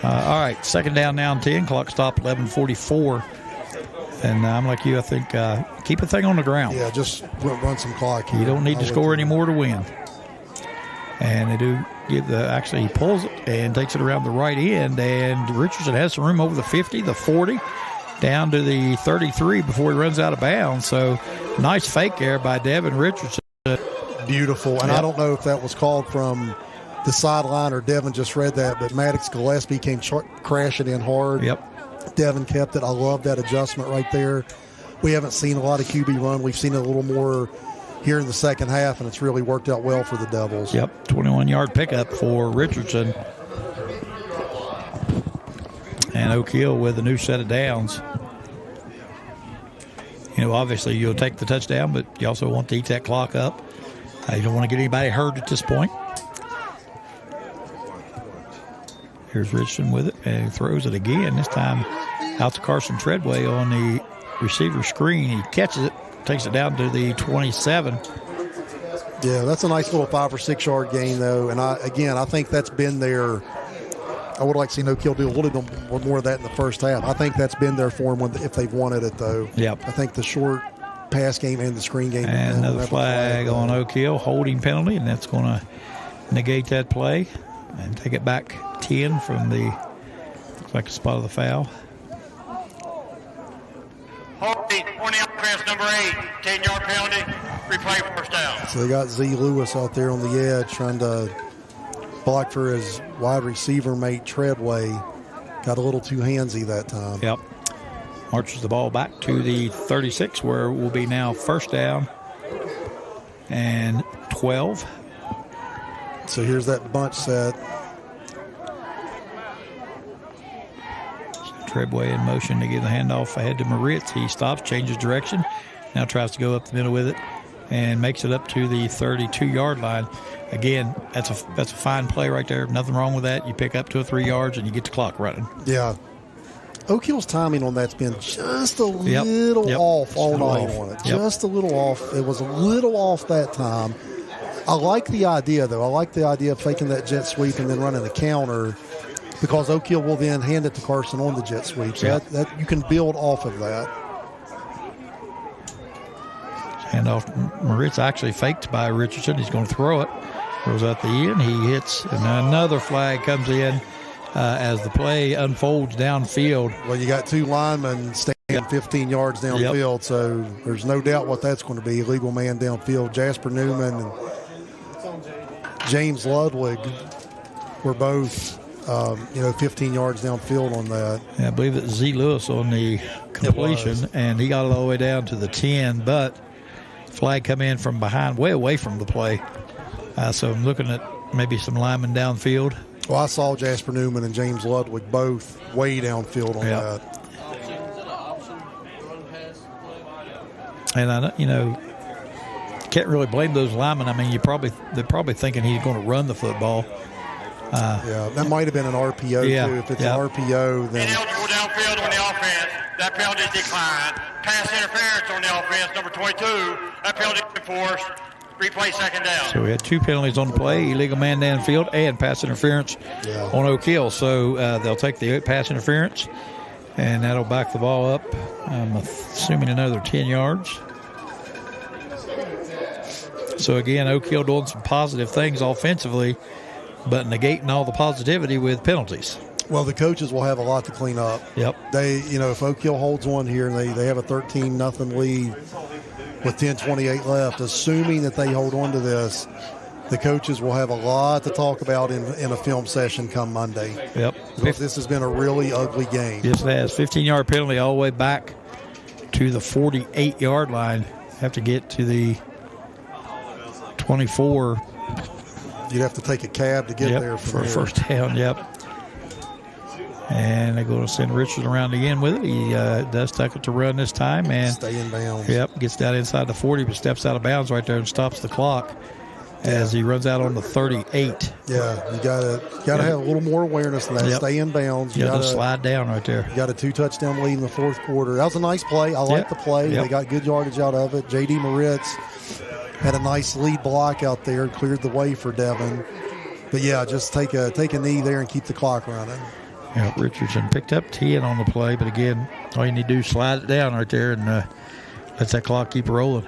All right, second down now and 10. Clock stopped 11:44. And I'm like you, I think keep the thing on the ground. Yeah, just run some clock here. You don't need to score any more to win. And they do give actually he pulls it and takes it around the right end. And Richardson has some room over the 50, the 40, down to the 33 before he runs out of bounds. So nice fake there by Devin Richardson. Beautiful. And I don't know if that was called from the sideline or Devin just read that, but Maddox Gillespie came crashing in hard. Yep. Devin kept it. I love that adjustment right there. We haven't seen a lot of QB run. We've seen it a little more here in the second half, and it's really worked out well for the Devils. Yep, 21-yard pickup for Richardson. And Oak Hill with a new set of downs. Obviously you'll take the touchdown, but you also want to eat that clock up. You don't want to get anybody hurt at this point. Here's Richardson with it, and he throws it again. This time out to Carson Treadway on the receiver screen. He catches it, takes it down to the 27. Yeah, that's a nice little 5 or 6 yard gain, though. And I think that's been there. I would like to see Oak Hill do a little bit more of that in the first half. I think that's been there for them if they've wanted it, though. Yep. I think the short pass game and the screen game. And another flag on Oak Hill, holding penalty, and that's going to negate that play and take it back 10 from the, looks like the spot of the foul. Holding on the offense, number 8, 10-yard penalty, replay first down. So they got Z. Lewis out there on the edge trying to block for his wide receiver mate Treadway. Got a little too handsy that time. Yep. Marches the ball back to the 36, where it will be now first down and 12. So here's that bunch set. Treadway in motion to give the handoff ahead to Moritz. He stops, changes direction, now tries to go up the middle with it and makes it up to the 32-yard line. Again, that's a fine play right there. Nothing wrong with that. You pick up 2 or 3 yards and you get the clock running. Yeah. Oak Hill's timing on that's been just a little off all night on it. Just a little off. It was a little off that time. I like the idea, though. I like the idea of faking that jet sweep and then running the counter, because Oak Hill will then hand it to Carson on the jet sweep. So that you can build off of that. Handoff. Moritz actually faked by Richardson. He's going to throw it. Throws out the end. He hits, and another flag comes in as the play unfolds downfield. Well, you got 2 linemen standing 15 yards downfield, so there's no doubt what that's going to be. Illegal man downfield. Jasper Newman and James Ludwig were both 15 yards downfield on that. Yeah, I believe it's Z. Lewis on the completion, and he got it all the way down to the 10, but flag come in from behind, way away from the play. So I'm looking at maybe some linemen downfield. Well, I saw Jasper Newman and James Ludwig both way downfield on that. And I can't really blame those linemen. I mean, they're probably thinking he's going to run the football. That might have been an RPO too. If it's an RPO, then ineligible downfield on the offense. That penalty is declined. Pass interference on the offense, number 22. That penalty is enforced. Replay second down. So we had 2 penalties on the play: illegal man downfield and pass interference on Oak Hill. So they'll take the pass interference. And that'll back the ball up, I'm assuming another 10 yards. So, again, Oak Hill doing some positive things offensively, but negating all the positivity with penalties. Well, the coaches will have a lot to clean up. Yep. They, if Oak Hill holds one here and they have a 13-0 lead with 10:28 left, assuming that they hold on to this, the coaches will have a lot to talk about in a film session come Monday. Yep. Because this has been a really ugly game. Yes, it has. 15-yard penalty all the way back to the 48-yard line. Have to get to the 24. You'd have to take a cab to get there for a here. first down. Yep. And they're going to send Richardson around again with it. He does tuck it to run this time. And stay in bounds. Yep, gets down inside the 40, but steps out of bounds right there and stops the clock as he runs out on the 38. Yeah, you gotta have a little more awareness than that. Yep. Stay in bounds. You got to slide down right there. You got a 2-touchdown lead in the fourth quarter. That was a nice play. I like the play. Yep. They got good yardage out of it. J.D. Moritz had a nice lead block out there, cleared the way for Devin. But, yeah, just take a knee there and keep the clock running. Yeah, Richardson picked up 10 on the play, but again, all you need to do is slide it down right there and let that clock keep rolling.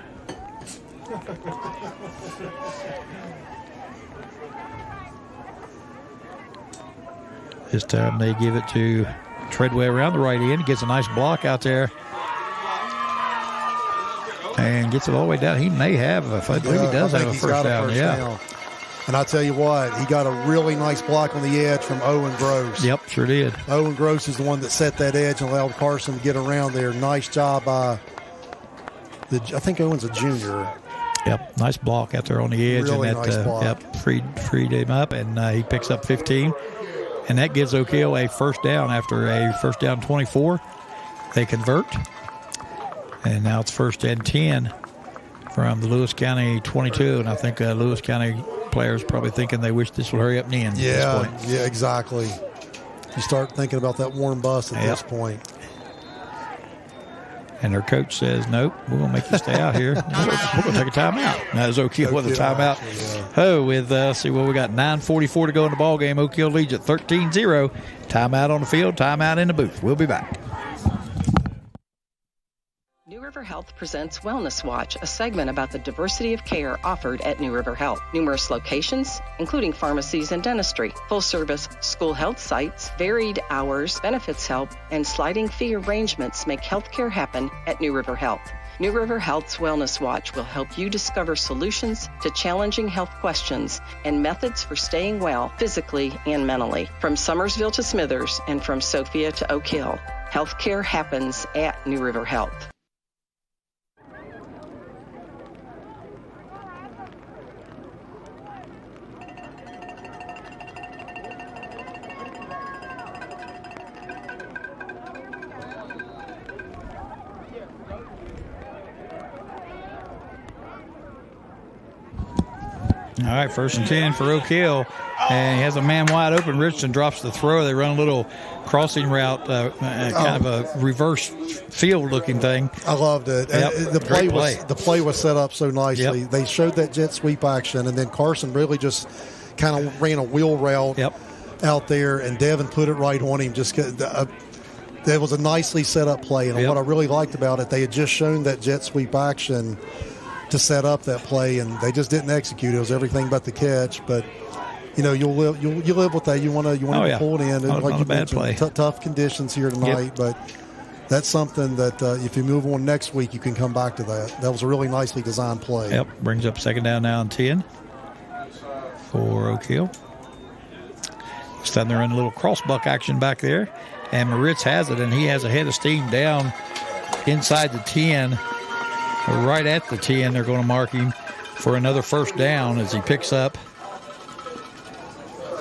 This time they give it to Treadway around the right end. He gets a nice block out there and gets it all the way down. He may have, I believe he does have a first down. Down. And I'll tell you what, he got a really nice block on the edge from Owen Gross. Yep, sure did. Owen Gross is the one that set that edge and allowed Carson to get around there. Nice job by, I think Owen's a junior. Yep, nice block out there on the edge. Really and that, nice block. Yep, freed him up, and he picks up 15. And that gives Oak Hill a first down after a first down 24. They convert. And now it's first and 10 from the Lewis County 22. And I think Lewis County players probably thinking they wish this would hurry up and end at this point. Yeah, exactly. You start thinking about that warm bus at this point. And their coach says, nope, we're going to make you stay out here. We're going to take a timeout. Now it's Oak Hill with a timeout. See what we got. 9:44 to go in the ball game. Oak Hill leads at 13-0. Timeout on the field, timeout in the booth. We'll be back. New River Health presents Wellness Watch, a segment about the diversity of care offered at New River Health. Numerous locations, including pharmacies and dentistry, full-service school health sites, varied hours, benefits help, and sliding fee arrangements make healthcare happen at New River Health. New River Health's Wellness Watch will help you discover solutions to challenging health questions and methods for staying well physically and mentally. From Summersville to Smithers and from Sophia to Oak Hill, healthcare happens at New River Health. All right, first and 10 for Oak Hill. And he has a man wide open. Richardson drops the throw. They run a little crossing route, kind of a reverse field-looking thing. I loved it. Yep. The play was set up so nicely. Yep. They showed that jet sweep action, and then Carson really just kind of ran a wheel route out there, and Devin put it right on him. That was a nicely set up play, and what I really liked about it, they had just shown that jet sweep action to set up that play, and they just didn't execute. It was everything but the catch, but you'll live with that. You want to pull it in. Not a bad play. Tough conditions here tonight, but that's something that if you move on next week, you can come back to that. That was a really nicely designed play. Yep, brings up second down now and 10 for Oak Hill. Instead, they're in a little crossbuck action back there, and Moritz has it, and he has a head of steam down inside the 10. Right at the 10, they're going to mark him for another first down as he picks up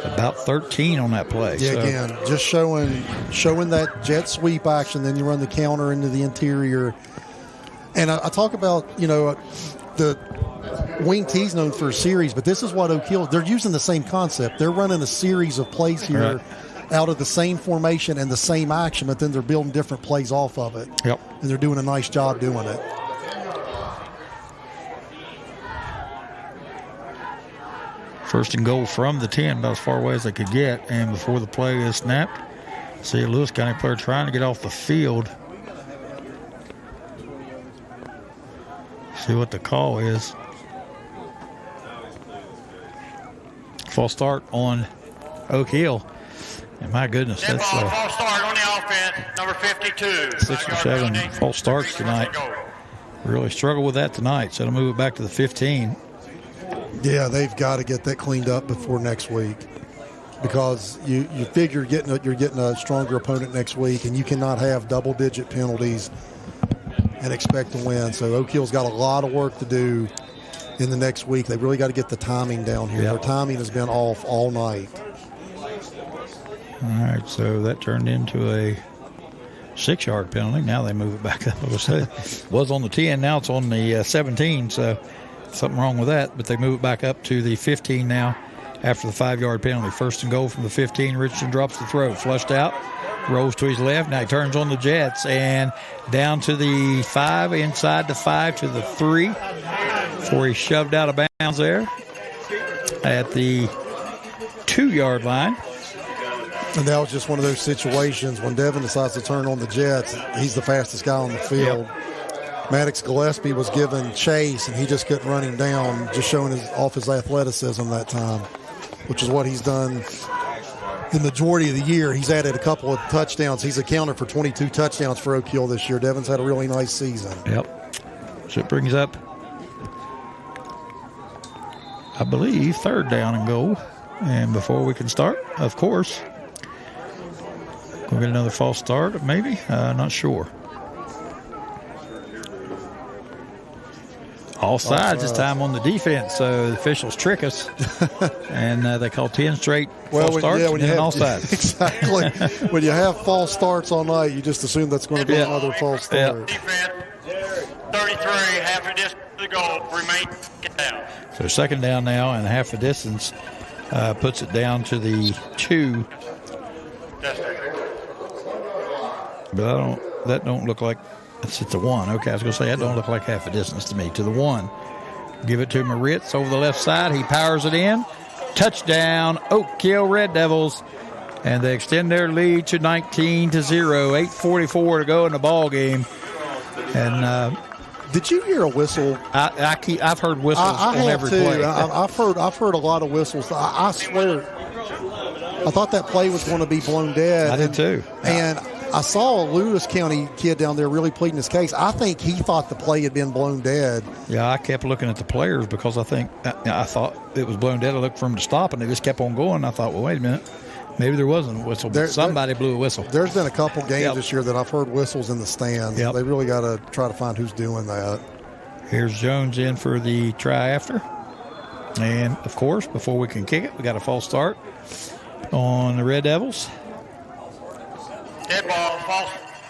about 13 on that play. Yeah, again, just showing that jet sweep action, then you run the counter into the interior. And I talk about, the wing T's known for a series, but this is what Oak Hill, they're using the same concept. They're running a series of plays here out of the same formation and the same action, but then they're building different plays off of it. Yep. And they're doing a nice job doing it. First and goal from the 10, about as far away as they could get. And before the play is snapped, See a Lewis County player trying to get off the field. See what the call is. False start on Oak Hill. And my goodness, that's false start on the offense, number 52. 6 or 7 false starts tonight. Really struggle with that tonight, so it'll move it back to the 15. Yeah, they've got to get that cleaned up before next week, because you figure you're getting a stronger opponent next week, and you cannot have double-digit penalties and expect to win. So Oak Hill's got a lot of work to do in the next week. They've really got to get the timing down here. Yep. Their timing has been off all night. All right, so that turned into a 6-yard penalty. Now they move it back up. It was on the 10, now it's on the 17, so something wrong with that. But they move it back up to the 15 now after the 5-yard penalty. First and goal from the 15. Richardson drops the throw, flushed out, rolls to his left. Now he turns on the Jets and down to the 5, inside the 5 to the 3 before he's shoved out of bounds there at the 2-yard line. And that was just one of those situations when Devin decides to turn on the Jets. He's the fastest guy on the field. Yep. Maddox Gillespie was given chase, and he just couldn't run him down, just showing off his athleticism that time, which is what he's done the majority of the year. He's added a couple of touchdowns. He's accounted for 22 touchdowns for Oak Hill this year. Devin's had a really nice season. Yep. So it brings up, I believe, 3rd down and goal. And before we can start, of course, we'll get another false start, maybe. Not sure. All sides this time on the defense, so the officials trick us, and they call 10 straight false starts and then all sides. Exactly. When you have false starts all night, you just assume that's going to be another false start. Defense, 33, half a distance to go, remain down. So 2nd down now, and half the distance puts it down to the 2. But that don't look like it's a 1. Okay, I was going to say that don't look like half a distance to me. To the 1. Give it to Moritz over the left side. He powers it in. Touchdown, Oak Hill Red Devils. And they extend their lead to 19-0. 8:44 to go in the ball game. And did you hear a whistle? I've heard whistles on every play. I've heard a lot of whistles. I swear, I thought that play was going to be blown dead. I did too. And I saw a Lewis County kid down there really pleading his case. I think he thought the play had been blown dead. Yeah, I kept looking at the players because I thought it was blown dead. I looked for him to stop, and they just kept on going. I thought, well, wait a minute. Maybe there wasn't a whistle, but somebody blew a whistle. There's been a couple games this year that I've heard whistles in the stands. They really got to try to find who's doing that. Here's Jones in for the try after. And, of course, before we can kick it, we got a false start on the Red Devils. Dead ball,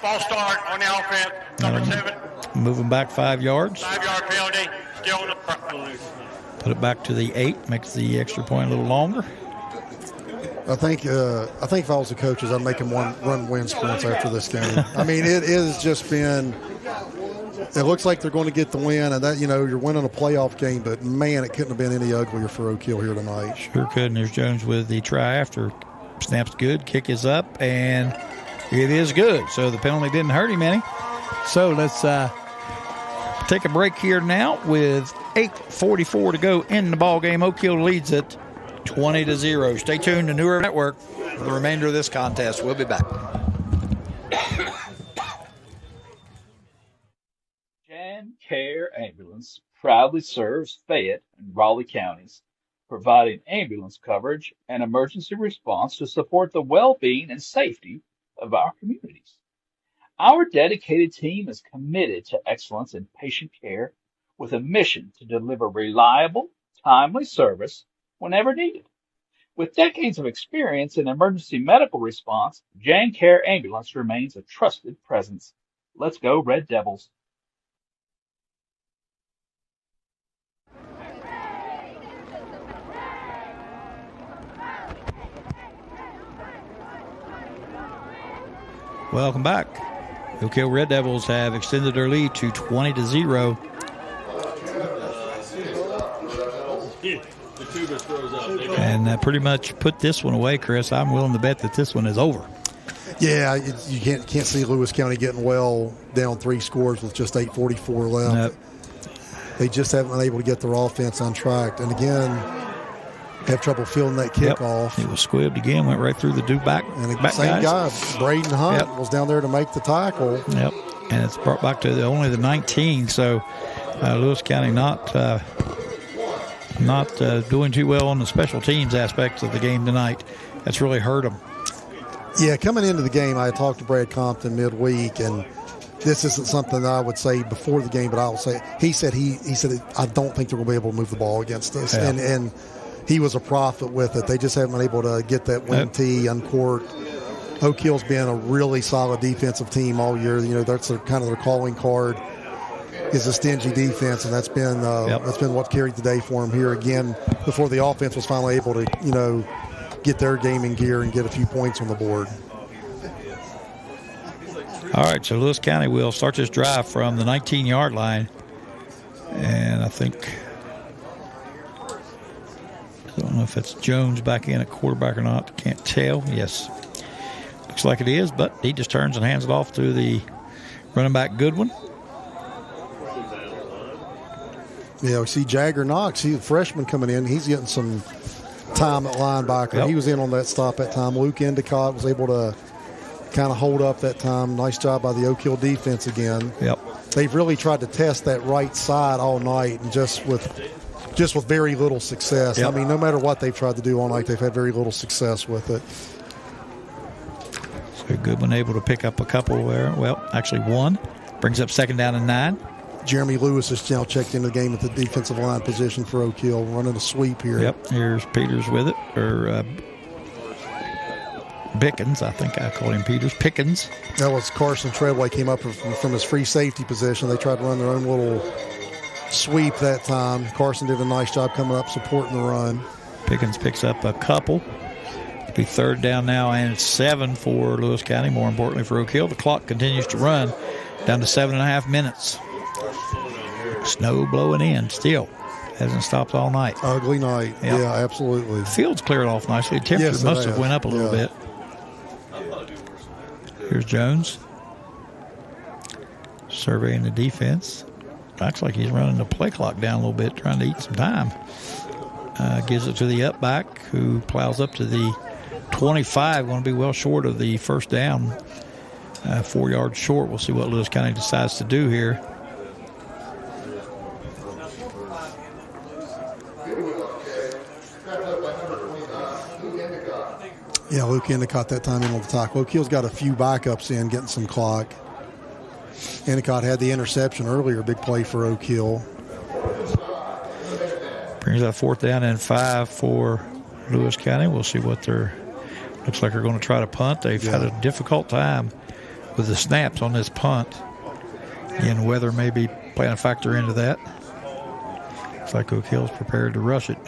false start on the offense, number 7. Moving back 5 yards. 5-yard penalty, still in the front. Put it back to the 8, makes the extra point a little longer. I think if I was the coaches, I'd make them run wind sprints after this game. I mean, it has just been. It looks like they're going to get the win, and that you're winning a playoff game. But man, it couldn't have been any uglier for Oak Hill here tonight. Sure could. And there's Jones with the try after. Snap's good. Kick is up, and it is good. So the penalty didn't hurt him any. So let's take a break here now with 8:44 to go in the ball game. Oak Hill leads it 20-0. Stay tuned to New River Network for the remainder of this contest. We'll be back. Jan Care Ambulance proudly serves Fayette and Raleigh counties, providing ambulance coverage and emergency response to support the well-being and safety of our communities. Our dedicated team is committed to excellence in patient care with a mission to deliver reliable, timely service whenever needed. With decades of experience in emergency medical response, Jan Care Ambulance remains a trusted presence. Let's go, Red Devils. Welcome back. Oak Hill Red Devils have extended their lead to 20-0. And pretty much put this one away, Chris. I'm willing to bet that this one is over. Yeah, you can't see Lewis County getting well down 3 scores with just 8:44 left. Nope. They just haven't been able to get their offense on track. And again, have trouble fielding that kickoff. It was squibbed again, went right through the back. And the back same guys. guy, Braden Hunt, was down there to make the tackle. Yep. And it's brought back to only the 19. So Lewis County not doing too well on the special teams aspects of the game tonight. That's really hurt them. Yeah, coming into the game, I talked to Brad Compton midweek, and this isn't something that I would say before the game, but I will say he said I don't think they're going to be able to move the ball against us, and he was a prophet with it. They just haven't been able to get that wing tee uncorked. Oak Hill's been a really solid defensive team all year. You know, that's kind of their calling card is a stingy defense, and that's been what carried the day for them here again before the offense was finally able to get their game in gear and get a few points on the board. All right, so Lewis County will start this drive from the 19-yard line. And I don't know if it's Jones back in at quarterback or not. Can't tell. Yes. Looks like it is, but he just turns and hands it off to the running back Goodwin. Yeah, we see Jagger Knox. He's a freshman coming in. He's getting some time at linebacker. Yep. He was in on that stop that time. Luke Endicott was able to kind of hold up that time. Nice job by the Oak Hill defense again. Yep. They've really tried to test that right side all night, and just with very little success. Yep. I mean, no matter what they've tried to do all night, they've had very little success with it. So Goodwin able to pick up a couple there. Well, actually one. Brings up 2nd down and 9. Jeremy Lewis is now checked into the game at the defensive line position for Oak Hill, running a sweep here. Yep, here's Peters with it, or Pickens. I think I called him Peters. Pickens. That was Carson Treadway came up from his free safety position. They tried to run their own little sweep that time. Carson did a nice job coming up, supporting the run. Pickens picks up a couple. It'll be 3rd down now and 7 for Lewis County. More importantly for Oak Hill, the clock continues to run down to 7.5 minutes. Snow blowing in still. Hasn't stopped all night. Ugly night. Yep. Yeah, absolutely. The field's cleared off nicely. The temperature must have went up a little bit. Here's Jones. Surveying the defense. Looks like he's running the play clock down a little bit, trying to eat some time. Gives it to the up back, who plows up to the 25. Going to be well short of the first down. 4 yards short. We'll see what Lewis County decides to do here. Yeah, Luke Endicott that time in on the tackle. Oak Hill's got a few backups in, getting some clock. Endicott had the interception earlier, big play for Oak Hill. Brings that 4th down and 5 for Lewis County. We'll see what looks like they're going to try to punt. They've had a difficult time with the snaps on this punt. And weather may be playing a factor into that. Looks like Oak Hill's prepared to rush it.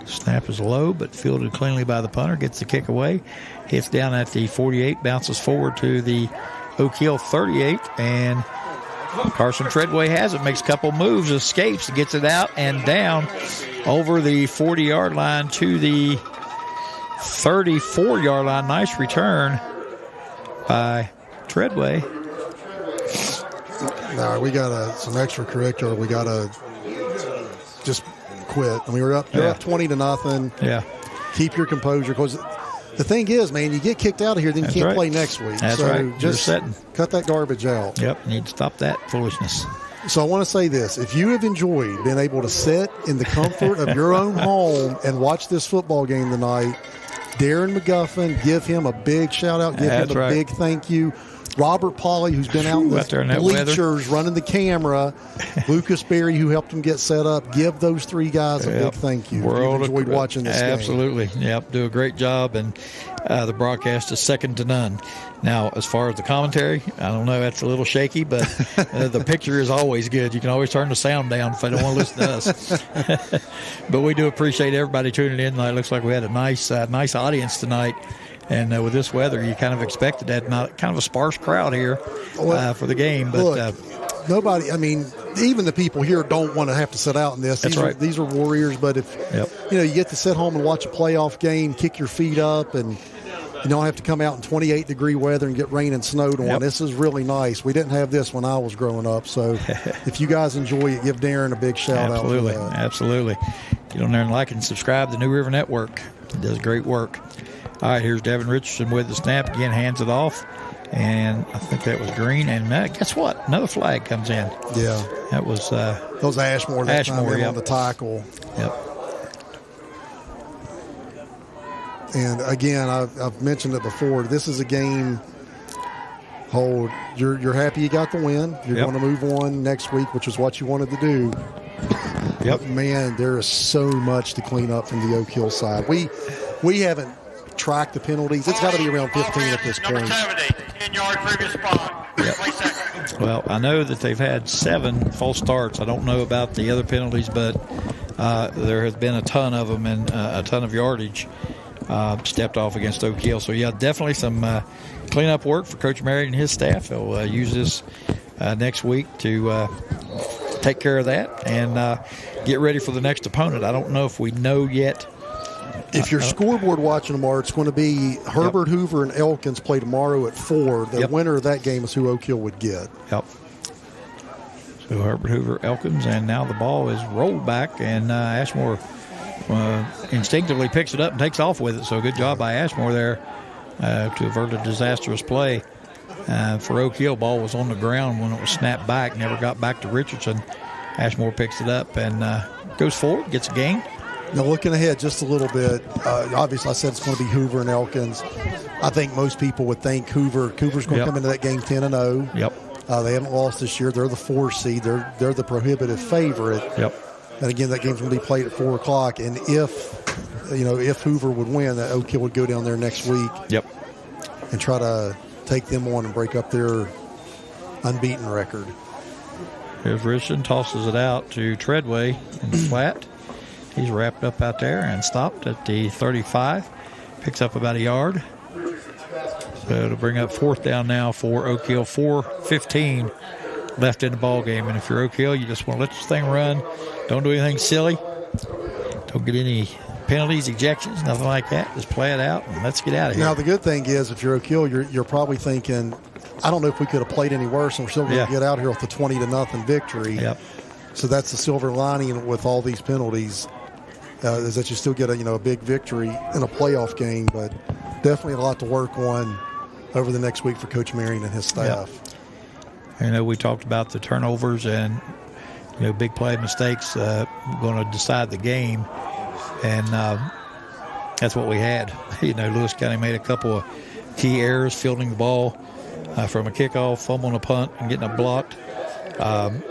Snap is low, but fielded cleanly by the punter. Gets the kick away. Hits down at the 48. Bounces forward to the Oak Hill 38. And Carson Treadway has it. Makes a couple moves. Escapes. Gets it out and down over the 40-yard line to the 34-yard line. Nice return by Treadway. No, we got some extracurricular. We got to just quit. I mean, you're up 20-0. Yeah. Keep your composure, because the thing is, man, you get kicked out of here, then you can't play next week. That's right. Just cut that garbage out. Yep. Need to stop that foolishness. So I want to say this. If you have enjoyed being able to sit in the comfort of your own home and watch this football game tonight, Darren McGuffin, give him a big shout-out. Give him a big thank you. Robert Pauly, who's been out in the bleachers running the camera. Lucas Berry, who helped him get set up. Give those 3 guys a big thank you. You've enjoyed watching this game. Absolutely. Yep. Do a great job, and the broadcast is second to none. Now, as far as the commentary, I don't know. That's a little shaky, but the picture is always good. You can always turn the sound down if they don't want to listen to us. But we do appreciate everybody tuning in tonight. It looks like we had a nice audience tonight. And with this weather, you kind of expected that. Not kind of a sparse crowd here for the game. But look, nobody, I mean, even the people here don't want to have to sit out in this. These are Warriors. But if you get to sit home and watch a playoff game, kick your feet up, and You don't have to come out in 28-degree weather and get rain and snowed on. Yep. This is really nice. We didn't have this when I was growing up. So if you guys enjoy it, give Darren a big shout out for that. Absolutely. Get on there and like and subscribe to the New River Network. It does great work. All right, here's Devin Richardson with the snap. Again, hands it off. And I think that was green. And guess what? Another flag comes in. Yeah. That was Ashmore. That Ashmore, time on the tackle. Yep. And again, I've mentioned it before. This is a game. You're happy you got the win. You're going to move on next week, which is what you wanted to do. Yep. But man, there is so much to clean up from the Oak Hill side. We haven't tracked the penalties. It's got to be around 15 at this point. 10-yard previous spot. Yep. Well, I know that they've had 7 false starts. I don't know about the other penalties, but there has been a ton of them and a ton of yardage stepped off against Oak Hill. So, yeah, definitely some cleanup work for Coach Merritt and his staff. They'll use this next week to take care of that and get ready for the next opponent. I don't know if we know yet. If you're scoreboard watching tomorrow, it's going to be Herbert, Hoover, and Elkins play tomorrow at 4. The winner of that game is who Oak Hill would get. Yep. So Herbert, Hoover, Elkins, and now the ball is rolled back, and Ashmore instinctively picks it up and takes off with it. So good job by Ashmore there to avert a disastrous play. For Oak Hill, ball was on the ground when it was snapped back, never got back to Richardson. Ashmore picks it up and goes forward, gets a gain. Now, looking ahead just a little bit, obviously I said it's going to be Hoover and Elkins. I think most people would think Hoover's going to come into that game 10-0. Yep. They haven't lost this year. They're the 4 seed. They're the prohibitive favorite. Yep. And again, that game's going to be played at 4 o'clock. And if Hoover would win, that Oak Hill would go down there next week. Yep. And try to take them on and break up their unbeaten record. Here's Richardson, tosses it out to Treadway in the flat. He's wrapped up out there and stopped at the 35. Picks up about a yard. So to bring up 4th down now for Oak Hill. 4:15 left in the ball game. And if you're Oak Hill, you just want to let this thing run. Don't do anything silly. Don't get any penalties, ejections, nothing like that. Just play it out and let's get out of here. Now, the good thing is if you're Oak Hill, you're probably thinking, I don't know if we could have played any worse, and we're still going to get out here with the 20-0 victory. Yep. So that's the silver lining with all these penalties. Is that you still get a big victory in a playoff game, but definitely a lot to work on over the next week for Coach Marion and his staff. Yep. We talked about the turnovers and big play mistakes going to decide the game, and that's what we had. Lewis County made a couple of key errors fielding the ball from a kickoff, fumbling a punt, and getting it blocked,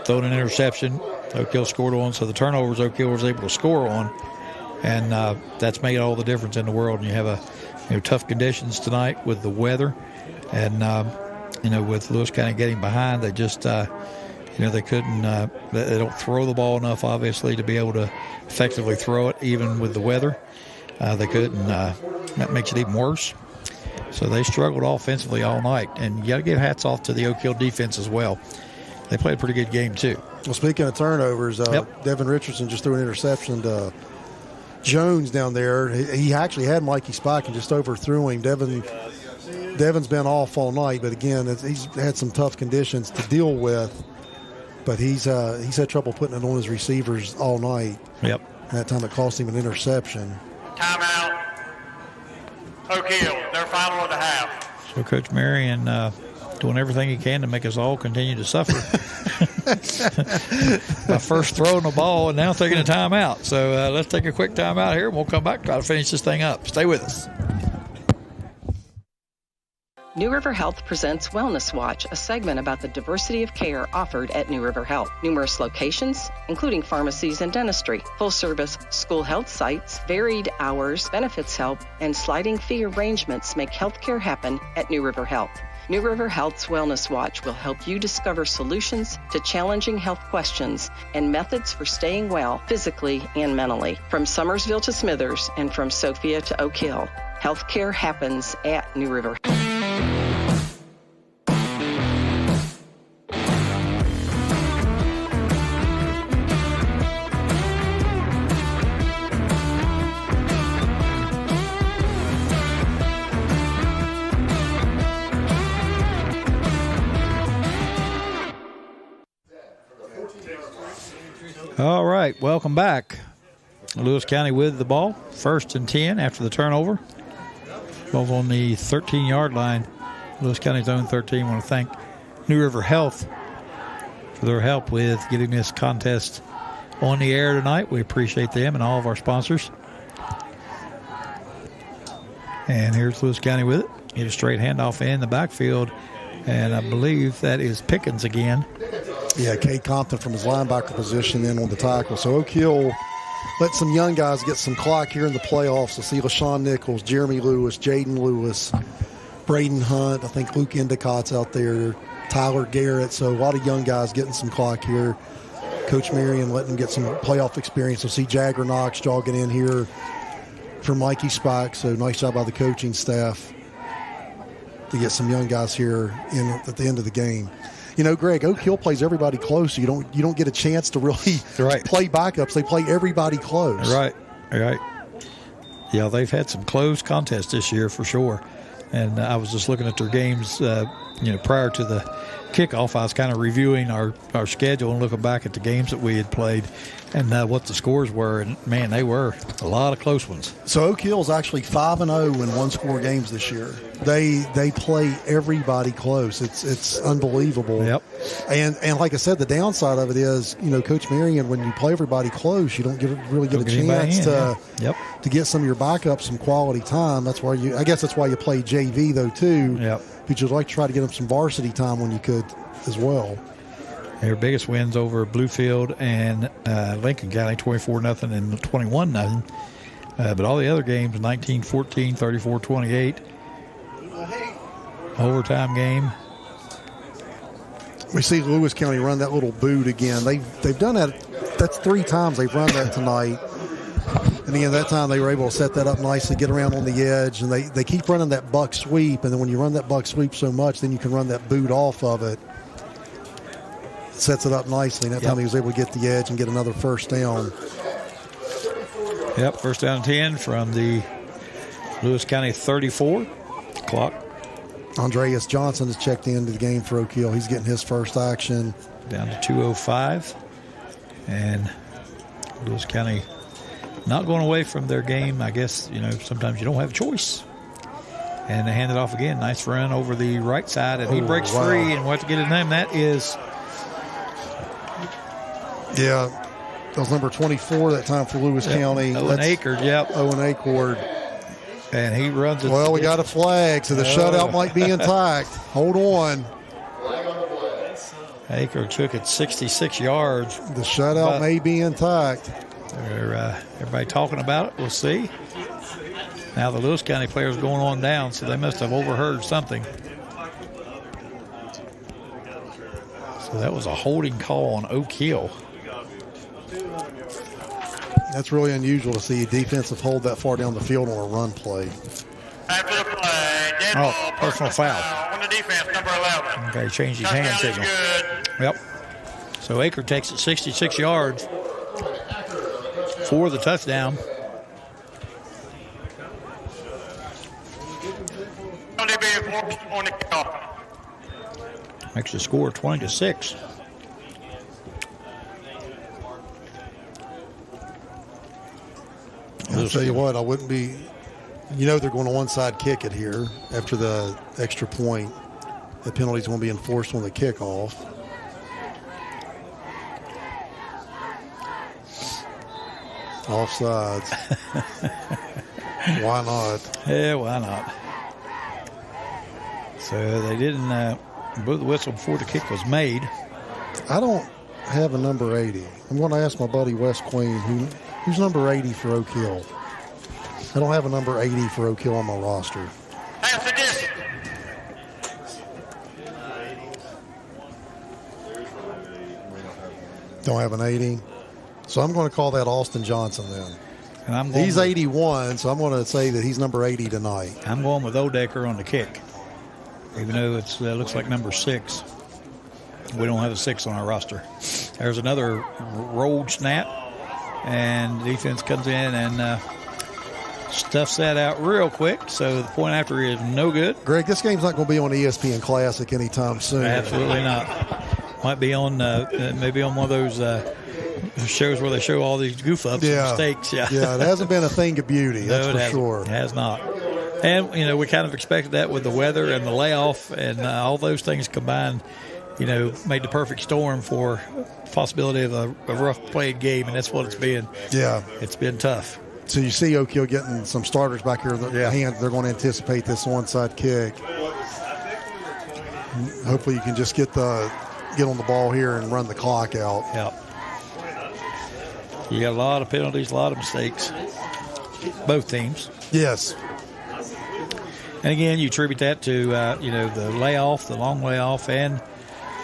throwing an interception. Oak Hill scored on, so the turnovers Oak Hill was able to score on. And that's made all the difference in the world. And you have tough conditions tonight with the weather, and with Lewis County getting behind, they just they couldn't. They don't throw the ball enough, obviously, to be able to effectively throw it, even with the weather. They couldn't. That makes it even worse. So they struggled offensively all night, and you got to give hats off to the Oak Hill defense as well. They played a pretty good game too. Well, speaking of turnovers, Devin Richardson just threw an interception to Jones down there. He actually had Mikey Spike and just overthrew him. Devin's been off all night, but again, he's had some tough conditions to deal with. But he's had trouble putting it on his receivers all night. Yep. And that time it cost him an interception. Timeout. Oak Hill, their final of the half. So Coach Marion doing everything he can to make us all continue to suffer. By first throwing the ball and now taking a timeout. So let's take a quick timeout here, and we'll come back and try to finish this thing up. Stay with us. New River Health presents Wellness Watch, a segment about the diversity of care offered at New River Health. Numerous locations, including pharmacies and dentistry, full-service school health sites, varied hours, benefits help, and sliding fee arrangements make healthcare happen at New River Health. New River Health's Wellness Watch will help you discover solutions to challenging health questions and methods for staying well physically and mentally. From Summersville to Smithers and from Sophia to Oak Hill, healthcare happens at New River. All right, welcome back. Lewis County with the ball, 1st and 10 after the turnover. Ball's on the 13-yard line. Lewis County's own 13. I want to thank New River Health for their help with getting this contest on the air tonight. We appreciate them and all of our sponsors. And here's Lewis County with it. Get a straight handoff in the backfield, and I believe that is Pickens again. Yeah, Cade Compton from his linebacker position in on the tackle. So Oak Hill let some young guys get some clock here in the playoffs. To see LaShawn Nichols, Jeremy Lewis, Jaden Lewis, Braden Hunt. I think Luke Endicott's out there, Tyler Garrett. So a lot of young guys getting some clock here. Coach Marion letting them get some playoff experience. So see Jagger Knox jogging in here for Mikey Spike. So nice job by the coaching staff to get some young guys here in at the end of the game. You know, Greg, Oak Hill plays everybody close. So you don't get a chance to really play backups. They play everybody close. Right. Yeah, they've had some close contests this year for sure. And I was just looking at their games, prior to the kickoff. I was kind of reviewing our schedule and looking back at the games that we had played and what the scores were. And, man, they were a lot of close ones. So Oak Hill's actually 5-0 in one-score games this year. They play everybody close. It's unbelievable. Yep. And like I said, the downside of it is, Coach Marion, when you play everybody close, you don't really get a chance to get some of your backups some quality time. That's why I guess that's why you play JV though too. Yep. Because you'd like to try to get them some varsity time when you could as well. Their biggest wins over Bluefield and Lincoln County, 24-0 and 21-0. But all the other games, 19-14, 34-28. Overtime game. We see Lewis County run that little boot again. They've done that. That's 3 times they've run that tonight. And again, that time they were able to set that up nicely, get around on the edge, and they keep running that buck sweep. And then when you run that buck sweep so much, then you can run that boot off of it. Sets it up nicely. And that time he was able to get the edge and get another first down. Yep, first down 10 from the Lewis County 34 clock. Andreas Johnson has checked into the game for Oak Hill. He's getting his first action. Down to 2:05. And Lewis County not going away from their game. I guess, sometimes you don't have a choice. And they hand it off again. Nice run over the right side. And he breaks free. And we'll have to get his name. That is... Yeah, that was number 24 that time for Lewis County. Owen Akard, Owen Akard. And he runs it. Well, we got a flag, so the shutout might be intact. Hold on. Akard took it 66 yards. The shutout may be intact. Everybody talking about it. We'll see. Now the Lewis County players going on down, so they must have overheard something. So that was a holding call on Oak Hill. That's really unusual to see a defensive hold that far down the field on a run play. After the play, dead ball, personal foul. On the defense, number 11. Okay, changed his hand signal. Good. Yep. So Akard takes it 66 yards for the touchdown. Only being forced on the kickoff. Makes the score 20-6. I'll tell you what, I wouldn't be, they're going to onside kick it here after the extra point. The penalty's going to be enforced on the kickoff. Offsides. Why not? Yeah, why not? So they didn't blow the whistle before the kick was made. I don't have a number 80. I'm going to ask my buddy Wes Queen, who's number 80 for Oak Hill. I don't have a number 80 for Oak Hill on my roster. Pass the distance. Don't have an 80. So I'm going to call that Austin Johnson then. And he's 81, so I'm going to say that he's number 80 tonight. I'm going with Odecker on the kick, even though it looks like number 6. We don't have a 6 on our roster. There's another rolled snap, and defense comes in and stuffs that out real quick. So the point after is no good. Greg, this game's not going to be on ESPN Classic anytime soon. Absolutely not. Might be on maybe on one of those It shows where they show all these goof ups and mistakes. Yeah, it hasn't been a thing of beauty. That's for sure. It has not. And we kind of expected that with the weather and the layoff and all those things combined. Made the perfect storm for possibility of a rough played game, and that's what it's been. Yeah, it's been tough. So you see Oak Hill getting some starters back here. They're going to anticipate this onside kick. Hopefully you can just get on the ball here and run the clock out. Yeah. You got a lot of penalties, a lot of mistakes. Both teams. Yes. And again, you attribute that to the layoff, the long layoff, and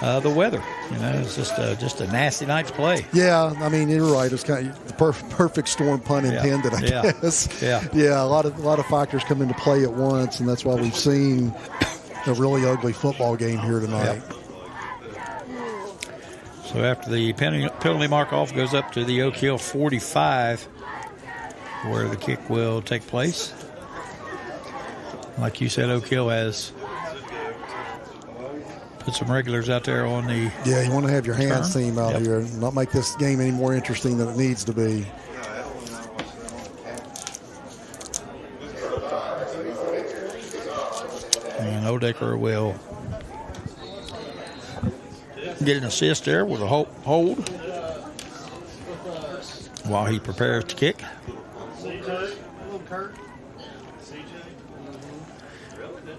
the weather. It's just a nasty night to play. Yeah, I mean, you're right. It's kind of the perfect storm, pun intended, I guess. Yeah. A lot of factors come into play at once, and that's why we've seen a really ugly football game here tonight. Yep. So after the penalty mark-off goes up to the Oak Hill 45, where the kick will take place. Like you said, Oak Hill has put some regulars out there on the you want to have your hands team out here, not make this game any more interesting than it needs to be. And Odecker will get an assist there with a hold while he prepares to kick.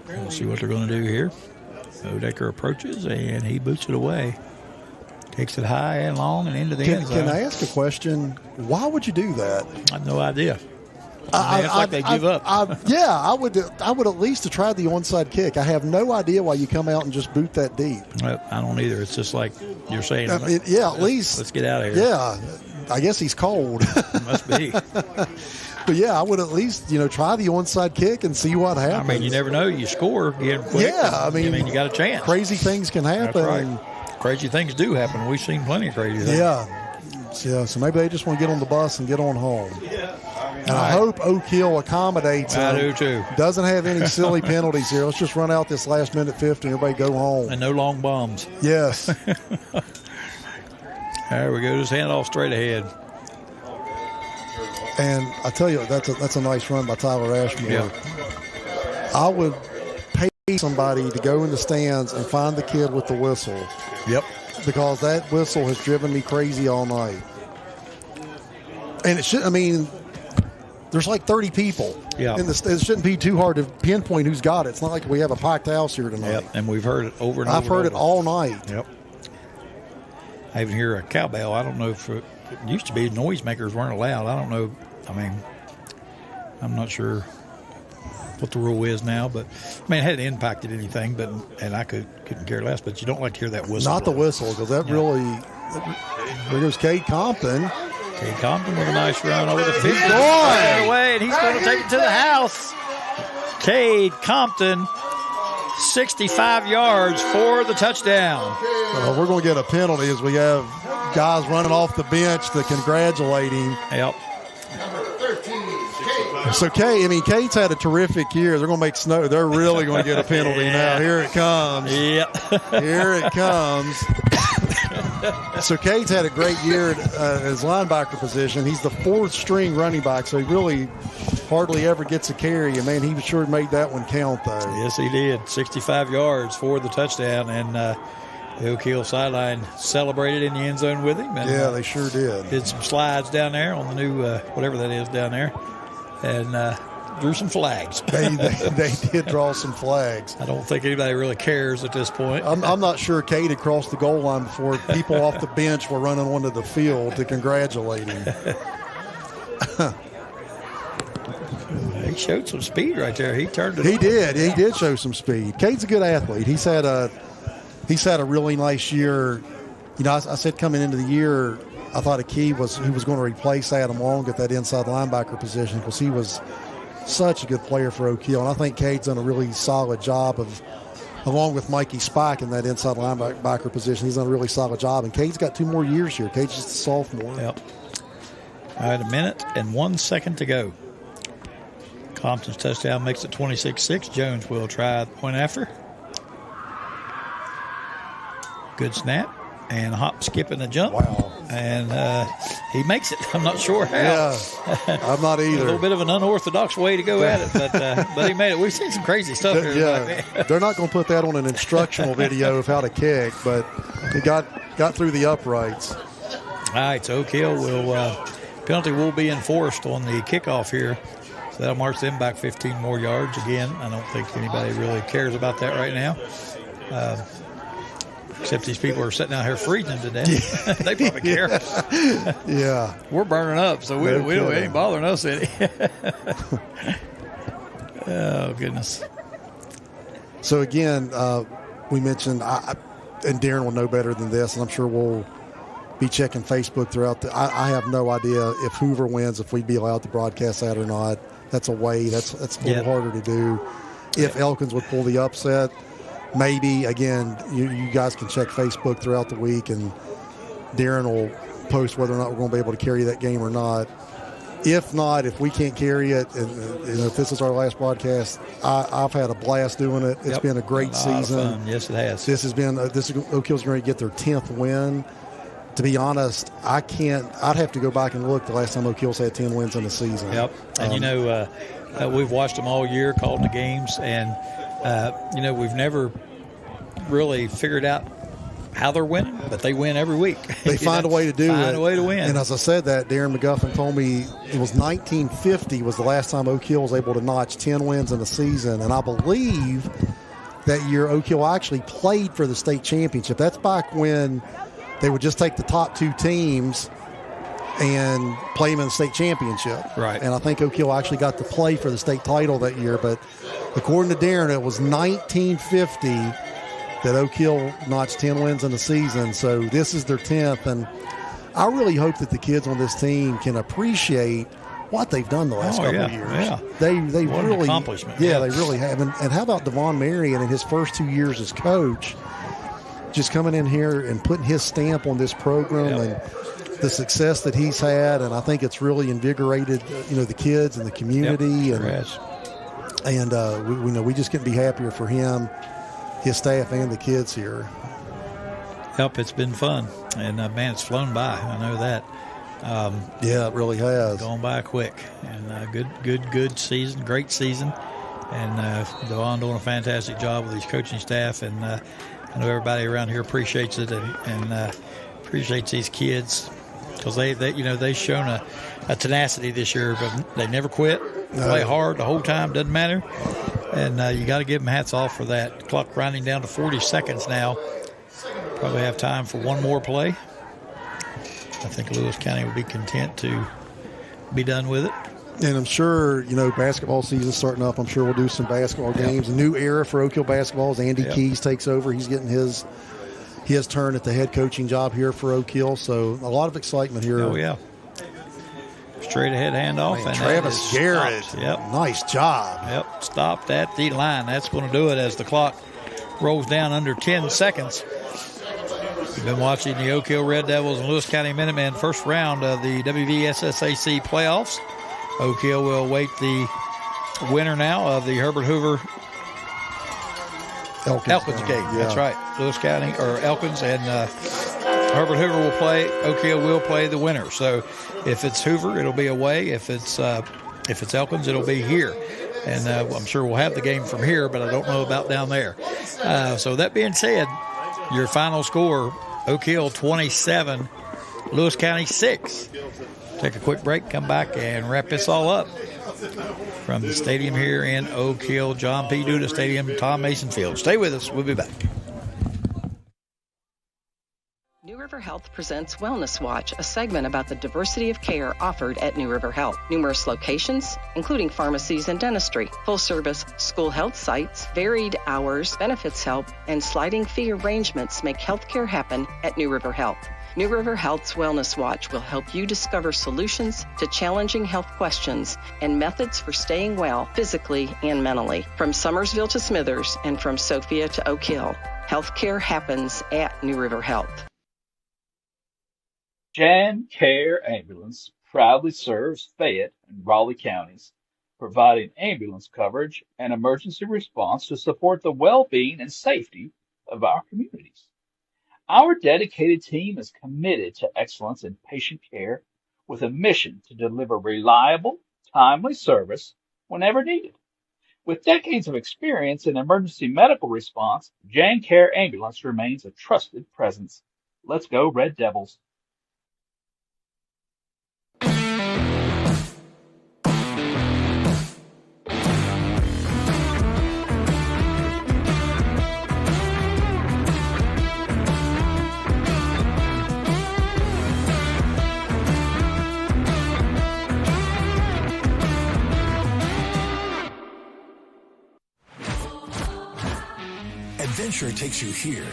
We'll see what they're going to do here. Odecker approaches, and he boots it away. Takes it high and long and into the end zone. Can I ask a question? Why would you do that? I have no idea. It's like they give up. I would at least have tried the onside kick. I have no idea why you come out and just boot that deep. I don't either. It's just like you're saying. At least. Let's get out of here. Yeah. I guess he's cold. Must be. But, I would at least, try the onside kick and see what happens. I mean, you never know. You score again quick. Yeah, I mean, you got a chance. Crazy things can happen. That's right. Crazy things do happen. We've seen plenty of crazy things. Yeah, so maybe they just want to get on the bus and get on home. And I hope Oak Hill accommodates them. I do too. Doesn't have any silly penalties here. Let's just run out this last minute 50 and everybody go home. And no long bombs. Yes. There we go. Just hand off straight ahead. And I tell you, that's a nice run by Tyler Ashmore. Yeah. I would pay somebody to go in the stands and find the kid with the whistle. Yep. Because that whistle has driven me crazy all night. And there's like 30 people. Yeah. And it shouldn't be too hard to pinpoint who's got it. It's not like we have a packed house here tonight. Yep. And we've heard it over and over. I've heard it all night. Yep. I even hear a cowbell. I don't know if it used to be noisemakers weren't allowed. I don't know. I mean, I'm not sure what the rule is now, but it hadn't impacted anything. And I couldn't care less. But you don't like to hear that whistle. Not the whistle, because that really. There goes Cade Compton. Cade Compton with a nice run over the 50. He's gone away, and he's going to take it to the house. Cade Compton, 65 yards for the touchdown. We're going to get a penalty as we have guys running off the bench to congratulate him. Yep. So, Cade's had a terrific year. They're going to make snow. They're really going to get a penalty now. Here it comes. Yep. Here it comes. So, Cade's had a great year at his linebacker position. He's the fourth string running back, so he really hardly ever gets a carry. And, man, he sure made that one count, though. Yes, he did. 65 yards for the touchdown. And the Oak Hill sideline celebrated in the end zone with him. And, they sure did. Did some slides down there on the new whatever that is down there. And drew some flags. They did draw some flags. I don't think anybody really cares at this point. I'm not sure Cade had crossed the goal line before people off the bench were running onto the field to congratulate him. He showed some speed right there. He turned it. He did show some speed. Cade's a good athlete. He's had a really nice year. I said coming into the year, I thought a key was who was going to replace Adam Long at that inside linebacker position, because he was such a good player for Oak Hill. And I think Cade's done a really solid job along with Mikey Spike in that inside linebacker position. He's done a really solid job. And Cade's got 2 more years here. Cade's just a sophomore. Yep. All right, 1 minute and 1 second to go. Compton's touchdown makes it 26-6. Jones will try the point after. Good snap. And a hop, skip, and a jump. Wow. and he makes it. I'm not sure how. Yeah, I'm not either. A little bit of an unorthodox way to go at it, but he made it. We've seen some crazy stuff here. Yeah, they're not going to put that on an instructional video of how to kick, but he got through the uprights. All right, so Oak Hill penalty will be enforced on the kickoff here. So that'll march them back 15 more yards. Again, I don't think anybody really cares about that right now. Except these people are sitting out here freezing to death. They probably care. Yeah. We're burning up, so we ain't bothering us any. Oh, goodness. So, again, we mentioned, and Darren will know better than this, and I'm sure we'll be checking Facebook throughout I have no idea if Hoover wins, if we'd be allowed to broadcast that or not. That's away. That's a little harder to do. If Elkins would pull the upset, maybe. Again, you guys can check Facebook throughout the week, and Darren will post whether or not we're going to be able to carry that game or not. If not, if we can't carry it, and if this is our last broadcast, I've had a blast doing it. It's been a great season. Yes, it has. This has been Oak Hill's going to get their 10th win. To be honest, I'd have to go back and look the last time Oak Hill's had 10 wins in a season. Yep. And we've watched them all year, called the games, and we've never really figured out how they're winning, but they win every week. They find a way to do it. Find a way to win. And as I said that, Darren McGuffin told me it was 1950 was the last time Oak Hill was able to notch 10 wins in a season. And I believe that year Oak Hill actually played for the state championship. That's back when they would just take the top two teams and play them in the state championship. Right. And I think Oak Hill actually got to play for the state title that year. But according to Darren, it was 1950 that Oak Hill notched 10 wins in the season. So this is their 10th. And I really hope that the kids on this team can appreciate what they've done the last couple of years. Yeah. They what really, an accomplishment. Yeah, they really have. And how about Devon Marion in his first 2 years as coach, just coming in here and putting his stamp on this program and the success that he's had. And I think it's really invigorated, the kids and the community. And we just couldn't be happier for him, his staff, and the kids here. Yep, it's been fun. And, man, it's flown by. I know that. Yeah, it really has. Gone by quick. And good season, great season. And Devon doing a fantastic job with his coaching staff. And I know everybody around here appreciates it and appreciates these kids because they've shown a tenacity this year, but they never quit. Play hard the whole time, doesn't matter. And you got to give them hats off for that. Clock grinding down to 40 seconds now. Probably have time for one more play. I think Lewis County will be content to be done with it. And I'm sure, basketball season starting up. I'm sure we'll do some basketball games. A new era for Oak Hill basketball as Andy Keys takes over. He's getting his turn at the head coaching job here for Oak Hill. So a lot of excitement here. Oh, yeah. Straight ahead handoff. Man, and Travis Garrett. Yep. Nice job. Yep. Stopped at the line. That's going to do it as the clock rolls down under 10 seconds. You've been watching the Oak Hill Red Devils and Lewis County Minutemen first round of the WVSSAC playoffs. Oak Hill will await the winner now of the Herbert Hoover Elkins game. Yeah. That's right. Lewis County or Elkins and Herbert Hoover will play. Oak Hill will play the winner. So if it's Hoover, it'll be away. If it's Elkins, it'll be here. And I'm sure we'll have the game from here, but I don't know about down there. So that being said, your final score, Oak Hill 27, Lewis County 6. Take a quick break, come back, and wrap this all up from the stadium here in Oak Hill, John P. Duda Stadium, Tom Mason Field. Stay with us. We'll be back. New River Health presents Wellness Watch, a segment about the diversity of care offered at New River Health. Numerous locations, including pharmacies and dentistry, full-service school health sites, varied hours, benefits help, and sliding fee arrangements make healthcare happen at New River Health. New River Health's Wellness Watch will help you discover solutions to challenging health questions and methods for staying well physically and mentally. From Summersville to Smithers and from Sophia to Oak Hill, healthcare happens at New River Health. Jan Care Ambulance proudly serves Fayette and Raleigh counties, providing ambulance coverage and emergency response to support the well-being and safety of our communities. Our dedicated team is committed to excellence in patient care with a mission to deliver reliable, timely service whenever needed. With decades of experience in emergency medical response, Jan Care Ambulance remains a trusted presence. Let's go, Red Devils. Adventure takes you here,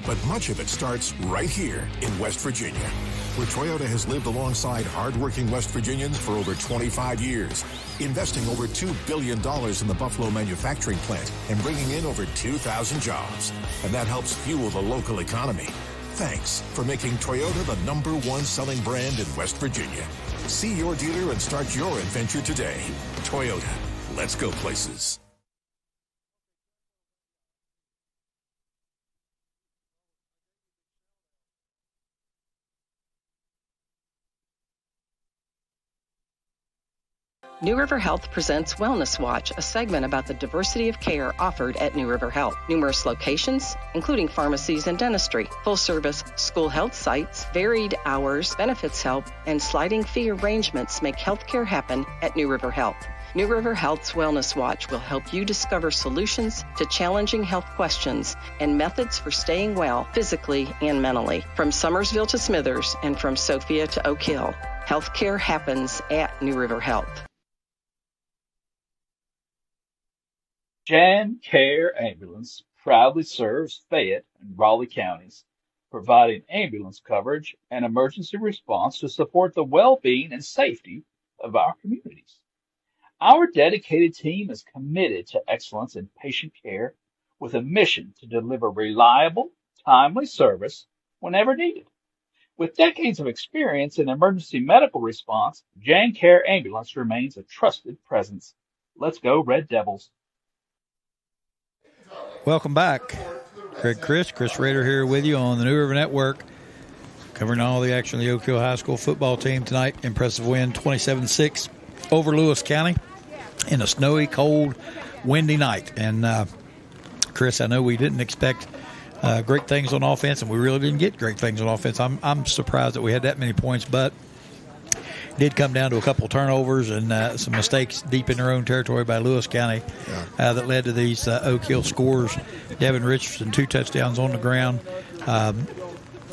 but much of it starts right here in West Virginia, where Toyota has lived alongside hardworking West Virginians for over 25 years, investing over $2 billion in the Buffalo manufacturing plant and bringing in over 2,000 jobs. And that helps fuel the local economy. Thanks for making Toyota the #1 selling brand in West Virginia. See your dealer and start your adventure today. Toyota, let's go places. New River Health presents Wellness Watch, a segment about the diversity of care offered at New River Health. Numerous locations, including pharmacies and dentistry, full-service school health sites, varied hours, benefits help, and sliding fee arrangements make healthcare happen at New River Health. New River Health's Wellness Watch will help you discover solutions to challenging health questions and methods for staying well physically and mentally. From Summersville to Smithers and from Sophia to Oak Hill, healthcare happens at New River Health. Jan Care Ambulance proudly serves Fayette and Raleigh counties, providing ambulance coverage and emergency response to support the well-being and safety of our communities. Our dedicated team is committed to excellence in patient care with a mission to deliver reliable, timely service whenever needed. With decades of experience in emergency medical response, Jan Care Ambulance remains a trusted presence. Let's go, Red Devils. Welcome back. Chris Rader here with you on the New River Network, covering all the action of the Oak Hill High School football team tonight. Impressive win, 27-6 over Lewis County in a snowy, cold, windy night. And, Chris, I know we didn't expect great things on offense, and we really didn't get great things on offense. I'm surprised that we had that many points, but did come down to a couple turnovers and some mistakes deep in their own territory by Lewis County that led to these Oak Hill scores. Devin Richardson, 2 touchdowns on the ground.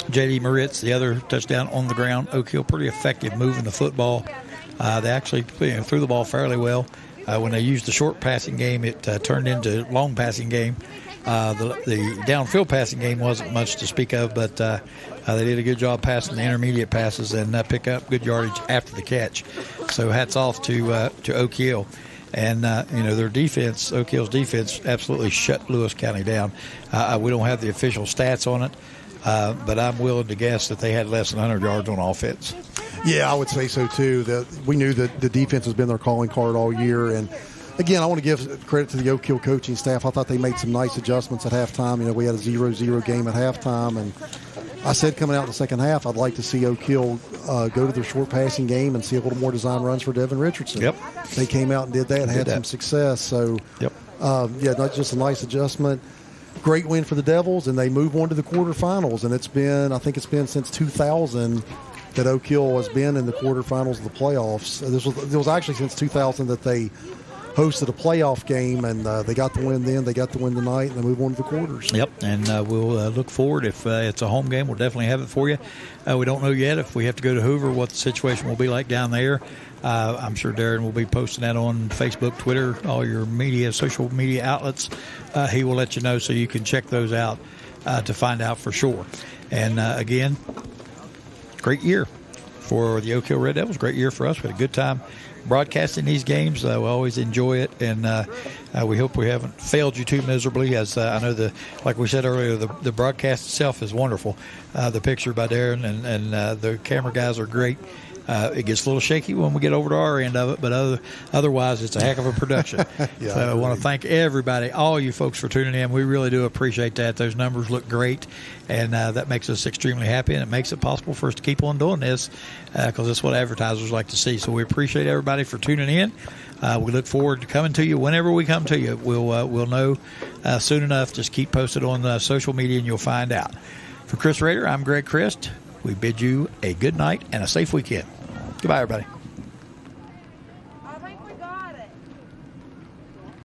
J.D. Moritz, the other touchdown on the ground. Oak Hill pretty effective moving the football. They actually threw the ball fairly well. When they used the short passing game, it turned into long passing game. The downfield passing game wasn't much to speak of, but they did a good job passing the intermediate passes and pick up good yardage after the catch. So hats off to Oak Hill. And, their defense, Oak Hill's defense, absolutely shut Lewis County down. We don't have the official stats on it, but I'm willing to guess that they had less than 100 yards on offense. Yeah, I would say so, too. We knew that the defense has been their calling card all year. And, again, I want to give credit to the Oak Hill coaching staff. I thought they made some nice adjustments at halftime. We had a 0-0 game at halftime. And I said coming out in the second half, I'd like to see Oak Hill go to their short passing game and see a little more design runs for Devin Richardson. Yep. They came out and did that and had some success. So, not just a nice adjustment. Great win for the Devils, and they move on to the quarterfinals. And I think it's been since 2000 that Oak Hill has been in the quarterfinals of the playoffs. It was actually since 2000 that they hosted a playoff game, and they got the win then. They got the win tonight, and they move on to the quarters. Yep, and we'll look forward. If it's a home game, we'll definitely have it for you. We don't know yet if we have to go to Hoover, what the situation will be like down there. I'm sure Darren will be posting that on Facebook, Twitter, all your social media outlets. He will let you know so you can check those out to find out for sure. And, again, great year for the Oak Hill Red Devils. Great year for us. We had a good time broadcasting these games. We always enjoy it, and we hope we haven't failed you too miserably. As I know, like we said earlier, the broadcast itself is wonderful. The picture by Darren and the camera guys are great, It gets a little shaky when we get over to our end of it, but otherwise it's a heck of a production. So I want to thank everybody, all you folks, for tuning in. We really do appreciate that. Those numbers look great, and that makes us extremely happy, and it makes it possible for us to keep on doing this because that's what advertisers like to see. So we appreciate everybody for tuning in. We look forward to coming to you whenever we come to you. We'll know soon enough. Just keep posted on social media, and you'll find out. For Chris Rader, I'm Greg Christ. We bid you a good night and a safe weekend. Goodbye, everybody. I think we got it.